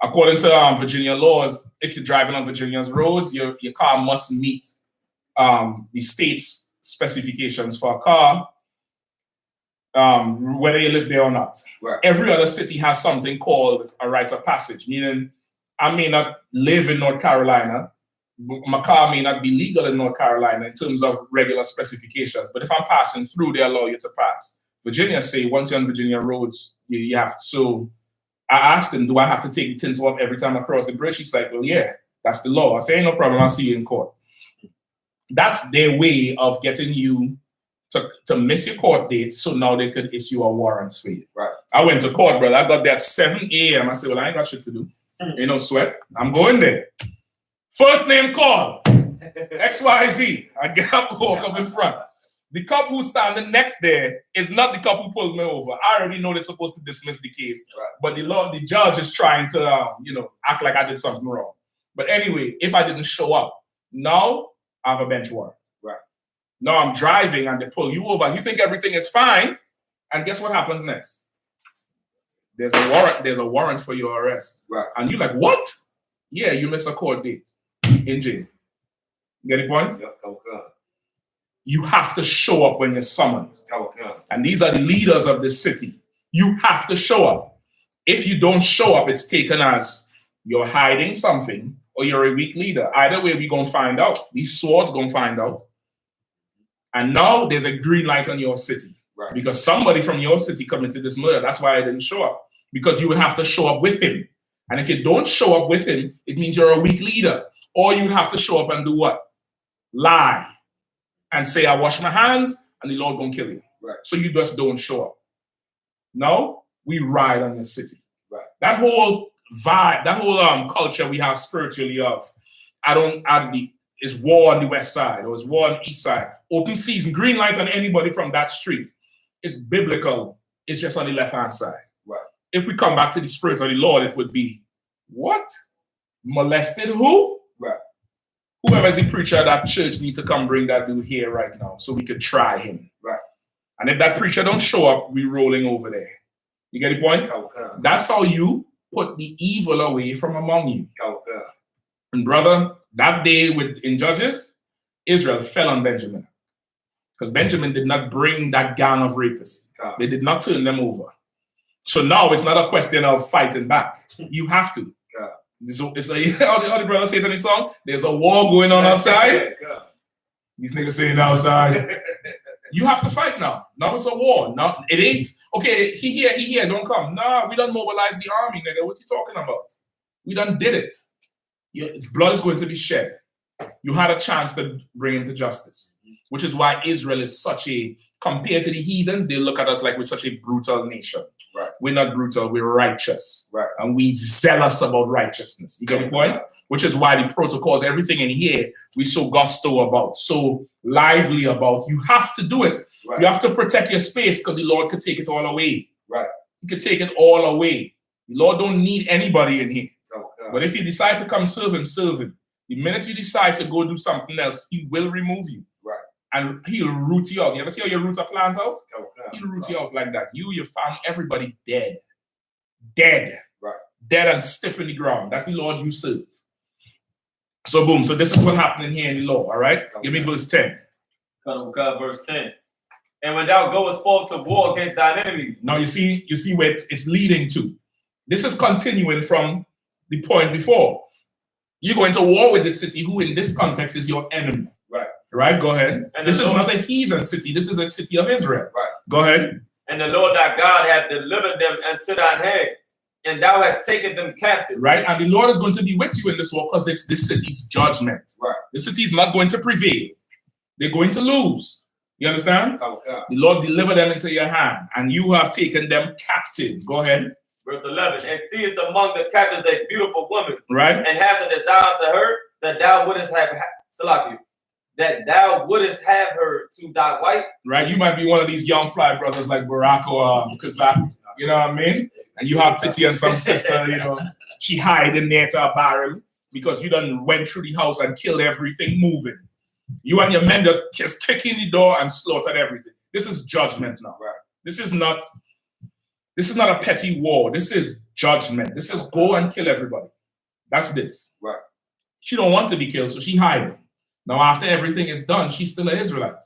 According to Virginia laws, if you're driving on Virginia's roads, your car must meet the state's specifications for a car, whether you live there or not. Right. Every other city has something called a rite of passage, meaning I may not live in North Carolina, my car may not be legal in North Carolina in terms of regular specifications, but if I'm passing through, they allow you to pass. Virginia say once you're on Virginia roads, you have to. So I asked him, do I have to take the tint off every time I cross the bridge? He's like, well, yeah, that's the law. I say, ain't no problem, I'll see you in court. That's their way of getting you to miss your court date, so now they could issue a warrant for you. Right. I went to court, brother. I got there at 7 a.m. I said, well, I ain't got shit to do. Ain't no sweat. I'm going there. First name call. XYZ. I get up, walk up in front. The cop who's standing next there is not the cop who pulled me over. I already know they're supposed to dismiss the case, Right. but the judge is trying to, act like I did something wrong. But anyway, if I didn't show up, now I have a bench warrant. Right. Now I'm driving and they pull you over and you think everything is fine. And guess what happens next? There's a warrant. There's a warrant for your arrest. Right. And you're like, what? Yeah, you miss a court date in jail. You get the point? Yep. Okay. You have to show up when you're summoned. Okay. And these are the leaders of the city. You have to show up. If you don't show up, it's taken as you're hiding something or you're a weak leader. Either way, we're going to find out. These swords going to find out. And now there's a green light on your city. Right. Because somebody from your city committed this murder. That's why I didn't show up. Because you would have to show up with him. And if you don't show up with him, it means you're a weak leader. Or you'd have to show up and do what? Lie. And say, I wash my hands, and the Lord gonna kill you. Right. So you just don't show up. No, we ride on your city. Right. That whole vibe, that whole culture we have spiritually of, is war on the west side or is war on the east side. Open season, green light on anybody from that street. It's biblical. It's just on the left-hand side. Right. If we come back to the spirit of the Lord, it would be, what? Molested who? Right. Whoever's the preacher at that church needs to come bring that dude here right now so we could try him. Right. And if that preacher don't show up, we rolling over there. You get the point? Okay. That's how you put the evil away from among you. Okay. And brother, that day in Judges, Israel fell on Benjamin. Because Benjamin did not bring that gang of rapists. Okay. They did not turn them over. So now it's not a question of fighting back. You have to. It's all the brothers say it in the song, there's a war going on outside. These niggas saying outside. You have to fight now. Now it's a war. Now it ain't, okay, he here, don't come. Nah, we done mobilize the army, nigga. What you talking about? We done did it. Blood is going to be shed. You had a chance to bring him to justice, which is why Israel is compared to the heathens, they look at us like we're such a brutal nation. Right. We're not brutal, we're righteous. Right. And we zealous about righteousness. You get the point? Which is why the protocols, everything in here, we so gusto about, so lively about. You have to do it. Right. You have to protect your space because the Lord could take it all away. Right. He could take it all away. The Lord don't need anybody in here. Okay. But if you decide to come serve him, serve him. The minute you decide to go do something else, he will remove you. Right. And he'll root you out. You ever see how you root a plant out? Okay. He'll root you out like that. You, your family, everybody dead. Dead. Right. Dead and stiff in the ground. That's the Lord you serve. So boom. So this is what happened here in the law. All right. Okay. Give me verse 10. Verse 10. And when thou goest forth to war against thine enemies. Now you see where it's leading to. This is continuing from the point before. You go into war with the city who in this context is your enemy. Right. Right, go ahead. And this the is Lord- not a heathen city. This is a city of Israel. Right. Go ahead. And the Lord thy God hath delivered them into thine hands, and thou hast taken them captive. Right, and the Lord is going to be with you in this war because it's this city's judgment. Right. The city is not going to prevail. They're going to lose. You understand? Okay. The Lord delivered them into your hand, and you have taken them captive. Go ahead. Verse 11. And seest among the captives a beautiful woman, Right. and hast a desire to her that thou wouldest have her to thy wife. Right. You might be one of these young fly brothers like Barack or Kazak. You know what I mean? And you have pity on some sister, you know, she hide in there to a barrel because you done went through the house and killed everything moving. You and your men just kick in the door and slaughtered everything. This is judgment now. Right. This is not a petty war. This is judgment. This is go and kill everybody. That's this. Right. She don't want to be killed, so she hiding. Now after everything is done, she's still an Israelite.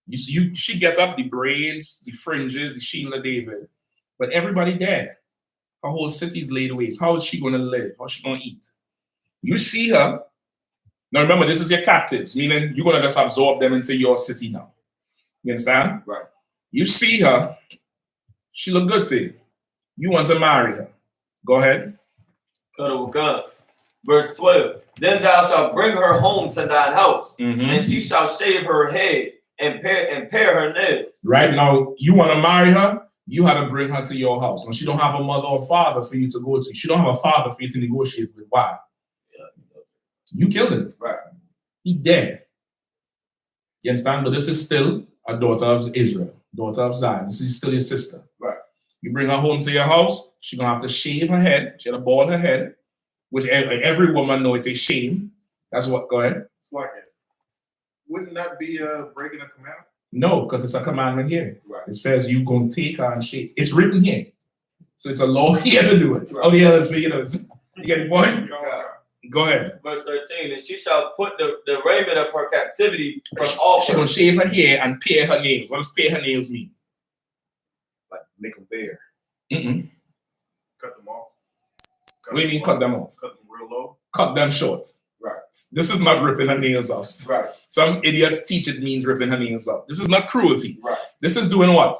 You see, she gets up the braids, the fringes, the shield of David, but everybody dead. Her whole city's laid waste. How is she going to live? How is she going to eat? You see her. Now remember, this is your captives, meaning you're going to just absorb them into your city now. You understand? Right. You see her. She look good to you. You want to marry her. Go ahead. Verse 12. Then thou shalt bring her home to thine house, Mhm. and she shall shave her head and pare her nails. Right now, you want to marry her, you had to bring her to your house. Now, she don't have a mother or father for you to go to. She don't have a father for you to negotiate with. Why? You killed him. Right. He dead. You understand? But this is still a daughter of Israel, daughter of Zion. This is still your sister. Right. You bring her home to your house, she's going to have to shave her head. She had to bald her head, which every woman knows it's a shame. That's what, go ahead. It's like it. Wouldn't that be breaking a commandment? No, because it's a commandment here. Right. It says you going to take her and shave. It's written here. So it's a law here to do it. Right. Oh, the other say, you get the point? Go ahead. Verse 13. And she shall put the raiment of her captivity from off She's her. going to shave her hair and pare her nails. What does pare her nails mean? Like make them bare. Mm-mm. Cut them off. What do you mean cut them off? Cut them real low. Cut them short. Right. This is not ripping her nails off. Right. Some idiots teach it means ripping her nails off. This is not cruelty. Right. This is doing what?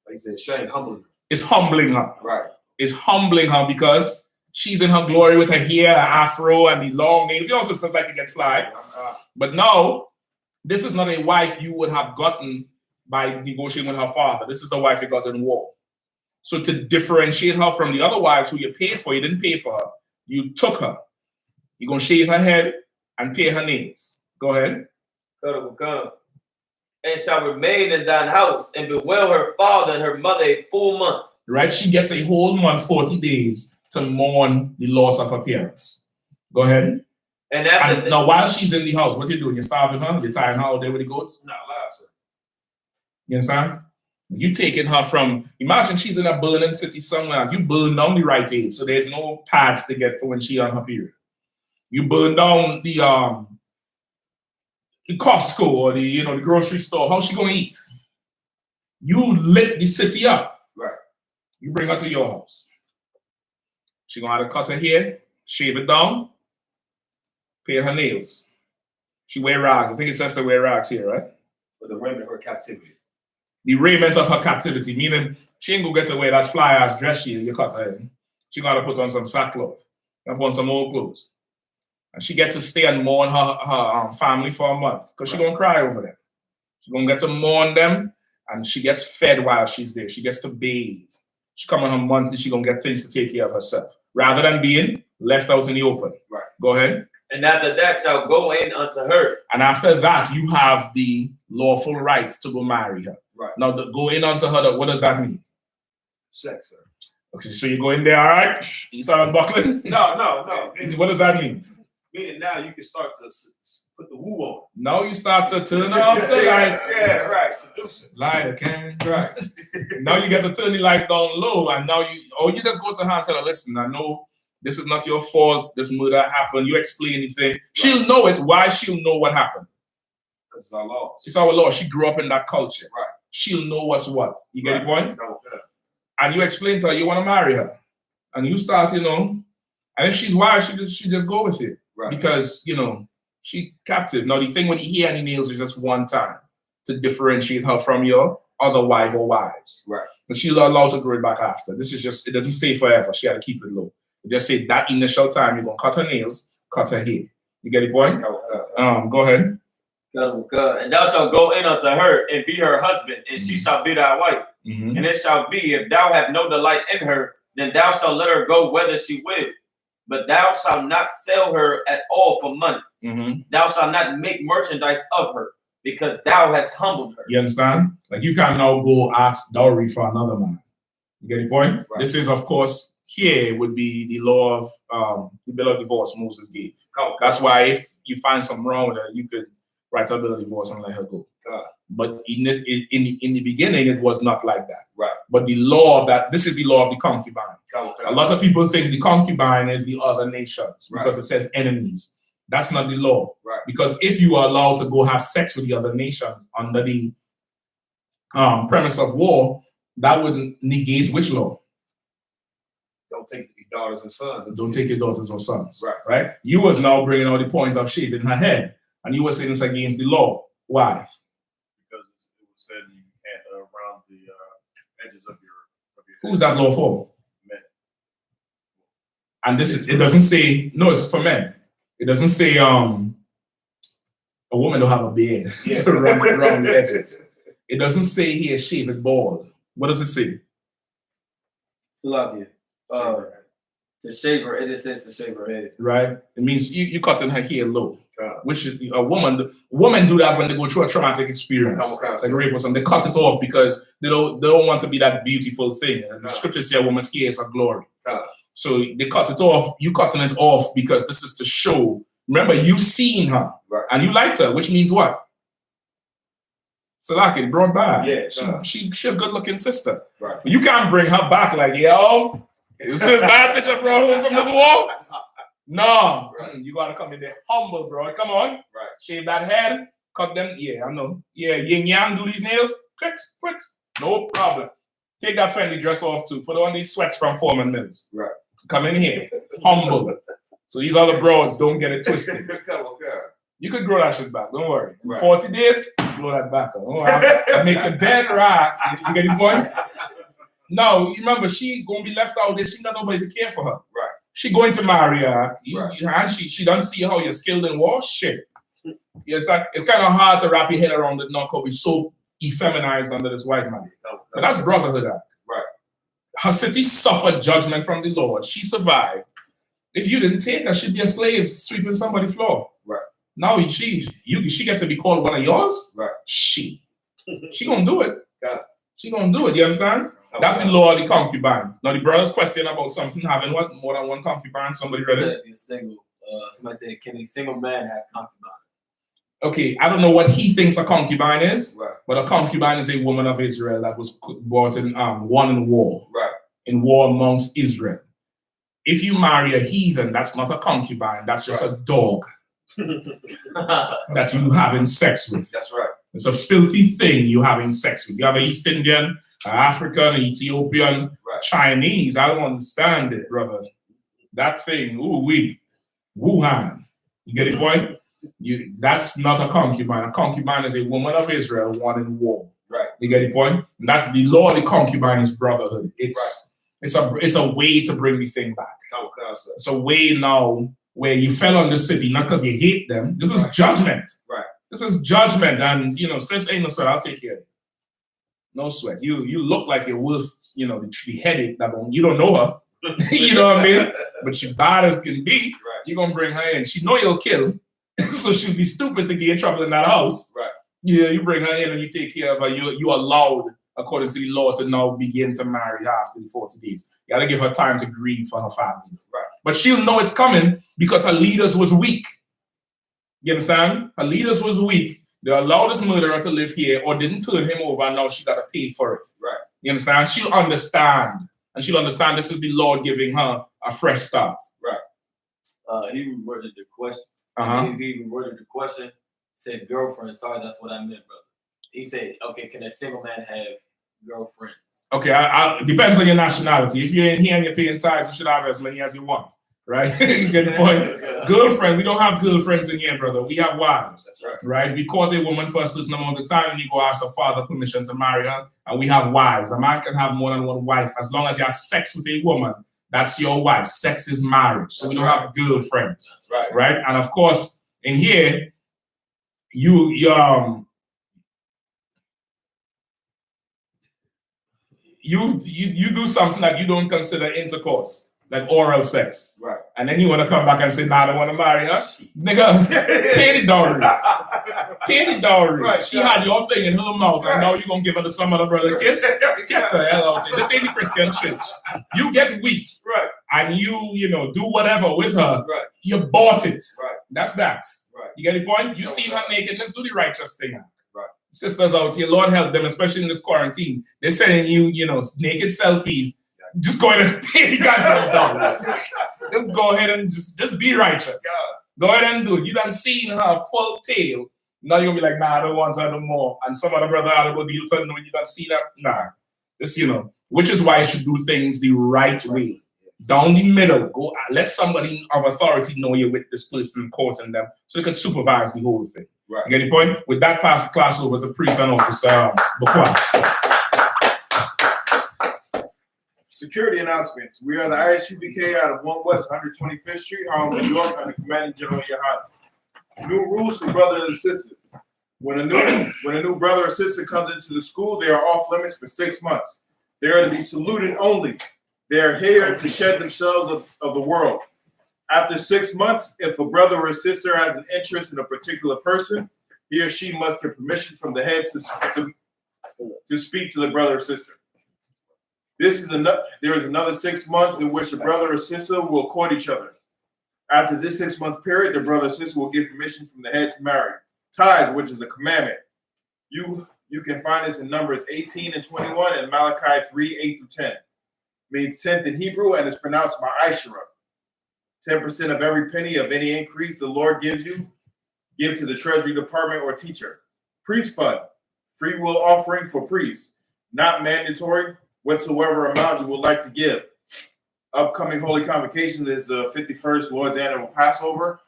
Like you said, shame, humbling. It's humbling her. Right. It's humbling her because she's in her glory with her hair, her afro, and the long nails. Your sisters like to get fly. But now, this is not a wife you would have gotten by negotiating with her father. This is a wife you got in war. So to differentiate her from the other wives who you paid for, you didn't pay for her. You took her. You're going to shave her head and pare her nails. Go ahead. And shall remain in thine house, and bewail her father and her mother a full month. Right? She gets a whole month, 40 days, to mourn the loss of her parents. Go ahead. And after And now, while she's in the house, what you doing? You're starving her? You're tying her out there with the goats? Not allowed, sir. You understand? You taking her from, imagine she's in a burning city somewhere. You burn down the Rite Aid, so there's no pads to get for when she's on her period. You burn down the Costco or the grocery store. How's she gonna eat? You lit the city up. Right. You bring her to your house. She gonna have to cut her hair, shave it down, pare her nails. She wear rags. I think it says to wear rags here, right? For the raiment of her captivity. The raiment of her captivity, meaning she ain't gonna get to wear that fly ass dress you cut her in. She gonna put on some sackcloth and put on some old clothes. And she gets to stay and mourn her family for a month because she's gonna cry over them. She's gonna get to mourn them, and she gets fed while she's there. She gets to bathe. She come on her monthly, she's gonna get things to take care of herself. Rather than being left out in the open. Right. Go ahead. And after that shall go in unto her. And after that, you have the lawful right to go marry her. Right. Now, go in unto her, what does that mean? Sex, sir. Okay, so you go in there, all right? You start unbuckling? No. What does that mean? Meaning now you can start to put the woo on. Now you start to turn off the lights. Yeah, right. Seducing. Light a can. Right. Now you get to turn the lights down low, and now you just go to her and tell her, listen, I know this is not your fault. This murder happened. You explain anything. Right. She'll know it. Why? She'll know what happened. Because it's our law. It's our law. She grew up in that culture. Right. She'll know what's what. You get the point? Okay. And you explain to her you want to marry her. and you start, and if she's wild, she just go with it. Right. Because, she captive. Now, the thing with the hair and the nails is just one time to differentiate her from your other wife or wives. Right. But she's allowed to grow it back after. This is just, it doesn't say forever. She had to keep it low. It just say that initial time, you're going to cut her nails, cut her hair. You get the point? Go ahead. And thou shalt go in unto her and be her husband, and she shall be thy wife. Mm-hmm. And it shall be, if thou have no delight in her, then thou shalt let her go whether she will. But thou shalt not sell her at all for money. Mm-hmm. Thou shalt not make merchandise of her, because thou hast humbled her. You understand? Like, you can now go ask dowry for another man. You get the point? Right. This is, of course, here would be the law of the bill of divorce Moses gave. That's why if you find something wrong with her, you could write a bill of divorce and let her go. But in the beginning, it was not like that. Right. But the law of that, this is the law of the concubine. A lot of people think the concubine is the other nations because it says enemies. That's not the law. Right. Because if you are allowed to go have sex with the other nations under the premise of war, that would negate which law? Don't take your daughters and sons. Don't take your daughters or sons. Right. Right? You was now bringing out the point of shaving her head, and you were saying it's against the law. Why? Because it was said you can't around the edges of your Who's that law for? Men. And this is, it doesn't say, no, it's for men. It doesn't say a woman don't have a beard to run around the edges. It doesn't say here shave it bald. What does it say? To shave her, it just says to shave her head. Right? It means you cutting her hair low. Which is women do that when they go through a traumatic experience, like rape or something. They cut it off because they don't want to be that beautiful thing. And the scriptures say a woman's hair is a glory. So they cut it off. You cutting it off because this is to show. Remember, you seen her and you liked her, which means what? Salaki, brought back. Yeah, she a good looking sister. Right. You can't bring her back like, yo, this is bad bitch I brought home from this war. No, you gotta come in there humble, bro. Come on, Right. Shave that head, cut them. Yeah, I know. Yeah, yin yang, do these nails, clicks, no problem. Take that Fendi dress off too. Put on these sweats from Foreman Mills. Right. Come in here, humble. So these other broads don't get it twisted. You could grow that shit back. Don't worry. In 40 days, blow that back. I'll make a bed right. You get the point? No, you remember she gonna be left out there. She got nobody to care for her. Right. She going to marry her, and she don't see how you're skilled in war. Shit. Yeah, it's kind of hard to wrap your head around it now because we're so effeminized under this white man. But that's brotherhood. Right. Her city suffered judgment from the Lord. She survived. If you didn't take her, she'd be a slave sweeping somebody's floor. Right. Now she get to be called one of yours. Right. She gonna do it. Yeah. She gonna do it. You understand? That's the law of the concubine. Now the brother's question about something having what more than one concubine. Somebody read it. Somebody said, can a single man have concubine? Okay, I don't know what he thinks a concubine is, Right. but a concubine is a woman of Israel that was brought in won in war. Right. In war amongst Israel. If you marry a heathen, that's not a concubine. That's just a dog that you having sex with. That's right. It's a filthy thing you having sex with. You have an East Indian, an African, an Ethiopian, Chinese. I don't understand it, brother. That thing, Wuhan. You get the point? That's not a concubine. A concubine is a woman of Israel won in war. Right. You get the point? And that's the law of the concubine is brotherhood. It's a way to bring the thing back. It's a way now where you fell on the city, not because you hate them. This is judgment. Right. This is judgment. And, sis, ain't no sweat. I'll take care of it. No sweat. You look like you're worth, the headache. You don't know her. You know what I mean? But she bad as can be. Right. You're going to bring her in. She know you'll kill. So she'll be stupid to get in trouble in that house. Right. Yeah, you bring her in and you take care of her. You allowed, according to the law, to now begin to marry her after the 40 days. You got to give her time to grieve for her family. Right. But she'll know it's coming because her leaders was weak. You understand? Her leaders was weak. They allowed this murderer to live here or didn't turn him over, and now she got to pay for it. Right. You understand? She'll understand. And she'll understand this is the Lord giving her a fresh start. Right. He reworded the question. He reworded the question, said girlfriend. Sorry, that's what I meant, brother. He said, okay, can a single man have girlfriends. Okay, depends on your nationality. If you're in here and you're paying tithes, you should have as many as you want, right? You get the point? Girlfriend, we don't have girlfriends in here, brother. We have wives. That's Right? We court a woman for a certain amount of time and you go ask her father permission to marry her, and we have wives. A man can have more than one wife as long as you have sex with a woman. That's your wife. Sex is marriage. So we don't have girlfriends. That's right. Right? And of course, in here, you do something that you don't consider intercourse, like oral sex. Right. And then you want to come back and say, nah, I don't want to marry her. Nigga, pay the dowry. Pay the dowry. Right, She had your thing in her mouth, and now you're going to give her to some other brother kiss? Get the hell out of here. This ain't the Christian church. You get weak. Right. And you know, do whatever with her. Right. You bought it. Right. That's that. Right. You get the point? You seen her nakedness, do the righteous thing. Right. Sisters out here, Lord help them, especially in this quarantine. They're sending you know, naked selfies. Just go ahead and pay the goddamn dollars. Just go ahead and just be righteous. Go ahead and do it. You done seen her full tail. Now you're gonna be like, nah, I don't want her no more. And some other brother ought to go deal something when you done see that. Nah. Just, you know, which is why you should do things the right way. Down the middle. Go let somebody of authority know you're with this person courting them so they can supervise the whole thing. Right. You get the point? With that, pass the class over to priest and officer Bakwa. Security announcements. We are the I.S.U.P.K out of 1 West 125th Street, Harlem, New York, under Commanding General YAHANNA. New rules for brothers and sisters. When a new brother or sister comes into the school, they are off limits for 6 months. They are to be saluted only. They are here to shed themselves of the world. After 6 months, if a brother or sister has an interest in a particular person, he or she must get permission from the head to speak to the brother or sister. There is another 6 months in which a brother or sister will court each other. After this 6 month period, the brother or sister will get permission from the head to marry. Tithes, which is a commandment. You can find this in Numbers 18 and 21 and Malachi 3, 8 through 10. It means tenth in Hebrew and is pronounced ma'ashera. 10% of every penny of any increase the Lord gives you, give to the treasury department or teacher. Priest fund, free will offering for priests, not mandatory, whatsoever amount you would like to give. Upcoming Holy Convocation is the 51st Lord's Annual Passover.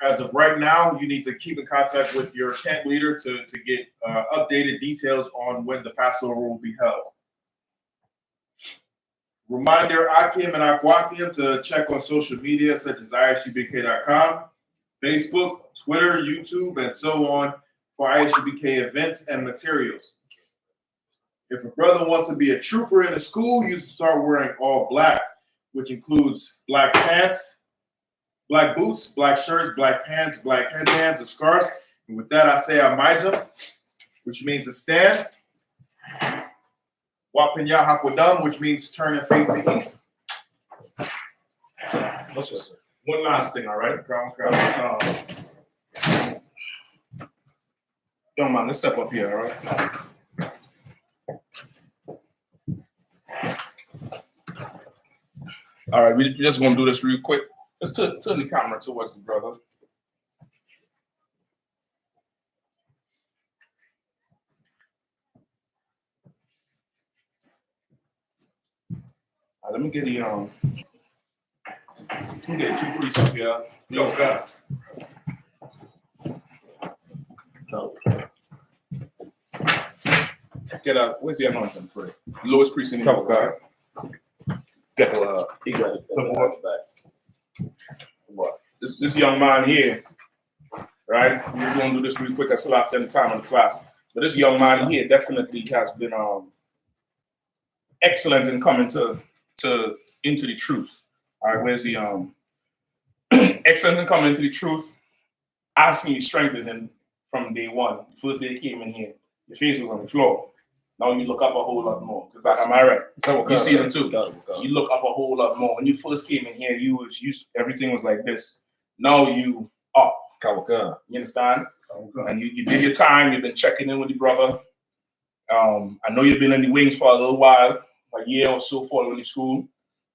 As of right now, you need to keep in contact with your camp leader to get updated details on when the Passover will be held. Reminder, Akim and Akwakim to check on social media such as ISUPK.com, Facebook, Twitter, YouTube, and so on for ISUPK events and materials. If a brother wants to be a trooper in the school, you should start wearing all black, which includes black pants, black boots, black shirts, black pants, black headbands, or scarves. And with that, I say Amijah, which means to stand. Wapinya Hakwadam, which means turn and face to east. One last thing, all right? Young man, let's step up here, all right? All right, we just want to do this real quick. Just turn the camera towards the brother. Let me get the let me get 2 priests up here. Yo, God. Get up. Where's the anointing for it? Lowest priest in the world. Get He got it. what? This young man here, right? We're just gonna do this real quick. I still have plenty of time in the class, but this young man here definitely has been excellent in coming into the truth. All right, where's the excellent in coming into the truth? I've seen you strengthen him from day one. The first day he came in here, your face was on the floor. Now you look up a whole lot more. Because am I right? You see them too. You look up a whole lot more. When you first came in here, everything was like this. Now you up. You understand? And you did your time. You've been checking in with the brother. I know you've been in the wings for a little while, a year or so following the school.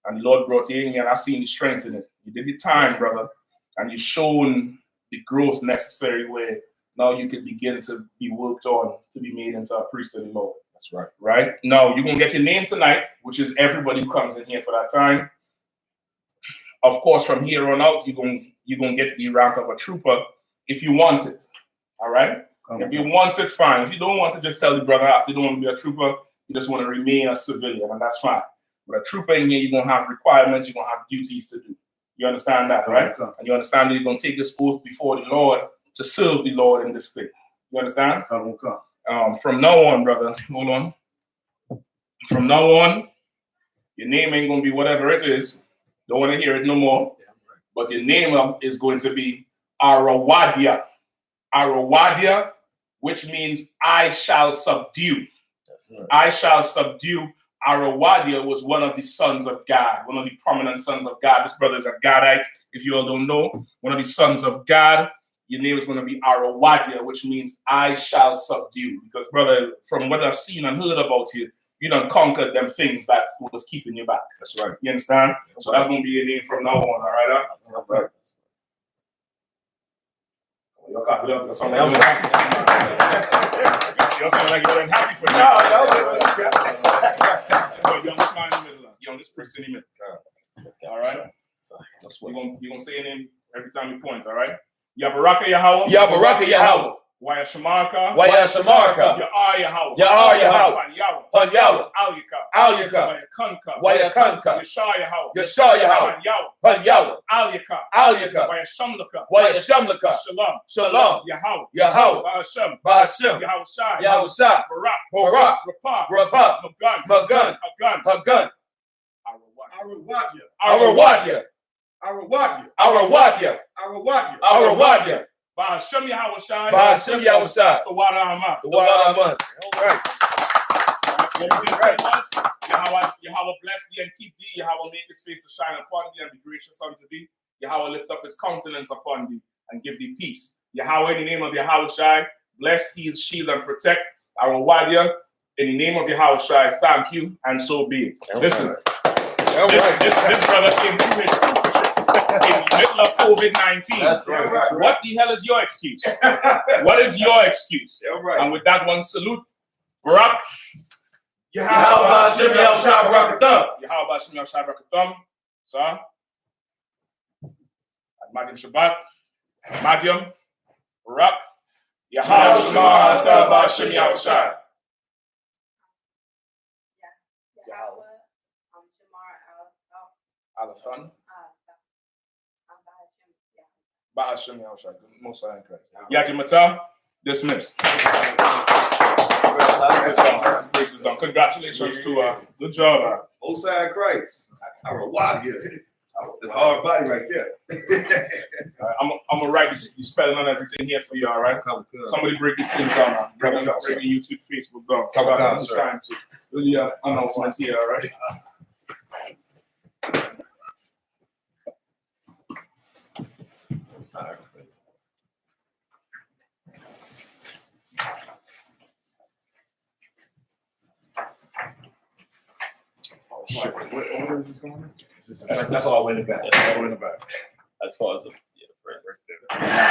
And the Lord brought you in here, and I've seen you strengthen it. You did your time, brother. And you've shown the growth necessary where now you could begin to be worked on to be made into a priest of the Lord. That's right. Right? Now, you're going to get your name tonight, which is everybody who comes in here for that time. Of course, from here on out, you're going to get the rank of a trooper if you want it. All right? If you want it, fine. If you don't want to, just tell the brother after you don't want to be a trooper, you just want to remain a civilian, and that's fine. But a trooper in here, you're going to have requirements, you're going to have duties to do. You understand that, right? And you understand that you're going to take this oath before the Lord to serve the Lord in this thing. You understand? From now on, brother, hold on. From now on, your name ain't going to be whatever it is. Don't want to hear it no more. But your name is going to be Arawadia. Arawadia, which means I shall subdue. That's right. I shall subdue. Arawadia was one of the sons of God, one of the prominent sons of God. This brother is a Gadite, if you all don't know. One of the sons of God. Your name is going to be Arawadia, which means I shall subdue. Because, brother, from what I've seen and heard about you, you done conquered them things that was keeping you back. That's right. You understand? So that's going to be your name from now on, all right? All right. You're copy up or something. You're like you're happy for that. No, you're on this man in the middle. You're on this person in the middle. All right? You're going to say your name every time you point, all right? Yabaraka Yahweh. Yabaraka Yahweh. Wayashamarka. Wayashamarka. Ya'ar Yahweh. Ya'ar Yahweh. Pan Yahweh. Al-Yaka. Wayakanka. Yashar Yahweh. Yashar Yahweh. Pan Yahweh. Al-Yaka. Wayashamlaka. Wayashamlaka. Shalom. Shalom. Yahweh. Yahweh. Ba'ashem. Ba'ashem. Yahushai. Yahushai. Barak. Barak. Rapah. Magun. Hagun. Arawadia. Arawadia. Arawadia. Ba'ashem Yahushai. Ba'ashem Yahushai. Tawara Aman. Tawara Aman. All right. What we just said was, Yahweh bless thee and keep thee. Yahweh make his face to shine upon thee and be gracious unto thee. Yahweh lift up his countenance upon thee and give thee peace. Yahweh, in the name of Yahweh Shai, bless, heal, shield, and protect our Wadia. In the name of Yahweh Shai, thank you, and so be it. Listen, this brother came through his in the middle of COVID-19. That's right. What the hell is your excuse? What is your excuse? And with that one salute, Barak. Yahweh Hashem Yahushai Barakatham. Yahweh Hashem Yahushai Barakatham. Sir. Madiam Shabbat. Madiam. Barak. Yahweh Hashem Yahushai. Alathan. Ba'ashem Yahushai. Most High in Christ. Yajimata. Dismissed. Break this down. Congratulations to good job. Most High in Christ. I'm a wild here. It's a hard body right there. I'm gonna write the spelling on everything here for you, all right? Somebody break these things down. Break the YouTube, Facebook down. Time to do the announcements here, all right? Shit, what order is this going in? That's all in the back. As far as the right there.